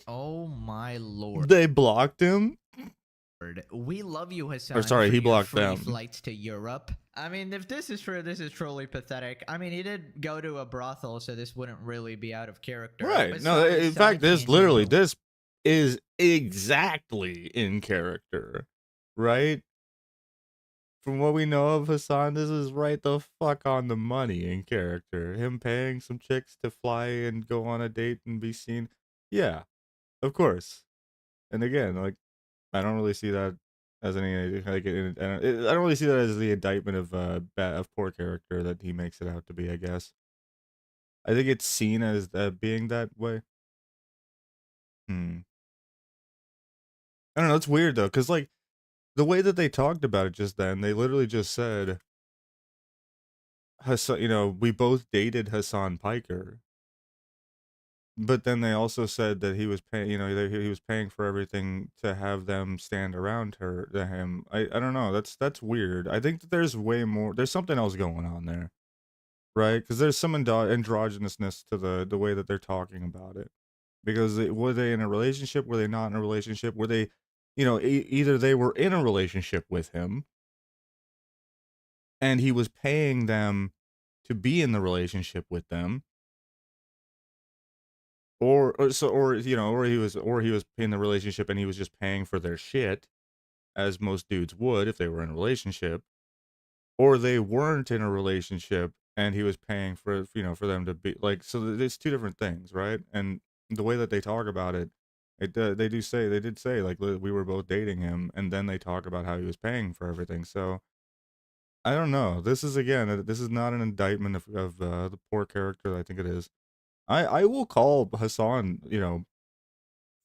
Oh my lord. They blocked him? We love you, Hassan. Or sorry, for he your blocked free them. flights to Europe. I mean, if this is true, this is truly pathetic. I mean, he did go to a brothel, so this wouldn't really be out of character. Right. No, in fact, this is exactly in character, right? From what we know of Hassan, this is right the fuck on the money in character. Him paying some chicks to fly and go on a date and be seen. Yeah, of course. And again, like, I don't really see that as any like. I don't really see that as the indictment of poor character that he makes it out to be. I guess. I think it's seen as being that way. I don't know. It's weird though, because like the way that they talked about it just then, they literally just said, Hassan, we both dated Hassan Piker. But then they also said that he was paying, he was paying for everything to have them stand around him. I don't know. That's weird. I think that there's way more. There's something else going on there, right? Because there's some androgynousness to the way that they're talking about it. Because were they in a relationship? Were they not in a relationship? Were they, either they were in a relationship with him, and he was paying them to be in the relationship with them. Or he was in the relationship and he was just paying for their shit, as most dudes would if they were in a relationship, or they weren't in a relationship and he was paying for them to be like. So there's two different things, right? And the way that they talk about it, they did say like we were both dating him, and then they talk about how he was paying for everything. So I don't know. This is not an indictment of the poor character that I think it is. I will call Hassan,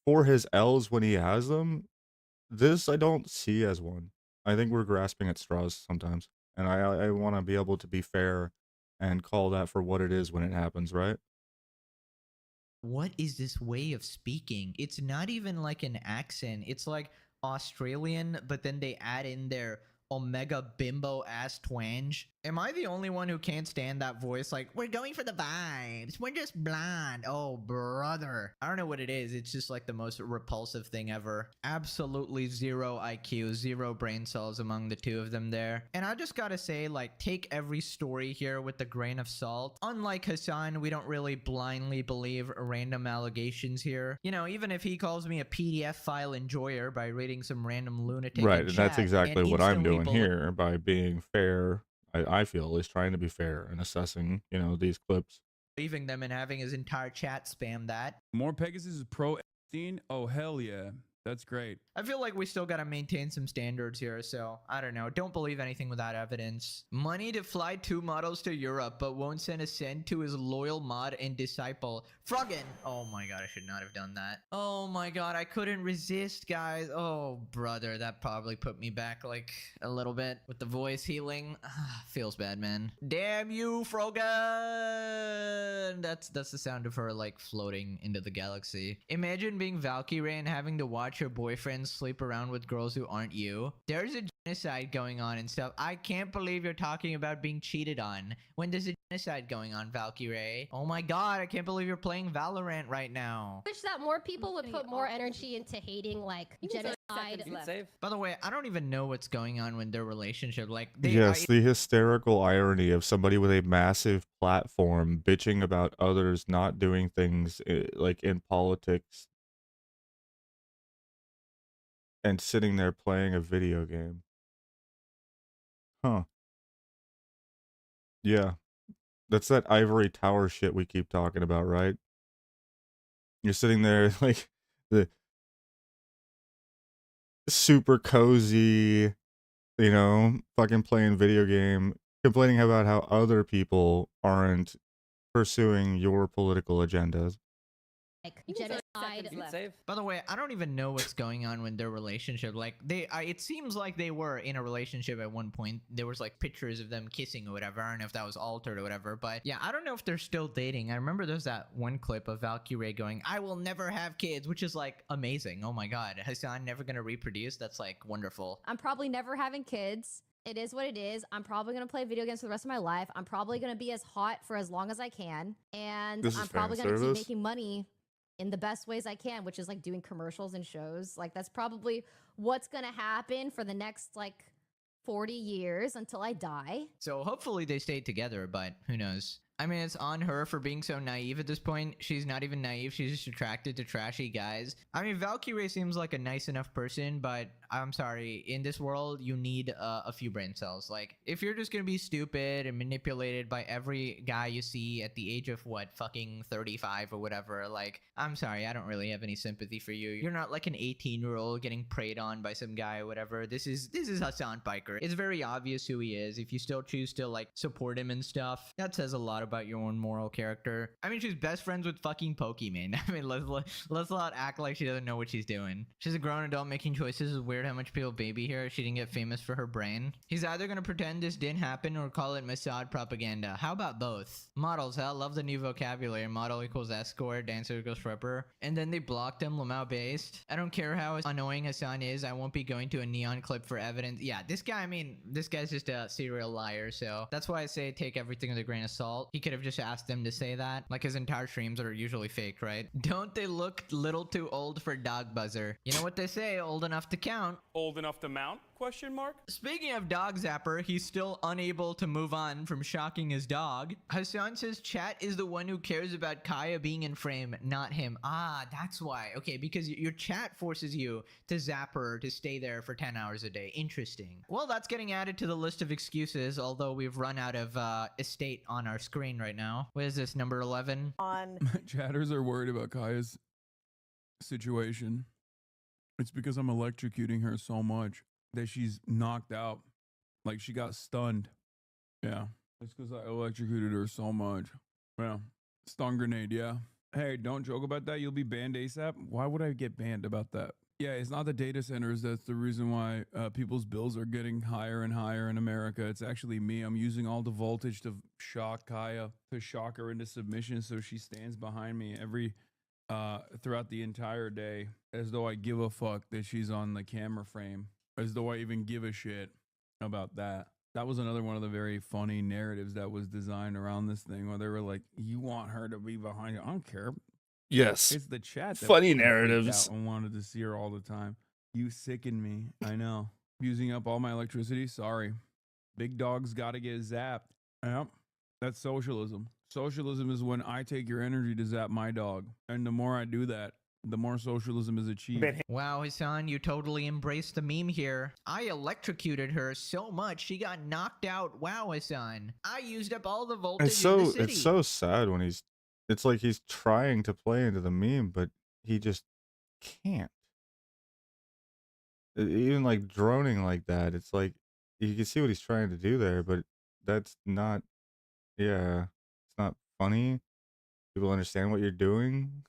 for his L's when he has them. This I don't see as one. I think we're grasping at straws sometimes. And I want to be able to be fair and call that for what it is when it happens, right? What is this way of speaking? It's not even like an accent. It's like Australian, but then they add in their omega bimbo ass twang. Am I the only one who can't stand that voice? Like, we're going for the vibes. We're just blonde. Oh, brother. I don't know what it is. It's just like the most repulsive thing ever. Absolutely zero IQ, zero brain cells among the two of them there. And I just gotta say, like, take every story here with a grain of salt. Unlike Hassan, we don't really blindly believe random allegations here. Even if he calls me a PDF file enjoyer by reading some random lunatic Right, in and that's chat exactly and what I'm instantly doing here by being fair. I feel is trying to be fair and assessing, these clips. Leaving them and having his entire chat spam that. More Pegasus is pro Epstein? Oh, hell yeah. That's great. I feel like we still gotta maintain some standards here, so I don't know. Don't believe anything without evidence. Money to fly 2 models to Europe, but won't send a cent to his loyal mod and disciple. Froggen! Oh my god, I should not have done that. Oh my god, I couldn't resist, guys. Oh, brother, that probably put me back like a little bit with the voice healing. Feels bad, man. Damn you, Froggen! That's the sound of her, like, floating into the galaxy. Imagine being Valkyrie and having to watch watch your boyfriend sleep around with girls who aren't you. There's a genocide going on and stuff. I can't believe you're talking about being cheated on when there's a genocide going on, Valkyrie. Oh my god, I can't believe you're playing Valorant right now. Wish that more people would put more energy into hating like genocide. By the way, I don't even know what's going on with their relationship. Like, Yes, the hysterical irony of somebody with a massive platform bitching about others not doing things like in politics and sitting there playing a video game. Huh. Yeah. That's that ivory tower shit we keep talking about, right? You're sitting there like the super cozy, you know, fucking playing video game, complaining about how other people aren't pursuing your political agendas. Like genocide. By the way, I don't even know what's going on with their relationship. Like, it seems like they were in a relationship at one point. There was like pictures of them kissing or whatever. I don't know if that was altered or whatever. But yeah, I don't know if they're still dating. I remember there's that one clip of Valkyrie going, "I will never have kids," which is like amazing. Oh my god, Hassan never gonna reproduce? That's like wonderful. I'm probably never having kids. It is what it is. I'm probably going to play video games for the rest of my life. I'm probably going to be as hot for as long as I can. And This is I'm probably fan going to keep service? making money in the best ways I can, which is like doing commercials and shows. Like, that's probably what's going to happen for the next like 40 years until I die. So hopefully they stay together, but who knows? I mean, it's on her for being so naive at this point. She's not even naive. She's just attracted to trashy guys. I mean, Valkyrie seems like a nice enough person, but I'm sorry. In this world, you need a few brain cells. Like, if you're just gonna be stupid and manipulated by every guy you see at the age of, what, fucking 35 or whatever, like, I'm sorry. I don't really have any sympathy for you. You're not like an 18-year-old getting preyed on by some guy or whatever. This is Hassan Piker. It's very obvious who he is. If you still choose to, like, support him and stuff, that says a lot about your own moral character. I mean, she's best friends with fucking Pokemon. I mean, let's not act like she doesn't know what she's doing. She's a grown adult making choices. It's weird how much people baby her. She didn't get famous for her brain. He's either gonna pretend this didn't happen or call it Mossad propaganda. How about both? Models, huh? Love the new vocabulary. Model equals escort, dancer equals stripper. And then they blocked him, Lamau based. I don't care how annoying Hassan is. I won't be going to a neon clip for evidence. Yeah, this guy, I mean, this guy's just a serial liar. So that's why I say take everything with a grain of salt. He could have just asked them to say that. Like, his entire streams are usually faked, right? Don't they look little too old for Dog Buzzer? You know what they say, old enough to count. Old enough to mount? Question mark. Speaking of Dog Zapper, he's still unable to move on from shocking his dog. Hassan says chat is the one who cares about Kaya being in frame, not him. Ah, that's why. Okay, because your chat forces you to zap her to stay there for 10 hours a day. Interesting. Well, that's getting added to the list of excuses, although we've run out of estate on our screen right now. What is this, number 11? Chatters are worried about Kaya's situation. It's because I'm electrocuting her so much that she's knocked out. Like, she got stunned. Yeah. It's because I electrocuted her so much. Yeah. Stun grenade, yeah. Hey, don't joke about that. You'll be banned ASAP. Why would I get banned about that? Yeah, it's not the data centers that's the reason why people's bills are getting higher and higher in America. It's actually me. I'm using all the voltage to shock Kaya, to shock her into submission so she stands behind me throughout the entire day, as though I give a fuck that she's on the camera frame, as though I even give a shit about that. That was another one of the very funny narratives that was designed around this thing, where they were like, you want her to be behind you. I don't care. Yes. It's the chat that Funny freaked narratives. out and wanted to see her all the time. You sicken me. I know. Using up all my electricity. Sorry. Big dogs got to get zapped. Yep. That's socialism. Socialism is when I take your energy to zap my dog. And the more I do that, the more socialism is achieved. Wow, Hassan, you totally embraced the meme here. I electrocuted her so much she got knocked out. Wow, Hassan. I used up all the voltage in the city. It's so sad when it's like he's trying to play into the meme, but he just can't. Even like droning like that, it's like you can see what he's trying to do there, but that's not, yeah, it's not funny. People understand what you're doing.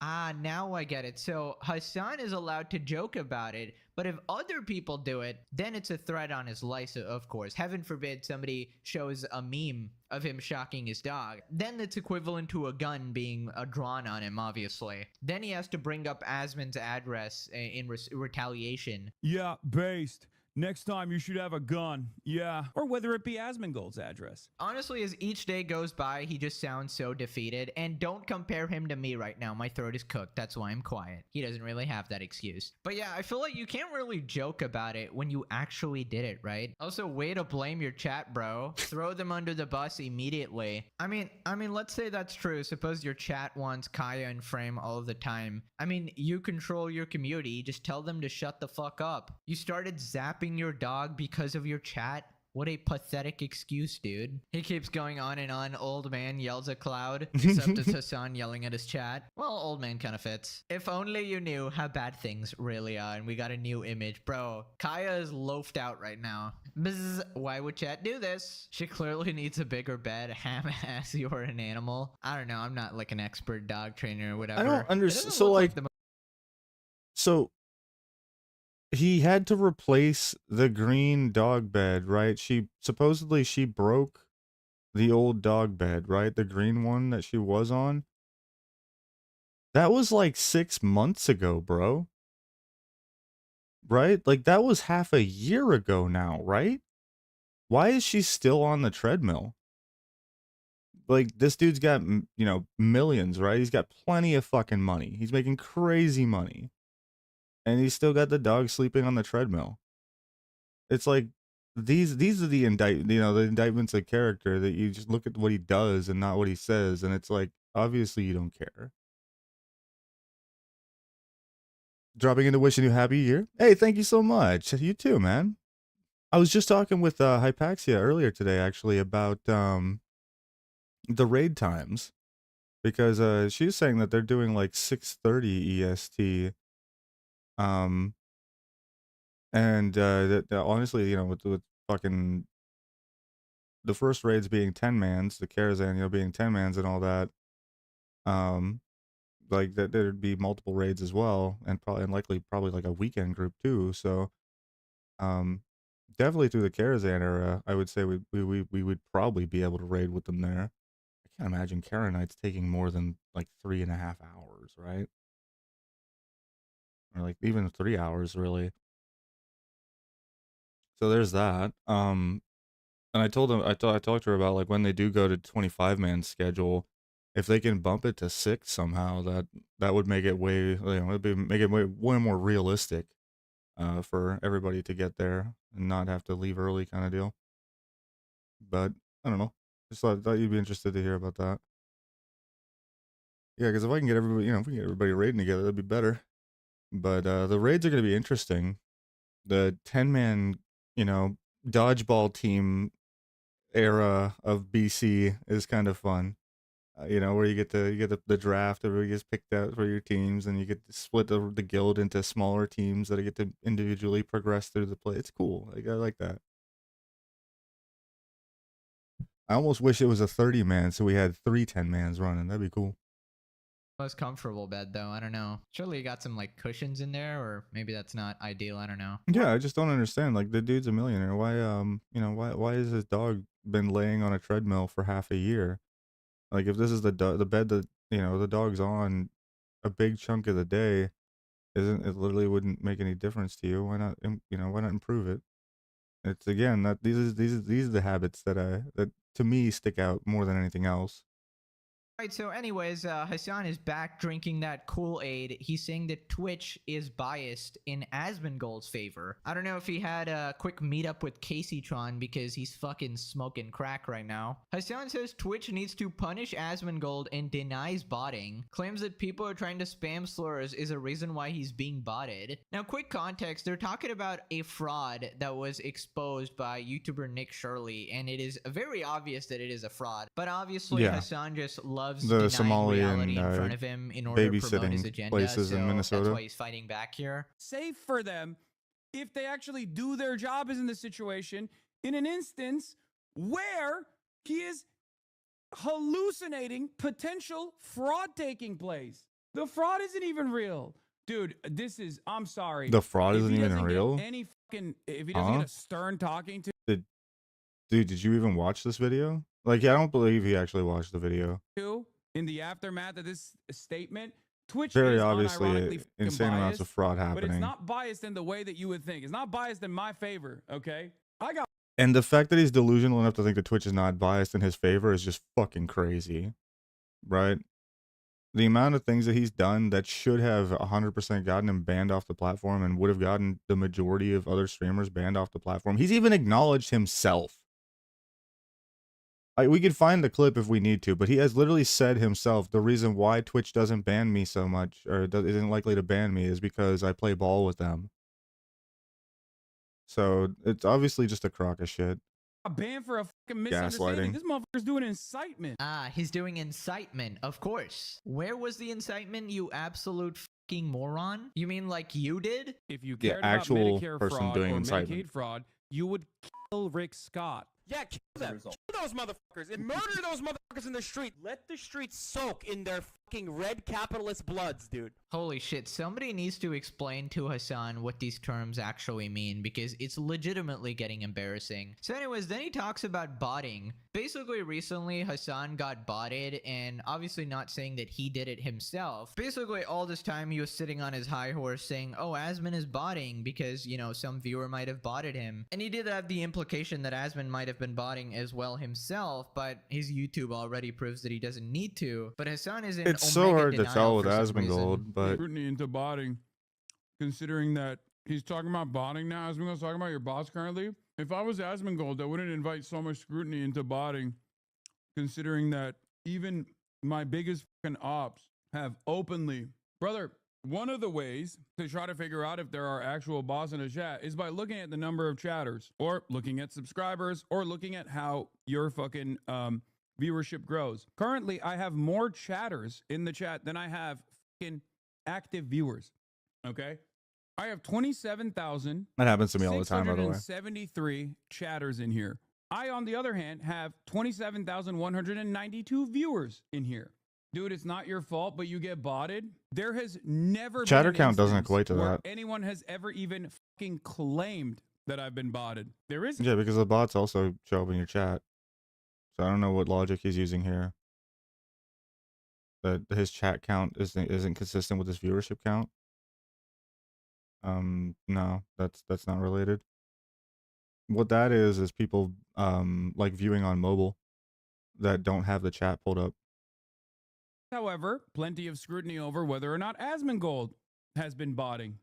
Ah, now I get it. So Hassan is allowed to joke about it, but if other people do it, then it's a threat on his life, of course. Heaven forbid somebody shows a meme of him shocking his dog. Then it's equivalent to a gun being drawn on him, obviously. Then he has to bring up Asmon's address in retaliation. Yeah, based. Next time you should have a gun. Yeah. Or whether it be Asmongold's address. Honestly, as each day goes by, he just sounds so defeated. And don't compare him to me right now. My throat is cooked. That's why I'm quiet. He doesn't really have that excuse. But yeah, I feel like you can't really joke about it when you actually did it, right? Also, way to blame your chat, bro. Throw them under the bus immediately. I mean, let's say that's true. Suppose your chat wants Kaya in frame all of the time. I mean, you control your community. Just tell them to shut the fuck up. You started zapping your dog because of your chat? What a pathetic excuse, dude. He keeps going on and on. Old man yells at Cloud, except it's Hassan yelling at his chat. Well, old man kind of fits. If only you knew how bad things really are, and we got a new image. Bro, Kaya is loafed out right now. Bzz, why would chat do this? She clearly needs a bigger bed. Ham ass, you're an animal. I don't know. I'm not like an expert dog trainer or whatever. I don't understand. So, look like the so he had to replace the green dog bed, right? She supposedly she broke the old dog bed, right? The green one that she was on. That was like 6 months ago, bro. Right? Like that was half a year ago now, right? Why is she still on the treadmill? Like this dude's got, you know, millions, right? He's got plenty of fucking money. He's making crazy money. And he's still got the dog sleeping on the treadmill. It's like these are the the indictments of character that you just look at what he does and not what he says, and it's like obviously you don't care. Dropping into wishing you happy year. Hey, thank you so much. You too, man. I was just talking with Hypaxia earlier today actually about the raid times, because she was saying that they're doing like 6:30 EST. And that honestly, you know, with fucking the first raids being 10 mans, the Karazhan, you know, being 10 mans and all that, like that there'd be multiple raids as well, and probably like a weekend group too. So, definitely through the Karazhan era, I would say we would probably be able to raid with them there. I can't imagine Karenites taking more than like 3.5 hours, right? Or like even 3 hours, really. So there's that. And I told them, I talked to her about like when they do go to 25-man schedule, if they can bump it to 6 somehow, that would make it way, you know, make it way more realistic, for everybody to get there and not have to leave early kind of deal. But I don't know. Just thought you'd be interested to hear about that. Yeah, because if I can get everybody, you know, if we can get everybody raiding together, that'd be better. But the raids are going to be interesting. The 10-man, you know, dodgeball team era of BC is kind of fun. You know, where you get the draft, everybody gets picked out for your teams, and you get to split the guild into smaller teams that get to individually progress through the play. It's cool. Like I like that. I almost wish it was a 30-man, so we had 3 10-mans running. That'd be cool. most comfortable bed though. I don't know. Surely you got some like cushions in there, or maybe that's not ideal. I don't know. Yeah, I just don't understand. Like the dude's a millionaire. Why you know, why has his dog been laying on a treadmill for half a year? Like if this is the bed that, you know, the dog's on a big chunk of the day, isn't it literally wouldn't make any difference to you? Why not you know, why not improve it? It's again that these are the habits that to me stick out more than anything else. Right, so anyways, Hassan is back drinking that Kool-Aid. He's saying that Twitch is biased in Asmongold's favor. I don't know if he had a quick meetup with Caseytron because he's fucking smoking crack right now. Hassan says Twitch needs to punish Asmongold and denies botting. Claims that people are trying to spam slurs is a reason why he's being botted. Now, quick context, they're talking about a fraud that was exposed by YouTuber Nick Shirley, and it is very obvious that it is a fraud. But obviously, Yeah. Hassan just loves The denying Somalian, reality in front of him in order to promote his babysitting agenda. places So in Minnesota. that's why he's fighting back here. Safe for them if they actually do their job as in the situation in an instance where he is hallucinating potential fraud taking place. The fraud isn't even real. Dude, this is, I'm sorry. The fraud If isn't he even doesn't get real? if he doesn't Huh? get a stern talking to Dude, did you even watch this video? Like, I don't believe he actually watched the video. in the aftermath of this statement, Twitch Very is obviously, unironically fucking insane amounts of biased, fraud but it's happening. not biased in the way that you would think. It's not biased in my favor, okay? I got And the fact that he's delusional enough to think that Twitch is not biased in his favor is just fucking crazy, right? The amount of things that he's done that should have 100% gotten him banned off the platform and would have gotten the majority of other streamers banned off the platform. He's even acknowledged himself. We could find the clip if we need to, but he has literally said himself, the reason why Twitch doesn't ban me so much, or isn't likely to ban me, is because I play ball with them. So it's obviously just a crock of shit. banned for a fucking misunderstanding. Gaslighting. This motherfucker's doing incitement. He's doing incitement, of course. Where was the incitement, you absolute fucking moron? You mean like you did? If you Yeah, cared actual about Medicare person fraud doing or incitement. Medicaid fraud, you would kill Rick Scott. Yeah, kill them. Kill those motherfuckers and murder those motherfuckers in the street. Let the streets soak in their fucking red capitalist bloods, dude. Holy shit, somebody needs to explain to Hassan what these terms actually mean because it's legitimately getting embarrassing. So anyways, then he talks about botting. Basically, recently Hassan got botted, and obviously not saying that he did it himself. Basically, all this time he was sitting on his high horse saying, oh, Asmon is botting because, you know, some viewer might have botted him. And he did have the implication that Asmon might have been botting as well himself, but his YouTube already proves that he doesn't need to. But Hassan is in It's so omega hard to denial tell with for some reason. Asmongold, but Scrutiny into botting, considering that he's talking about botting now. Asmongold's talking about your bots currently. If I was Asmongold, I wouldn't invite so much scrutiny into botting, considering that even my biggest fucking ops have openly, brother. One of the ways to try to figure out if there are actual bots in a chat is by looking at the number of chatters, or looking at subscribers, or looking at how your fucking viewership grows. Currently, I have more chatters in the chat than I have fucking active viewers. Okay, I have 27,000. that happens to me all the time, by the way. 673 chatters in here. I, on the other hand, have 27,192 viewers in here. Dude, it's not your fault, but you get botted. There has never Chatter been an count doesn't instance equate to where that. anyone has ever even fucking claimed that I've been botted. There is Yeah, because the bots also show up in your chat. So I don't know what logic he's using here. That his chat count isn't consistent with his viewership count. No, that's not related. What that is people like viewing on mobile that don't have the chat pulled up. however, plenty of scrutiny over whether or not Asmongold has been botting.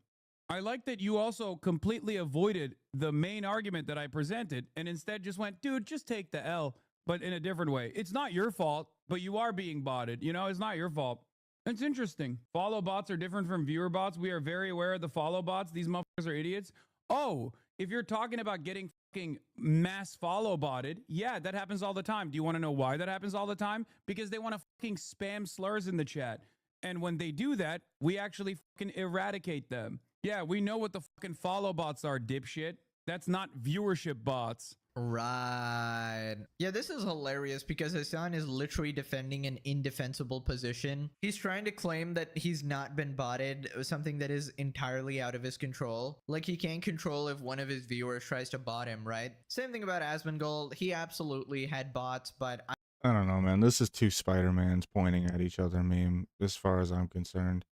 I like that you also completely avoided the main argument that I presented and instead just went, dude, just take the L, but in a different way. It's not your fault, but you are being botted. You know, it's not your fault. It's interesting. Follow bots are different from viewer bots. We are very aware of the follow bots. These motherfuckers are idiots. Oh, if you're talking about getting fucking mass follow botted, yeah, that happens all the time. Do you want to know why that happens all the time? Because they want to fucking spam slurs in the chat. And when they do that, we actually fucking eradicate them. Yeah, we know what the fucking follow bots are, dipshit. That's not viewership bots. Right. Yeah, this is hilarious because Hassan is literally defending an indefensible position. He's trying to claim that he's not been botted, something that is entirely out of his control. Like, he can't control if one of his viewers tries to bot him, right? Same thing about Asmongold. He absolutely had bots, but I don't know, man. This is two Spider-Mans pointing at each other meme, as far as I'm concerned.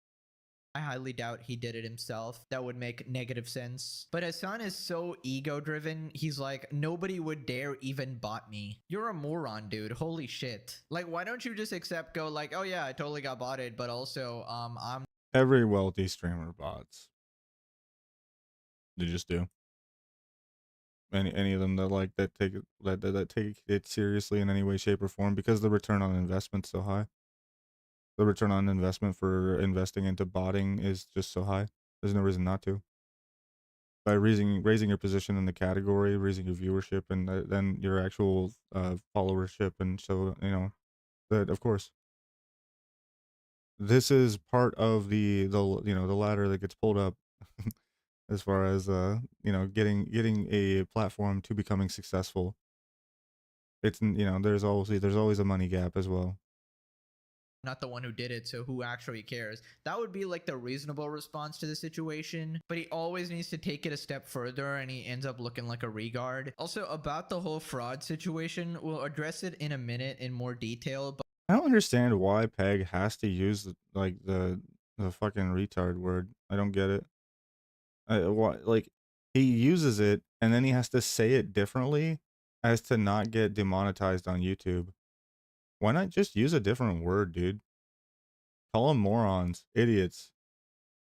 I highly doubt he did it himself. That would make negative sense. But Hassan is so ego-driven, he's like, nobody would dare even bot me. You're a moron, dude. Holy shit. Like, why don't you just go like, oh yeah, I totally got botted, but also, I'm... Every wealthy streamer bots. They just do. Any of them that take it seriously in any way, shape, or form, because the return on investment's so high. The return on investment for investing into botting is just so high. There's no reason not to. By raising your position in the category, raising your viewership, and then your actual followership, and so, you know, that, of course. This is part of the ladder that gets pulled up as far as you know, getting a platform to becoming successful. It's, you know, there's always a money gap as well. not the one who did it, so who actually cares? That would be like the reasonable response to the situation, but he always needs to take it a step further and he ends up looking like a regard. Also, about the whole fraud situation, we'll address it in a minute in more detail, but I don't understand why Peg has to use like the fucking retard word. I don't get it. Why, like, he uses it and then he has to say it differently as to not get demonetized on YouTube. Why not just use a different word, dude? Call them morons, idiots.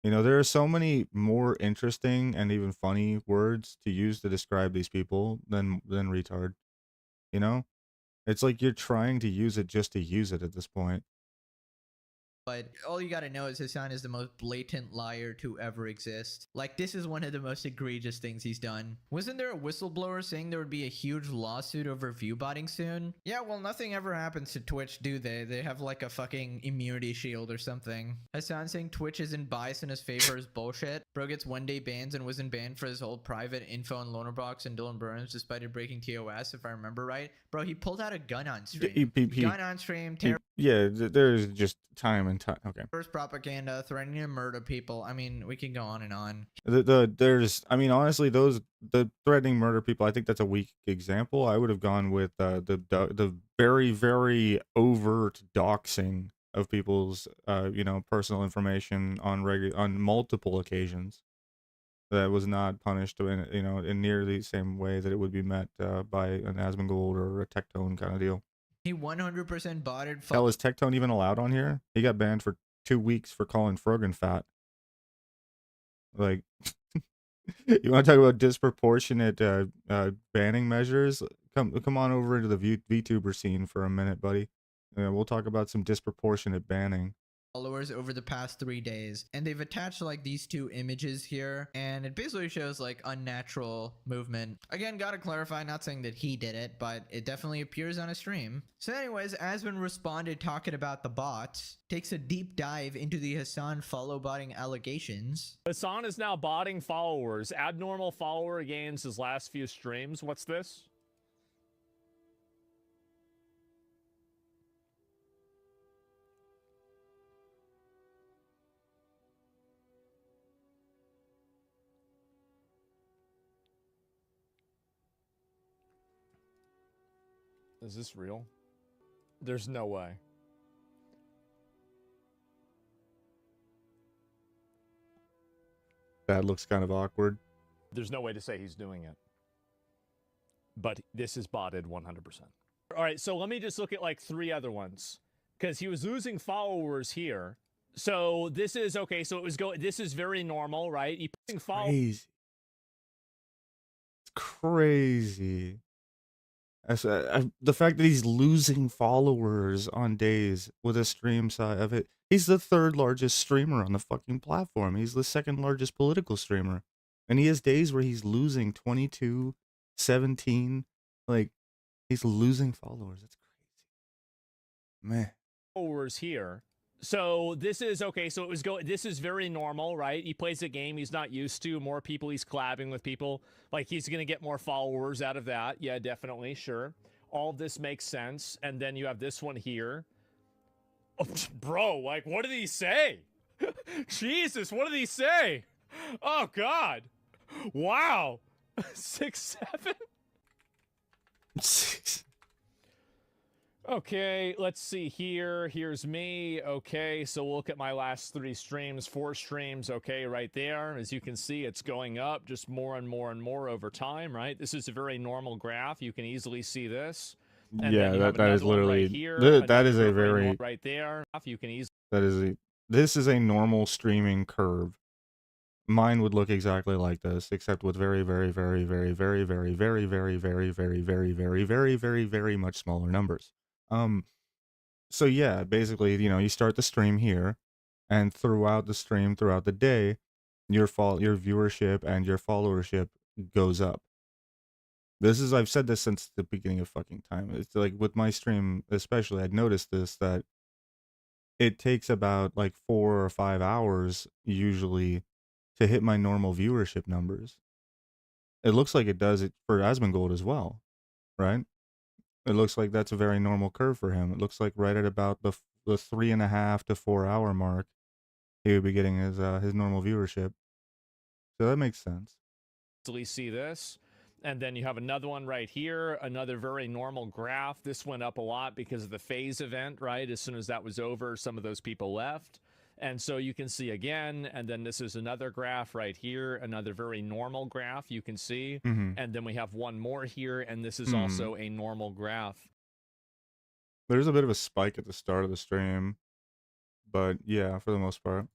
You know, there are so many more interesting and even funny words to use to describe these people than retard. You know? It's like you're trying to use it just to use it at this point. all you gotta know is Hassan is the most blatant liar to ever exist. Like, this is one of the most egregious things he's done. Wasn't there a whistleblower saying there would be a huge lawsuit over view botting soon? Yeah, well, nothing ever happens to Twitch, do they? They have like a fucking immunity shield or something. Hassan saying Twitch isn't biased in his favor is bullshit. Bro gets one-day bans and wasn't banned for his whole private info and loaner box and Dylan Burns despite it breaking TOS, if I remember right. Bro, he pulled out a gun on stream. Gun on stream, yeah, there's just time and time. Okay. First propaganda, threatening to murder people. I mean, we can go on and on. There's, I mean, honestly, the threatening murder people, I think that's a weak example. I would have gone with the very, very overt doxing of people's, you know, personal information on multiple occasions. That was not punished in, you know, in nearly the same way that it would be met by an Asmongold or a Tectone kind of deal. He 100% botted. Hell, is Tectone even allowed on here? He got banned for 2 weeks for calling Frogan fat. Like, you want to talk about disproportionate banning measures? Come on over into the VTuber scene for a minute, buddy. We'll talk about some disproportionate banning. Followers over the past 3 days, and they've attached like these two images here, and it basically shows like unnatural movement. Again, gotta clarify, not saying that he did it, but it definitely appears on a stream. So anyways, Asmon responded talking about the bots, takes a deep dive into the Hassan follow botting allegations. Hassan is now botting followers. Abnormal follower gains his last few streams. What's this? Is this real? There's no way. That looks kind of awkward. There's no way to say he's doing it. But this is botted 100%. All right, so let me just look at like 3 other ones. Because he was losing followers here. So this is, okay, so it was this is very normal, right? He putting Crazy. It's crazy. The fact that he's losing followers on days with a stream side of it. He's the 3rd largest streamer on the fucking platform. He's the 2nd largest political streamer. And he has days where he's losing 22, 17. Like, he's losing followers. It's crazy. Man. Followers here. So this is, okay, so it was this is very normal, right? He plays a game he's not used to, more people, he's collabing with people. Like, he's going to get more followers out of that. Yeah, definitely, sure. All of this makes sense. And then you have this one here. Oh, bro, like, what did he say? Jesus, what did he say? Oh, God. Wow. 6, 7? 6. Okay, let's see here. Here's me. Okay, so we'll look at my last 3 streams, 4 streams. Okay, right there. As you can see, it's going up just more and more and more over time, right? This is a very normal graph. You can easily see this. And yeah, that is literally right here, that is a very right there. You can easily this is a normal streaming curve. Mine would look exactly like this, except with very, very, very, very, very, very, very, very, very, very, very, very, very, very, very much smaller numbers. So yeah, basically, you know, you start the stream here, and throughout the stream, throughout the day, your viewership and your followership goes up. This is, I've said this since the beginning of fucking time. It's like with my stream, especially, I'd noticed this, that it takes about like 4 or 5 hours usually to hit my normal viewership numbers. It looks like it does it for Asmongold as well, right? It looks like that's a very normal curve for him. It looks like right at about the 3.5 to 4 hour mark, he would be getting his normal viewership. So that makes sense. Easily see this. And then you have another one right here, another very normal graph. This went up a lot because of the phase event, right? As soon as that was over, some of those people left. And so you can see again, and then this is another graph right here, another very normal graph you can see. And then we have one more here, and this is also a normal graph. There's a bit of a spike at the start of the stream, but yeah, for the most part.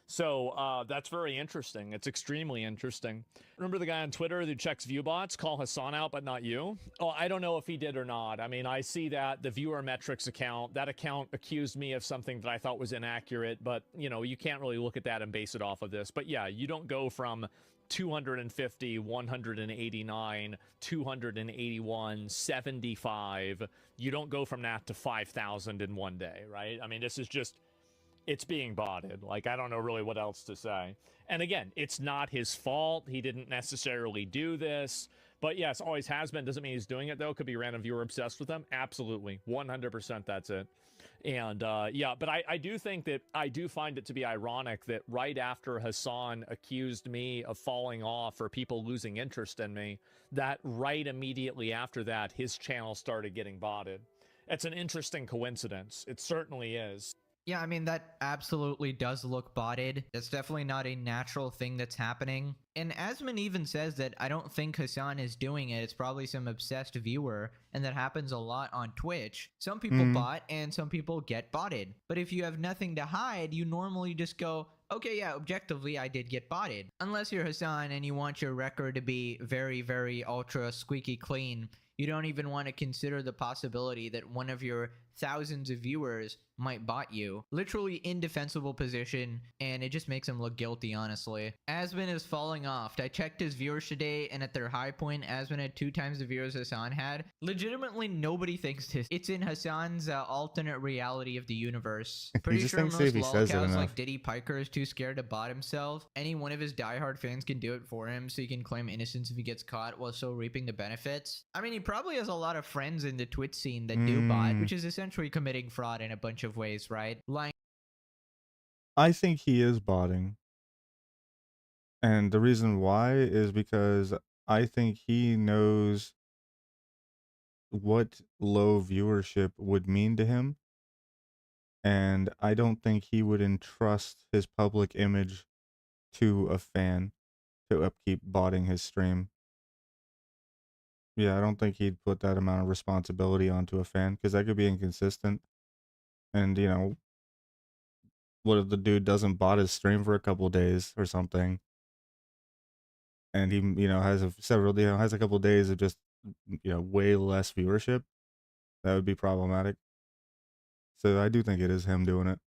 So that's very interesting. It's extremely interesting. Remember the guy on Twitter who checks viewbots? Call Hassan out, but not you? Oh, I don't know if he did or not. I mean, I see that the viewer metrics account, that account accused me of something that I thought was inaccurate, but you know, you can't really look at that and base it off of this. But yeah, you don't go from 250, 189, 281, 75. You don't go from that to 5,000 in one day, right? I mean, this is just, it's being botted. Like, I don't know really what else to say. And again, it's not his fault. He didn't necessarily do this. But yes, always has been. Doesn't mean he's doing it, though. Could be random viewer obsessed with them. Absolutely. 100% that's it. And yeah, but I do think that, I do find it to be ironic that right after Hassan accused me of falling off or people losing interest in me, that right immediately after that, his channel started getting botted. It's an interesting coincidence. It certainly is. Yeah, I mean, that absolutely does look botted. That's definitely not a natural thing that's happening. And Asmon even says that I don't think Hassan is doing it. It's probably some obsessed viewer, and that happens a lot on Twitch. Some people bot, and some people get botted. But if you have nothing to hide, you normally just go, okay, yeah, objectively, I did get botted. Unless you're Hassan and you want your record to be very, very ultra squeaky clean, you don't even want to consider the possibility that one of your thousands of viewers might bot you. Literally indefensible position, and it just makes him look guilty, honestly. Asmon is falling off. I checked his viewers today, and at their high point, Asmon had 2 times the viewers Hassan had. Legitimately, nobody thinks this. It's in Hassan's alternate reality of the universe. Pretty just sure thinks most if he says it lolcows enough. like Diddy Piker is too scared to bot himself. Any one of his diehard fans can do it for him, so he can claim innocence if he gets caught while still reaping the benefits. I mean, he probably has a lot of friends in the Twitch scene that do bot, which is essentially committing fraud in a bunch of ways, right? Lying. I think he is botting. And the reason why is because I think he knows what low viewership would mean to him. And I don't think he would entrust his public image to a fan to upkeep botting his stream. Yeah, I don't think he'd put that amount of responsibility onto a fan, because that could be inconsistent. And, you know, what if the dude doesn't bot his stream for a couple days or something? And he, you know, has has a couple days of just, you know, way less viewership. That would be problematic. So I do think it is him doing it.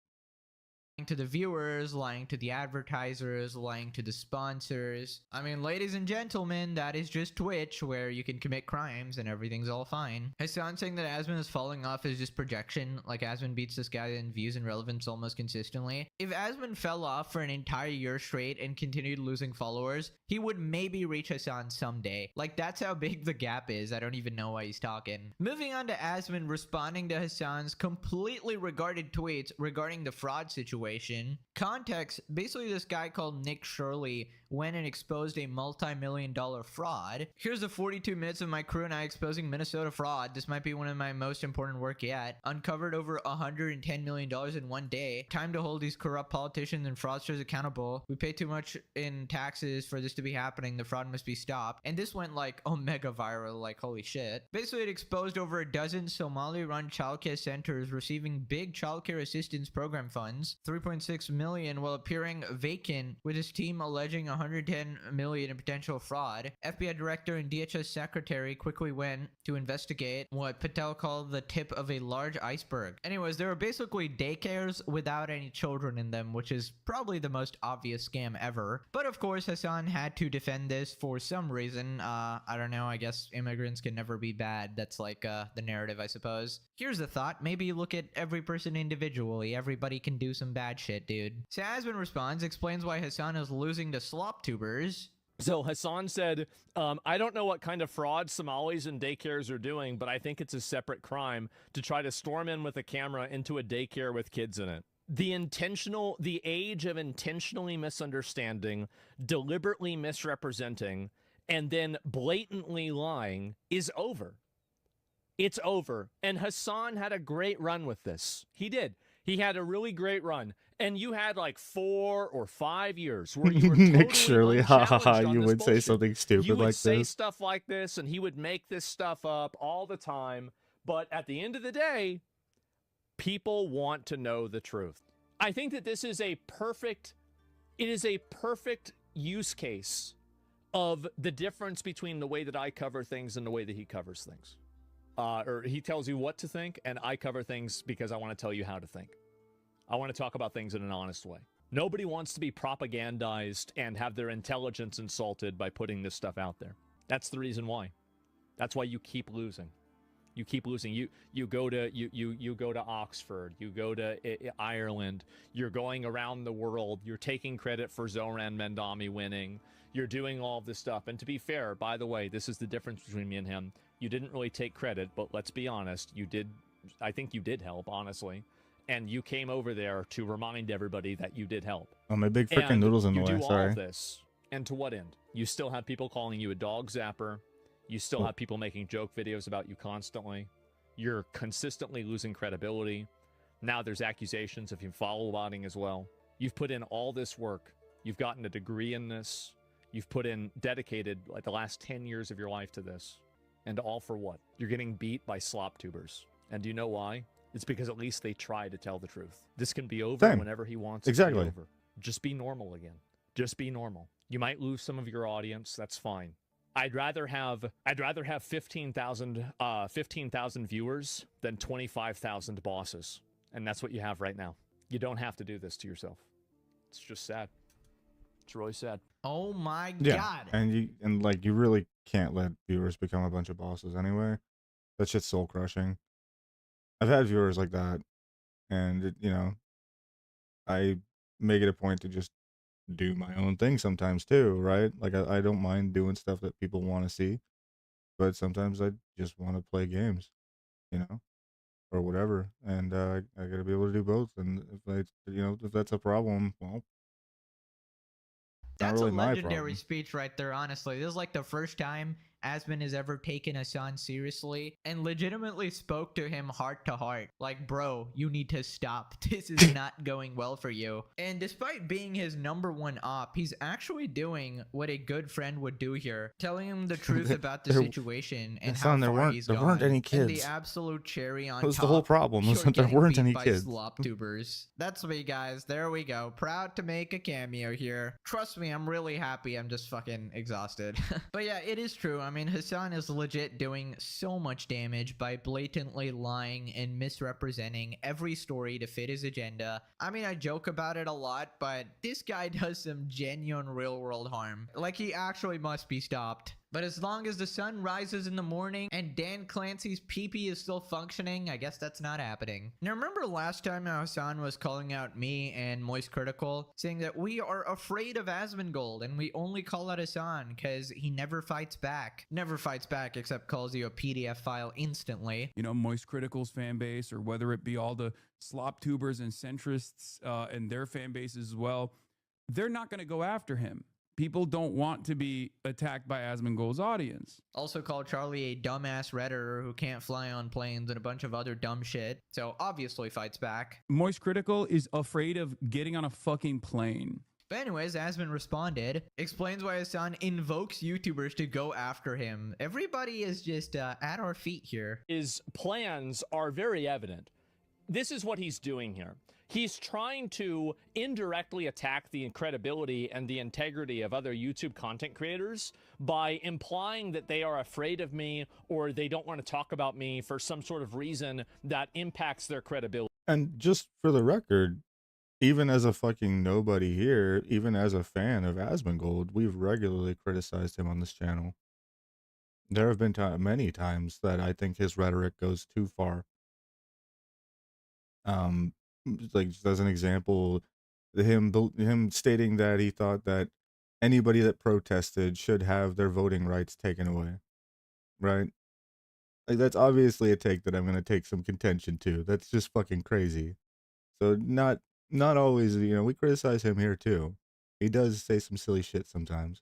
To the viewers, lying to the advertisers, lying to the sponsors. I mean, ladies and gentlemen, that is just Twitch, where you can commit crimes and everything's all fine. Hassan saying that Asmon is falling off is just projection. Like, Asmon beats this guy in views and relevance almost consistently. If Asmon fell off for an entire year straight and continued losing followers, he would maybe reach Hassan someday. Like, that's how big the gap is. I don't even know why he's talking. Moving on to Asmon responding to Hassan's completely regarded tweets regarding the fraud situation. Context, basically this guy called Nick Shirley went and exposed a multi-million-dollar fraud. Here's the 42 minutes of my crew and I exposing Minnesota fraud. This might be one of my most important work yet. Uncovered over $110 million in one day. Time to hold these corrupt politicians and fraudsters accountable. We pay too much in taxes for this to be happening. The fraud must be stopped. And this went like omega viral, like holy shit. Basically it exposed over a dozen Somali-run childcare centers receiving big childcare assistance program funds. 3.6 million while appearing vacant, with his team alleging 110 million in potential fraud. FBI director and DHS secretary quickly went to investigate what Patel called the tip of a large iceberg. Anyways, there were basically daycares without any children in them, which is probably the most obvious scam ever. But of course, Hassan had to defend this for some reason. I don't know, I guess immigrants can never be bad. That's like the narrative, I suppose. Here's the thought, maybe look at every person individually. Everybody can do some bad shit, dude. So Asmon responds, explains why Hassan is losing to slop tubers. So Hassan said, I don't know what kind of fraud Somalis and daycares are doing, but I think it's a separate crime to try to storm in with a camera into a daycare with kids in it. The age of intentionally misunderstanding, deliberately misrepresenting, and then blatantly lying is over. It's over. And Hassan had a great run with this. He did. He had a really great run. And you had like 4 or 5 years where you were totally Nick Shirley, unchallenged on you this would say bullshit. something stupid You would like say this. stuff like this, and he would make this stuff up all the time. But at the end of the day, people want to know the truth. I think that this is a perfect use case of the difference between the way that I cover things and the way that he covers things. Or he tells you what to think, and I cover things because I want to tell you how to think. I want to talk about things in an honest way. Nobody wants to be propagandized and have their intelligence insulted by putting this stuff out there. That's the reason why. That's why you keep losing. You keep losing. You go to Oxford. You go to Ireland. You're going around the world. You're taking credit for Zoran Mendami winning. You're doing all of this stuff. And to be fair, by the way, this is the difference between me and him. You didn't really take credit, but let's be honest. You did. I think you did help, honestly. And you came over there to remind everybody that you did help. Oh, my big freaking And noodles in the you way. do all Sorry. of this, and to what end? You still have people calling you a dog zapper. You still have people making joke videos about you constantly. You're consistently losing credibility. Now there's accusations of you follow botting as well. You've put in all this work. You've gotten a degree in this. You've put in dedicated like the last 10 years of your life to this. And all for what? You're getting beat by slop tubers. And do you know why? It's because at least they try to tell the truth. This can be over Same. whenever he wants it Exactly. to be over. Just be normal again. Just be normal. You might lose some of your audience. That's fine. I'd rather have 15,000 viewers than 25,000 bosses. And that's what you have right now. You don't have to do this to yourself. It's just sad. It's really sad. Oh my Yeah, god. and like you really can't let viewers become a bunch of bosses anyway. That shit's soul crushing. I've had viewers like that, and I make it a point to just do my own thing sometimes too, right? Like I don't mind doing stuff that people want to see, but sometimes I just want to play games, or whatever, and I gotta be able to do both. And if that's a problem, well, not That's really a my legendary problem. speech right there, honestly. This is like the first time Asmon has ever taken Hassan seriously and legitimately spoke to him heart to heart. Like, bro, you need to stop. This is not going well for you. And despite being his #1 op, he's actually doing what a good friend would do here, telling him the truth about the There- situation and Hassan, how there far weren't- he's there gone. weren't any And kids. the absolute cherry on That was top. the whole problem, was you're that there getting weren't beat any by kids. slop tubers. That's me, guys. There we go. Proud to make a cameo here. Trust me, I'm really happy. I'm just fucking exhausted. But yeah, it is true. I mean, Hassan is legit doing so much damage by blatantly lying and misrepresenting every story to fit his agenda. I mean, I joke about it a lot, but this guy does some genuine real world harm. Like, he actually must be stopped. But as long as the sun rises in the morning and Dan Clancy's PP is still functioning, I guess that's not happening. Now, remember last time Hassan was calling out me and Moist Critical, saying that we are afraid of Asmongold and we only call out Hassan because he never fights back. Never fights back except calls you a PDF file instantly. Moist Critical's fan base, or whether it be all the slop tubers and centrists and their fan bases as well, they're not going to go after him. People don't want to be attacked by Asmongold's audience. Also called Charlie a dumbass redditor who can't fly on planes and a bunch of other dumb shit. So obviously fights back. Moist Critical is afraid of getting on a fucking plane. But anyways, Asmon responded, explains why Hassan invokes YouTubers to go after him. Everybody is just at our feet here. His plans are very evident. This is what he's doing here. He's trying to indirectly attack the credibility and the integrity of other YouTube content creators by implying that they are afraid of me or they don't want to talk about me for some sort of reason that impacts their credibility. And just for the record, even as a fucking nobody here, even as a fan of Asmongold, we've regularly criticized him on this channel. There have been many times that I think his rhetoric goes too far. Like just as an example, him stating that he thought that anybody that protested should have their voting rights taken away, right? Like, that's obviously a take that I'm gonna take some contention to. That's just fucking crazy. So not always, you know, we criticize him here too. He does say some silly shit sometimes.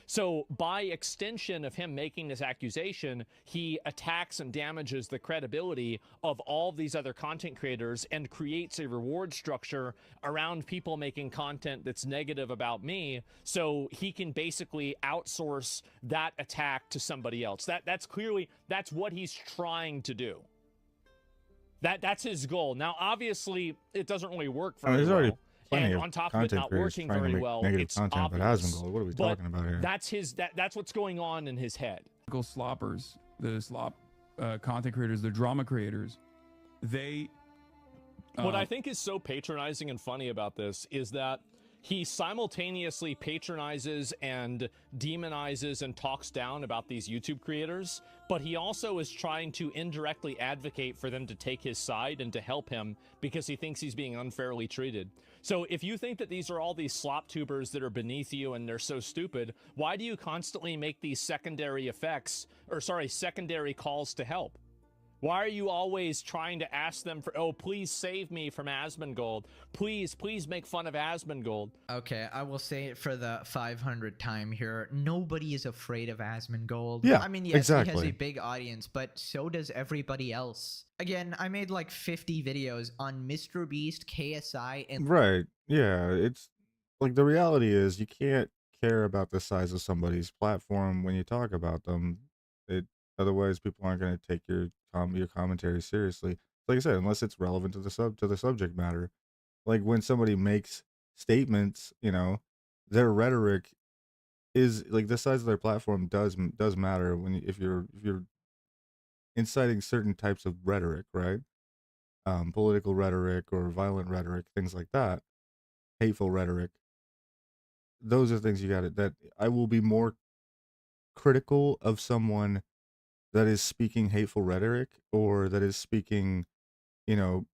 So by extension of him making this accusation, he attacks and damages the credibility of all these other content creators and creates a reward structure around people making content that's negative about me, so he can basically outsource that attack to somebody else. That's clearly, that's what he's trying to do. That's his goal. Now, obviously, it doesn't really work very there's already well. plenty And of on top of it content not creators working trying to very make well, negative it's content about obvious. Asmongold. What are we But talking about here? that's what's going on in his head. Sloppers, the slop content creators, the drama creators, they. What I think is so patronizing and funny about this is that he simultaneously patronizes and demonizes and talks down about these YouTube creators, but he also is trying to indirectly advocate for them to take his side and to help him because he thinks he's being unfairly treated. So if you think that these are all these slop tubers that are beneath you and they're so stupid, why do you constantly make these secondary secondary calls to help? Why are you always trying to ask them for, oh, please save me from Asmongold. Please make fun of Asmongold. Okay, I will say it for the 500th time here. Nobody is afraid of Asmongold. Yeah, I mean, yes, he exactly. has a big audience, but so does everybody else. Again, I made like 50 videos on Mr. Beast, KSI, and Right. Yeah. It's like the reality is you can't care about the size of somebody's platform when you talk about them. Otherwise people aren't going to take your commentary seriously. Like I said, unless it's relevant to the subject matter. Like when somebody makes statements, you know, their rhetoric is like the size of their platform does matter if you're inciting certain types of rhetoric, right? Political rhetoric or violent rhetoric, things like that, hateful rhetoric. Those are things that I will be more critical of someone that is speaking hateful rhetoric or that is speaking, you know,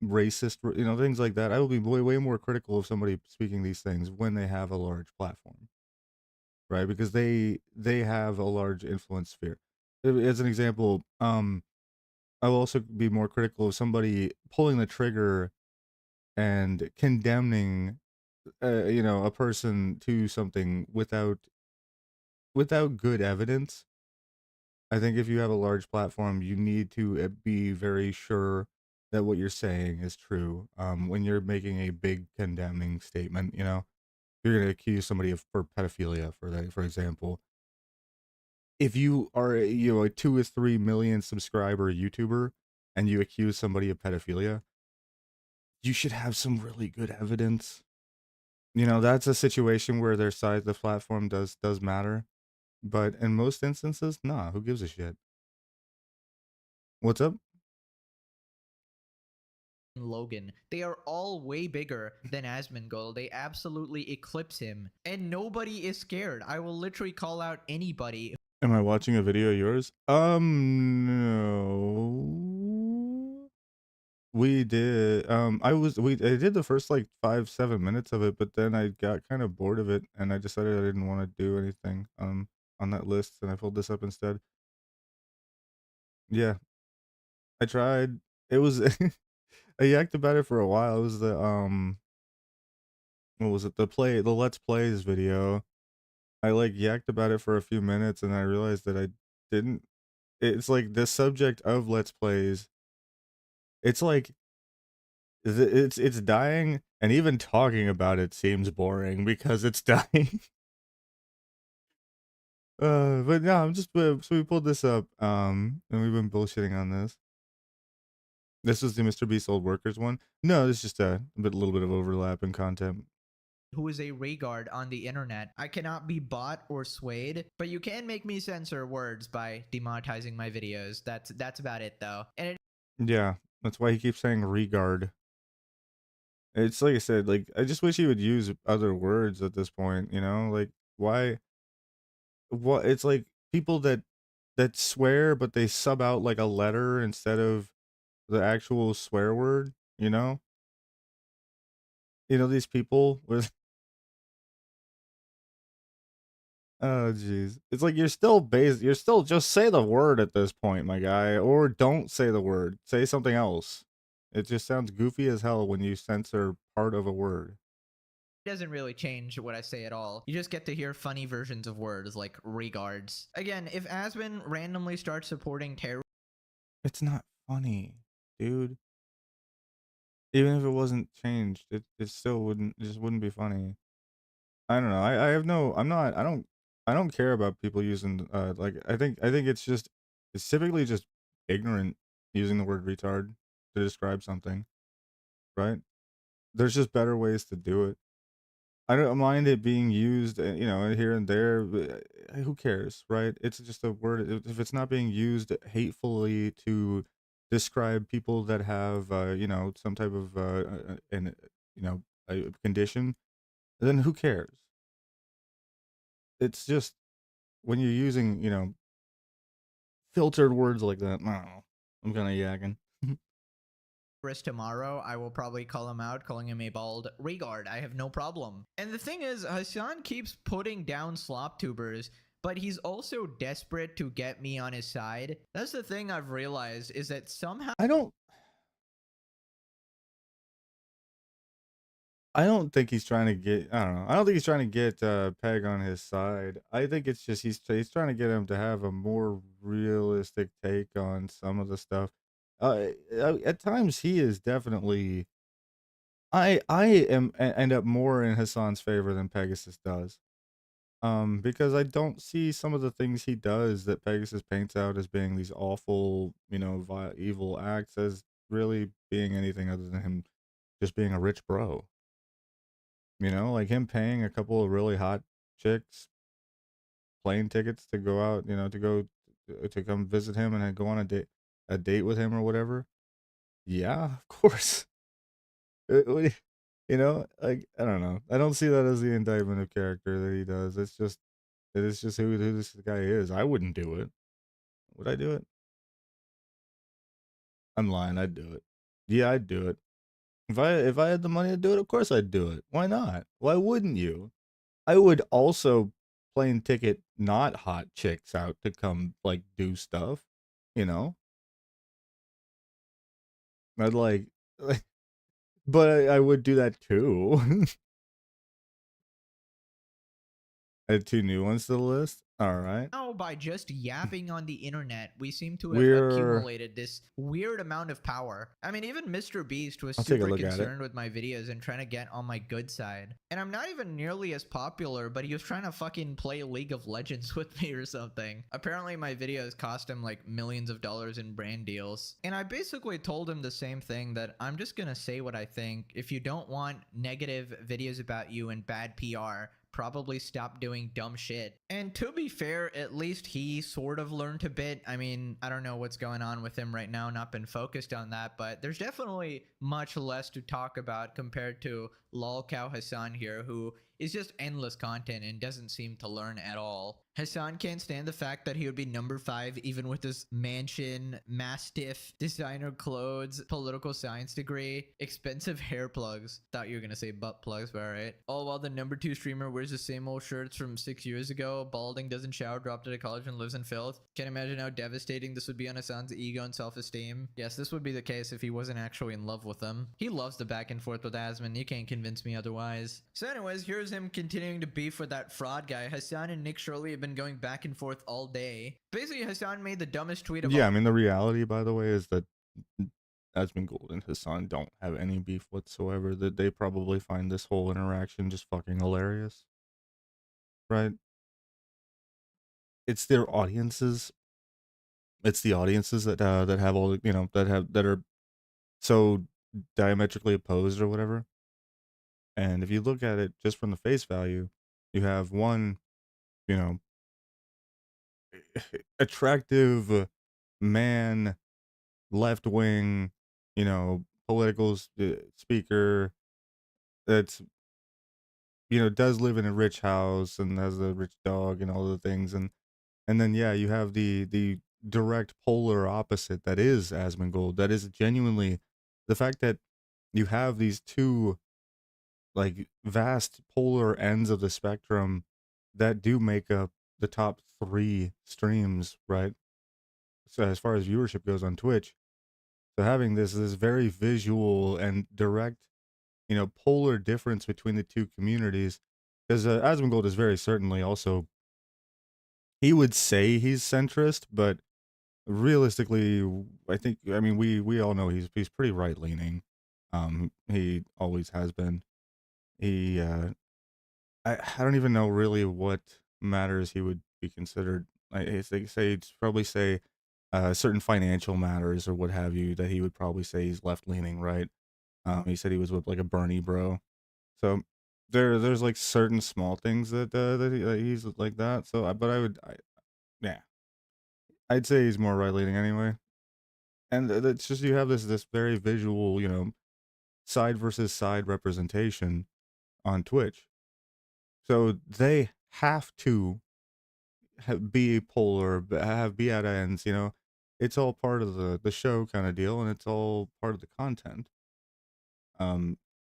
racist, you know, things like that. I will be way more critical of somebody speaking these things when they have a large platform, right? Because they have a large influence sphere. As an example, I will also be more critical of somebody pulling the trigger and condemning, you know, a person to something without good evidence. I think if you have a large platform, you need to be very sure that what you're saying is true. When you're making a big condemning statement, you know, you're going to accuse somebody for pedophilia, for example. If you are, you know, a 2 or 3 million subscriber YouTuber and you accuse somebody of pedophilia, you should have some really good evidence. You know, that's a situation where their size, the platform does matter. But in most instances, nah, who gives a shit? What's up? Logan. They are all way bigger than Asmongold. They absolutely eclipse him. And nobody is scared. I will literally call out anybody. Am I watching a video of yours? No. We did. I did the first like 5-7 minutes of it, but then I got kind of bored of it and I decided I didn't want to do anything on that list and I pulled this up instead. Yeah. I tried. It was I yacked about it for a while. It was the what was it? The Let's Plays video. I like yacked about it for a few minutes and I realized that I didn't. It's like the subject of Let's Plays. It's like it's dying, and even talking about it seems boring because it's dying. But no, I'm just so we pulled this up, and we've been bullshitting on this. This was the Mr. Beast Old Workers one. No, it's just a little bit of overlap in content. Who is a regard on the internet. I cannot be bought or swayed, but you can make me censor words by demonetizing my videos. That's about it though. And Yeah, that's why he keeps saying regard. It's like I said, like I just wish he would use other words at this point, you know? Like why what it's like people that swear but they sub out like a letter instead of the actual swear word, you know? You know these people with Oh jeez. It's like you're still just say the word at this point, my guy, or don't say the word. Say something else. It just sounds goofy as hell when you censor part of a word. Doesn't really change what I say at all. You just get to hear funny versions of words like regards. Again, if Asmon randomly starts supporting terror, It's not funny, dude. Even if it wasn't changed, it still wouldn't, it just wouldn't be funny. I don't know. I have no, I'm not, I don't care about people using, like, I think it's typically just ignorant using the word retard to describe something, right? There's just better ways to do it. I don't mind it being used, you know, here and there. But who cares, right? It's just a word. If it's not being used hatefully to describe people that have, you know, some type of, you know, a condition, then who cares? It's just when you're using, you know, filtered words like that. I don't know. I'm kind of yakking. tomorrow, I will probably call him out, calling him a bald regard. I have no problem. And the thing is, Hassan keeps putting down slop tubers, but he's also desperate to get me on his side. That's the thing I've realized, is that somehow I don't think he's trying to get, I don't know. I don't think he's trying to get Peg on his side. I think it's just he's trying to get him to have a more realistic take on some of the stuff. At times he is definitely, end up more in Hassan's favor than Pegasus does. Because I don't see some of the things he does that Pegasus paints out as being these awful, you know, evil acts as really being anything other than him just being a rich bro. You know, like him paying a couple of really hot chicks plane tickets to go out, you know, to come visit him and then go on a date with him or whatever. Yeah, of course. You know, like, I don't know. I don't see that as the indictment of character that he does. It is just who this guy is. I wouldn't do it. Would I do it? I'm lying. I'd do it. Yeah, I'd do it. If I had the money to do it, of course I'd do it. Why not? Why wouldn't you? I would also plane ticket not hot chicks out to come like do stuff, you know? I'd like but I would do that too. Add 2 new ones to the list. All right. now, by just yapping on the internet, we seem to have We're accumulated this weird amount of power. I mean, even Mr. Beast was I'll take a super look at it. concerned with my videos and trying to get on my good side. And I'm not even nearly as popular, but he was trying to fucking play League of Legends with me or something. Apparently, my videos cost him like millions of dollars in brand deals. And I basically told him the same thing, that I'm just gonna say what I think. If you don't want negative videos about you and bad PR, probably stop doing dumb shit. And to be fair, at least he sort of learned a bit. I mean, I don't know what's going on with him right now, not been focused on that, but there's definitely much less to talk about compared to Lolcow Hassan here, who is just endless content and doesn't seem to learn at all. Hassan can't stand the fact that he would be number 5 even with his mansion, mastiff, designer clothes, political science degree, expensive hair plugs. Thought you were gonna say butt plugs, but alright. All while the number 2 streamer wears the same old shirts from 6 years ago, balding, doesn't shower, dropped out of college, and lives in filth. Can't imagine how devastating this would be on Hassan's ego and self-esteem. Yes, this would be the case if he wasn't actually in love with them. He loves the back and forth with Asmon. You can't convince me otherwise. So anyways, here's him continuing to beef with that fraud guy. Hassan and Nick Shirley have been going back and forth all day. Basically, Hassan made the dumbest tweet of all. Yeah, I mean the reality, by the way, is that Asmongold and Hassan don't have any beef whatsoever. That they probably find this whole interaction just fucking hilarious. Right? It's their audiences. It's the audiences that have all, you know, that are so diametrically opposed or whatever. And if you look at it just from the face value, you have one, you know, attractive man, left wing, you know, political speaker that's, you know, does live in a rich house and has a rich dog and all the things, and then yeah, you have the direct polar opposite that is Asmongold. That is genuinely the fact that you have these two like vast polar ends of the spectrum that do make up the top 3 streams, right? So as far as viewership goes on Twitch. So having this very visual and direct, polar difference between the two communities, because Asmongold is very certainly also, he would say he's centrist, but realistically, I mean, we all know he's pretty right leaning. He always has been. He I don't even know really what matters he would be considered. He'd probably say certain financial matters or what have you, that he would probably say he's left leaning, right? He said he was with like a Bernie bro. So there's like certain small things that that he's like that. So yeah, I'd say he's more right leaning anyway. And it's just, you have this very visual, side versus side representation on Twitch. So they have to be polar, be at ends, It's all part of the show kind of deal, and it's all part of the content.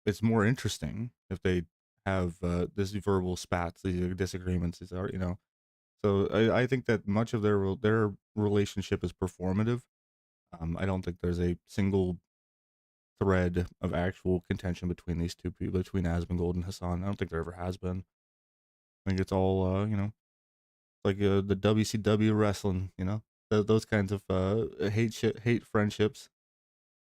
It's more interesting if they have this verbal spats, these disagreements, these are, So I think that much of their relationship is performative. I don't think there's a single thread of actual contention between these two people, between Asmongold and Hassan. I don't think there ever has been. I think it's all, like the WCW wrestling, those kinds of hate friendships.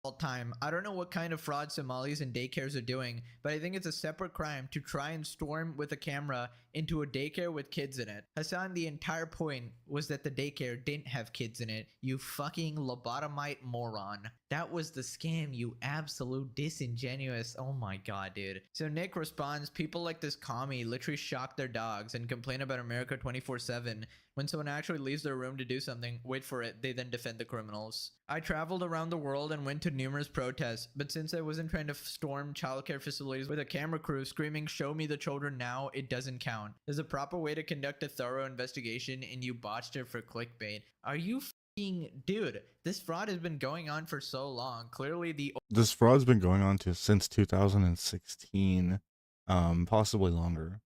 All time. I don't know what kind of fraud Somalis and daycares are doing, but I think it's a separate crime to try and storm with a camera into a daycare with kids in it. Hassan, the entire point was that the daycare didn't have kids in it. You fucking lobotomite moron. That was the scam, you absolute disingenuous. Oh my god, dude. So Nick responds, people like this commie literally shock their dogs and complain about America 24/7. When someone actually leaves their room to do something, wait for it, they then defend the criminals. I traveled around the world and went to numerous protests, but since I wasn't trying to storm childcare facilities with a camera crew screaming, show me the children now, it doesn't count. There's a proper way to conduct a thorough investigation and you botched it for clickbait. Are you dude, this fraud has been going on for so long. Clearly this fraud's been going on since 2016, possibly longer.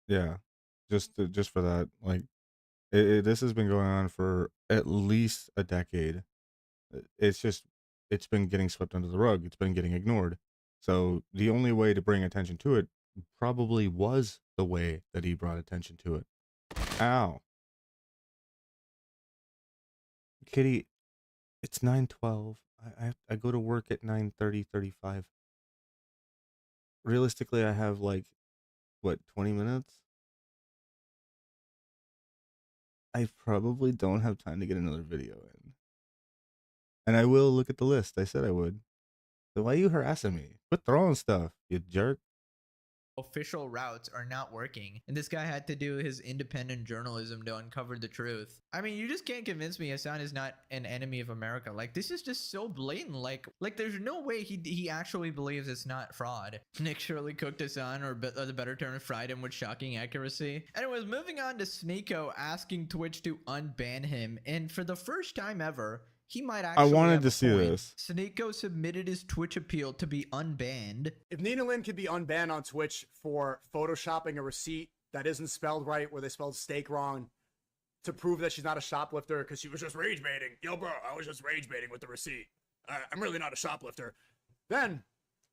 Yeah, just for that, like, this has been going on for at least a decade. It's been getting swept under the rug. It's been getting ignored. So the only way to bring attention to it probably was the way that he brought attention to it. Ow. Kitty, it's 9:12. I go to work at 9:35. Realistically, I have like, what, 20 minutes? I probably don't have time to get another video in. And I will look at the list. I said I would. So why are you harassing me? Quit throwing stuff, you jerk. official routes are not working, and this guy had to do his independent journalism to uncover the truth. I mean, you just can't convince me Hassan is not an enemy of America. Like, this is just so blatant. Like there's no way he actually believes it's not fraud. Nick surely cooked Hassan, or the better term, fried him with shocking accuracy. Anyways, moving on to Sneeko asking Twitch to unban him, and for the first time ever, he might actually. I wanted to see this. Sneeko submitted his Twitch appeal to be unbanned. If Nina Lynn could be unbanned on Twitch for photoshopping a receipt that isn't spelled right, where they spelled steak wrong, to prove that she's not a shoplifter because she was just rage baiting. Yo, bro, I was just rage baiting with the receipt. I'm really not a shoplifter. Then,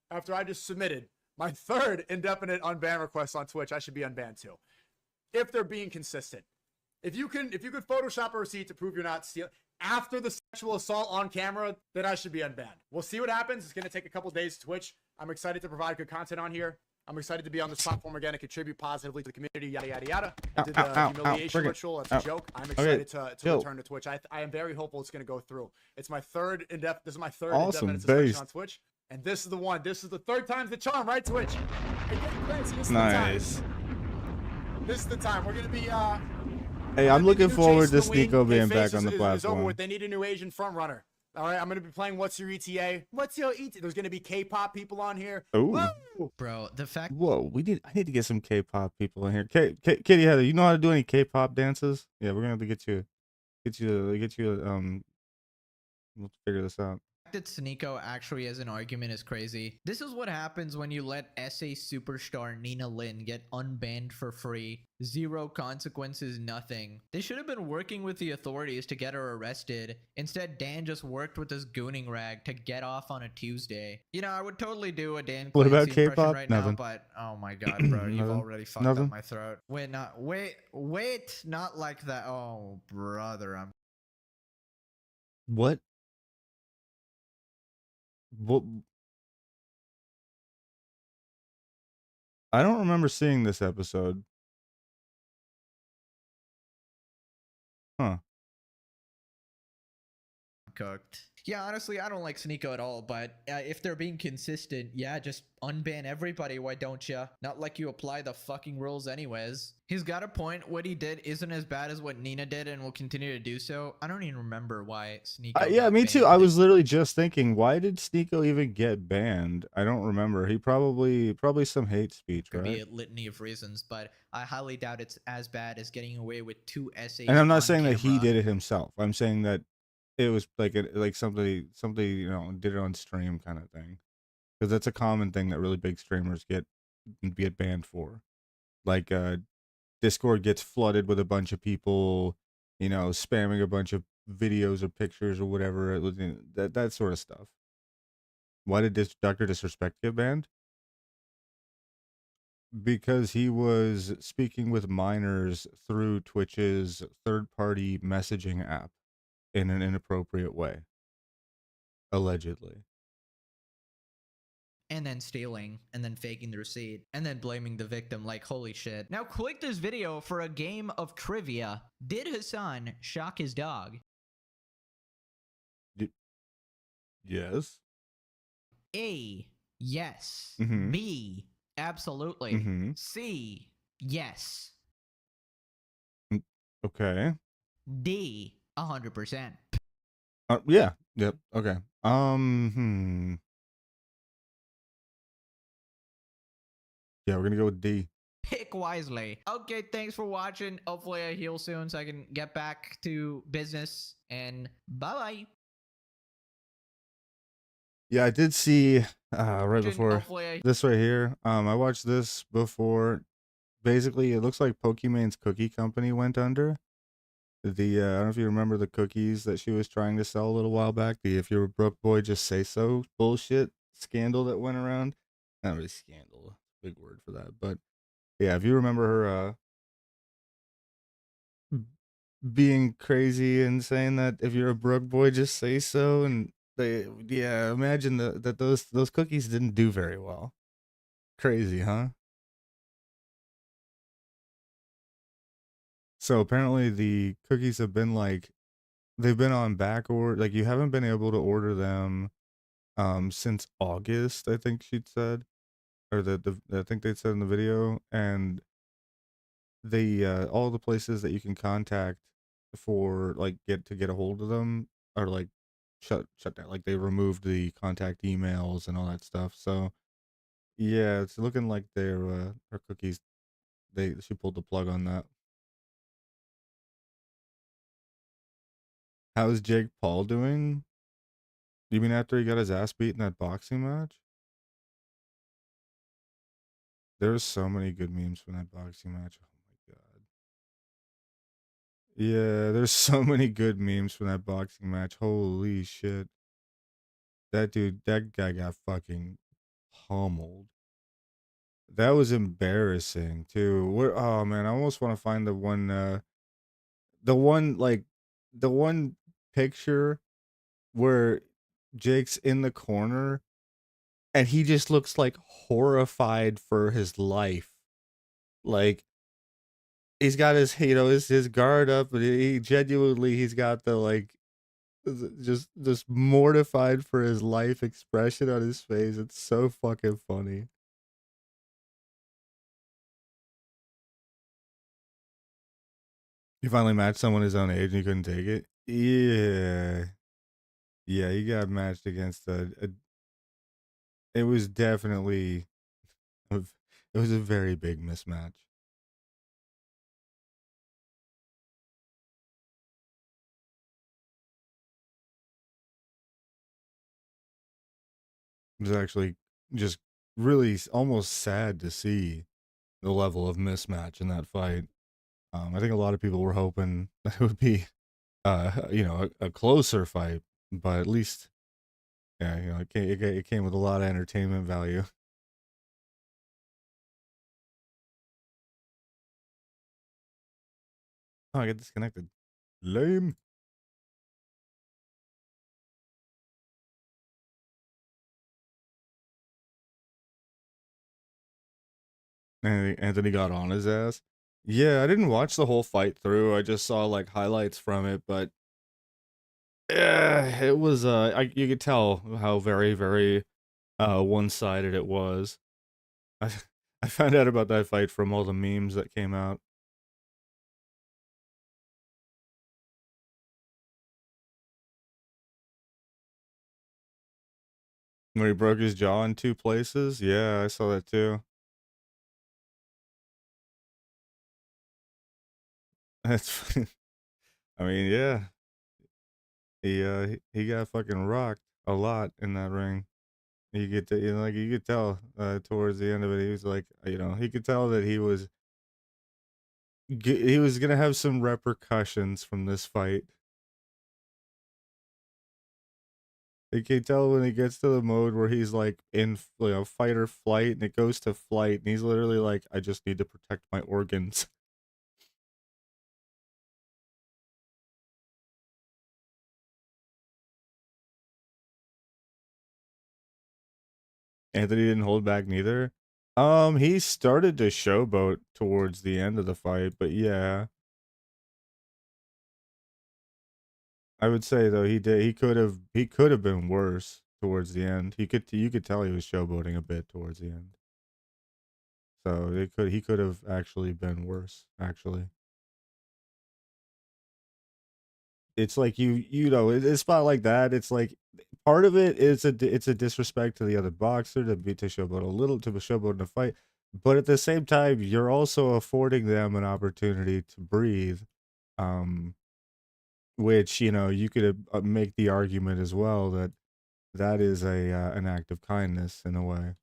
after I just submitted my third indefinite unban request on Twitch, I should be unbanned too. If they're being consistent. If you could Photoshop a receipt to prove you're not stealing after the sexual assault on camera, then I should be unbanned. We'll see what happens. It's going to take a couple days to Twitch. I'm excited to provide good content on here. I'm excited to be on this platform again and contribute positively to the community, yada, yada, yada. I did the humiliation ritual. That's a joke. I'm excited to return to Twitch. I am very hopeful it's going to go through. It's my third this is my third indefinite suspension on Twitch. And this is the one. This is the third time's the charm, right, Twitch? Nice. This is the time. We're going to be... Hey, I'm looking forward to Sneeko being back on the platform. They need a new Asian front runner. All right, I'm going to be playing What's Your ETA? What's your ETA? There's going to be K-pop people on here. Ooh. Bro, the fact... Whoa, I need to get some K-pop people in here. Kitty Heather, you know how to do any K-pop dances? Yeah, we're going to have to get you, we'll figure this out. That Sneeko actually has an argument is crazy. This is what happens when you let SA superstar Nina Lin get unbanned for free. Zero consequences, nothing. They should have been working with the authorities to get her arrested. Instead, Dan just worked with this gooning rag to get off on a Tuesday. You know, I would totally do a Dan What about Clancy impression K-pop? right Nothing. now, but oh my god, bro, you've Nothing. already fucked Nothing. up my throat. Wait, not like that. Oh, brother, I'm What? What? I don't remember seeing this episode. Huh. cooked. Yeah, honestly, I don't like Sneeko at all, but if they're being consistent, yeah, just unban everybody, why don't you? Not like you apply the fucking rules anyways. He's got a point. What he did isn't as bad as what Nina did and will continue to do so. I don't even remember why Sneeko Yeah, got me too. banned. I was literally just thinking, why did Sneeko even get banned? I don't remember. He probably some hate speech, Could be right? a litany of reasons, but I highly doubt it's as bad as getting away with 2 SAs And I'm not on saying that he camera. did it himself. I'm saying that it was like somebody did it on stream kind of thing, because that's a common thing that really big streamers get banned for. Like Discord gets flooded with a bunch of people, spamming a bunch of videos or pictures or whatever. It was, that sort of stuff. Why did Dr. Disrespect get banned? Because he was speaking with minors through Twitch's third-party messaging app in an inappropriate way, allegedly. And then stealing, and then faking the receipt, and then blaming the victim like holy shit. Now click this video for a game of trivia. Did Hassan shock his dog? Yes. A. Yes. Mhm. B. Absolutely. Mhm. C. Yes. Okay. D. 100%. Yeah. Yep. Okay. Yeah, we're gonna go with D. Pick wisely. Okay, thanks for watching. Hopefully I heal soon so I can get back to business. And bye-bye. Yeah, I did see right before Hopefully I this right here. I watched this before. Basically, it looks like Pokemon's cookie company went under. I don't know if you remember the cookies that she was trying to sell a little while back. The "if you're a broke boy, just say so" bullshit scandal that went around. Not really scandal, big word for that, but yeah, if you remember her being crazy and saying that if you're a broke boy, just say so, and imagine that those cookies didn't do very well. Crazy, huh? So apparently the cookies have been they've been on back order. Like, you haven't been able to order them since August, I think she'd said, or I think they said in the video, and they all the places that you can contact for get a hold of them are shut down. Like, they removed the contact emails and all that stuff. So yeah, it's looking like her cookies, she pulled the plug on that. How's Jake Paul doing? You mean after he got his ass beat in that boxing match? There's so many good memes from that boxing match. Oh my god. Yeah, there's so many good memes from that boxing match. Holy shit. That guy got fucking pummeled. That was embarrassing too. Oh man, I almost want to find the one picture where Jake's in the corner and he just looks like horrified for his life. Like, he's got his guard up, but he's got the just mortified for his life expression on his face. It's so fucking funny. You finally matched someone his own age and you couldn't take it? Yeah. Yeah, he got matched against it was definitely it was a very big mismatch. It was actually just really almost sad to see the level of mismatch in that fight. I think a lot of people were hoping that it would be, a closer fight, but at least, yeah, it came with a lot of entertainment value. Oh, I get disconnected. Lame. And Anthony got on his ass. Yeah, I didn't watch the whole fight through. I just saw like highlights from it, but yeah, it was you could tell how very, very one-sided it was. I I found out about that fight from all the memes that came out. When he broke his jaw in 2 places? Yeah, I saw that too. That's funny. I mean, yeah. He got fucking rocked a lot in that ring. You get to, like you could tell towards the end of it, he was like, he could tell that he was gonna have some repercussions from this fight. You can tell when he gets to the mode where he's like in fight or flight, and it goes to flight, and he's literally like, I just need to protect my organs. Anthony didn't hold back neither. He started to showboat towards the end of the fight, but yeah. I would say though he could have been worse towards the end. You could tell he was showboating a bit towards the end. So he could have actually been worse, actually. It's like a spot like that, it's like part of it is it's a disrespect to the other boxer to showboat a little to showboat in a fight, but at the same time, you're also affording them an opportunity to breathe, um, which you could make the argument as well that that is an act of kindness in a way.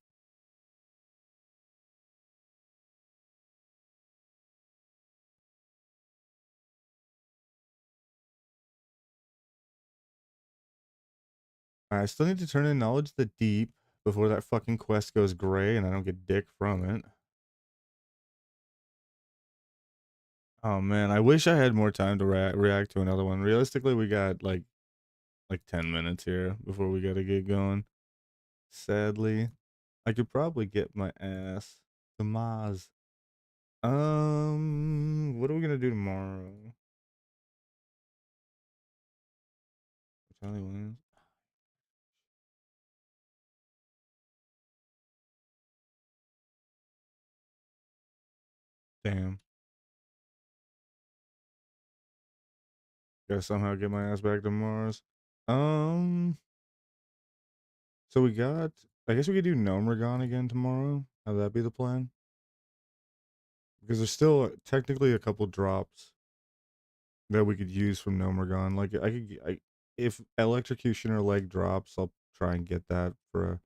I still need to turn in Knowledge of the Deep before that fucking quest goes gray and I don't get dick from it. Oh man, I wish I had more time to react to another one. Realistically, we got like 10 minutes here before we gotta get going. Sadly, I could probably get my ass to Maz. What are we gonna do tomorrow? Charlie Williams. Damn. Gotta somehow get my ass back to Mars. So we got. I guess we could do Gnomeregan again tomorrow. Have that be the plan? Because there's still technically a couple drops that we could use from Gnomeregan. Like if Electrocutioner leg drops, I'll try and get that for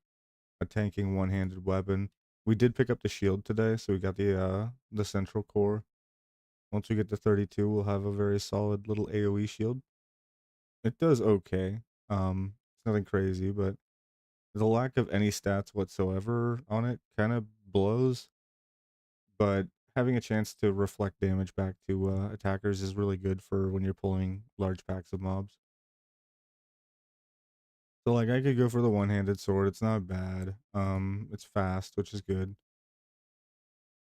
a tanking one-handed weapon. We did pick up the shield today, so we got the central core. Once we get to 32, we'll have a very solid little AoE shield. It does okay. It's nothing crazy, but the lack of any stats whatsoever on it kind of blows. But having a chance to reflect damage back to attackers is really good for when you're pulling large packs of mobs. So like I could go for the one-handed sword. It's not bad. It's fast, which is good.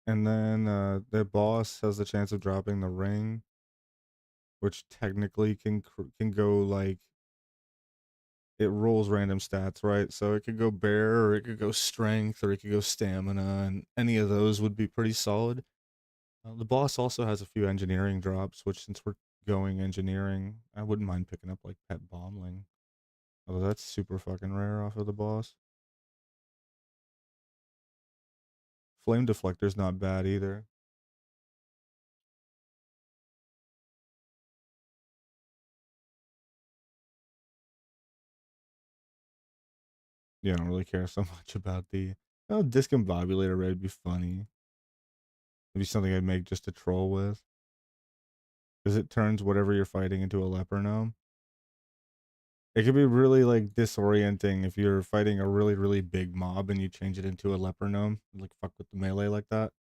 And then the boss has the chance of dropping the ring, which technically can go like it rolls random stats, right? So it could go bear, or it could go strength, or it could go stamina, and any of those would be pretty solid. The boss also has a few engineering drops, which since we're going engineering, I wouldn't mind picking up like Pet Bombling. Although that's super fucking rare off of the boss. Flame Deflector's not bad either. you don't really care so much about the discombobulator raid would be funny. It'd be something I'd make just to troll with. Because it turns whatever you're fighting into a leper gnome. It could be really like disorienting if you're fighting a really, really big mob and you change it into a leper gnome. Like fuck with the melee like that.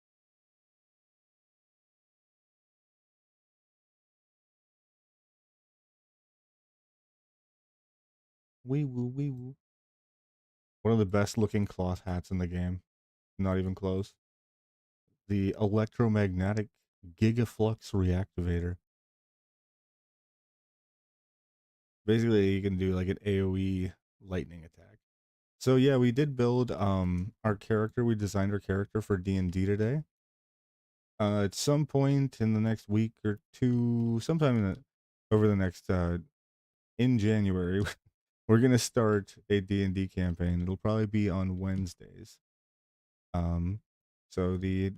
Wee woo, wee woo. One of the best looking cloth hats in the game. Not even close. The electromagnetic gigaflux reactivator. Basically, you can do like an AoE lightning attack. So yeah, we did build our character. We designed our character for D&D today. At some point in the next week or two, sometime over the next in January, we're gonna start a D&D campaign. It'll probably be on Wednesdays. So the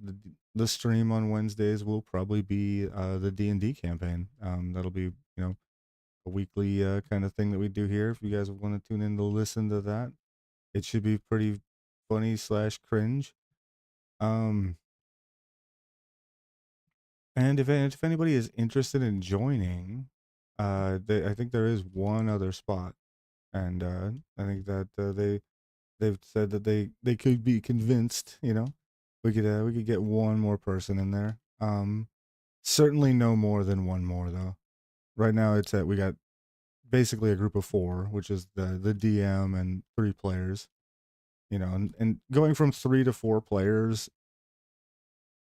stream on Wednesdays will probably be the D&D campaign. That'll be, a weekly kind of thing that we do here. If you guys want to tune in to listen to that, it should be pretty funny / cringe. And if anybody is interested in joining, I think there is one other spot, and I think that they've said that they could be convinced. We could get one more person in there. Certainly no more than one more though. Right now we got basically a group of 4, which is the DM and 3 players. And going from 3 to 4 players,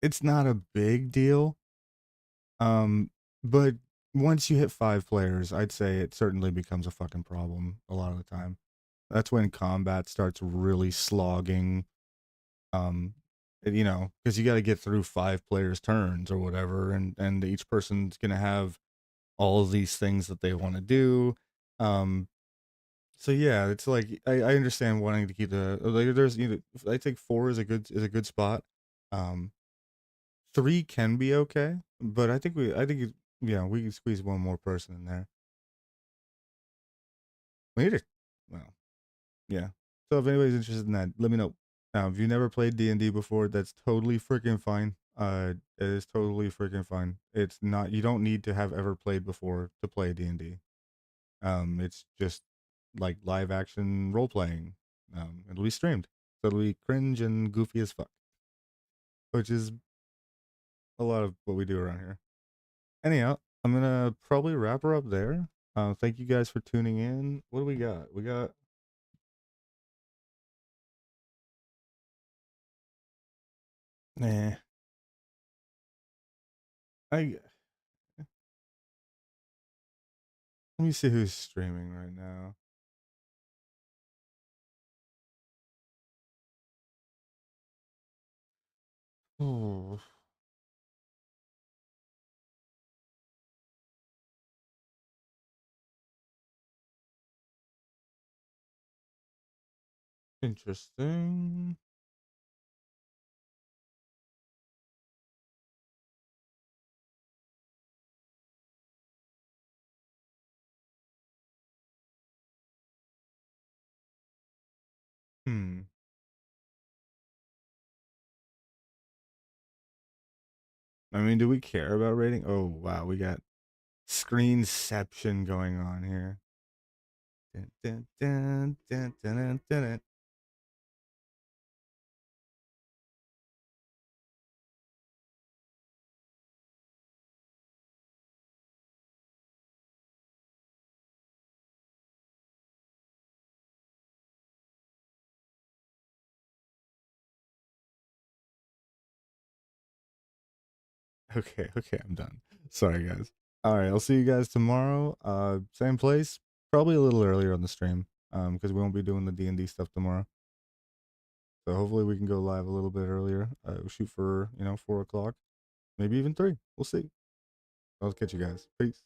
it's not a big deal. But once you hit 5 players, I'd say it certainly becomes a fucking problem a lot of the time. That's when combat starts really slogging. Because you got to get through 5 players' turns or whatever, and each person's gonna have all of these things that they want to do. So yeah, it's like I understand wanting to keep there's I think 4 is a good spot. 3 can be okay, but I think we can squeeze one more person in there. We need to, well, yeah. So if anybody's interested in that, let me know. Now, if you never played D&D before, that's totally freaking fine. It is totally freaking fine. It's not, you don't need to have ever played before to play D&D. It's just like live action role playing. It'll be streamed, so it'll be cringe and goofy as fuck, which is a lot of what we do around here. Anyhow, I'm gonna probably wrap her up there. Thank you guys for tuning in. What do we got? We got let me see who's streaming right now. Oh. Interesting. I mean, do we care about rating? Oh, wow. We got screenception going on here. Dun, dun, dun, dun, dun, dun, dun, dun. Okay, I'm done. Sorry, guys. All right, I'll see you guys tomorrow. Same place, probably a little earlier on the stream, because we won't be doing the D&D stuff tomorrow. So hopefully we can go live a little bit earlier. We'll shoot for 4 o'clock, maybe even 3. We'll see. I'll catch you guys. Peace.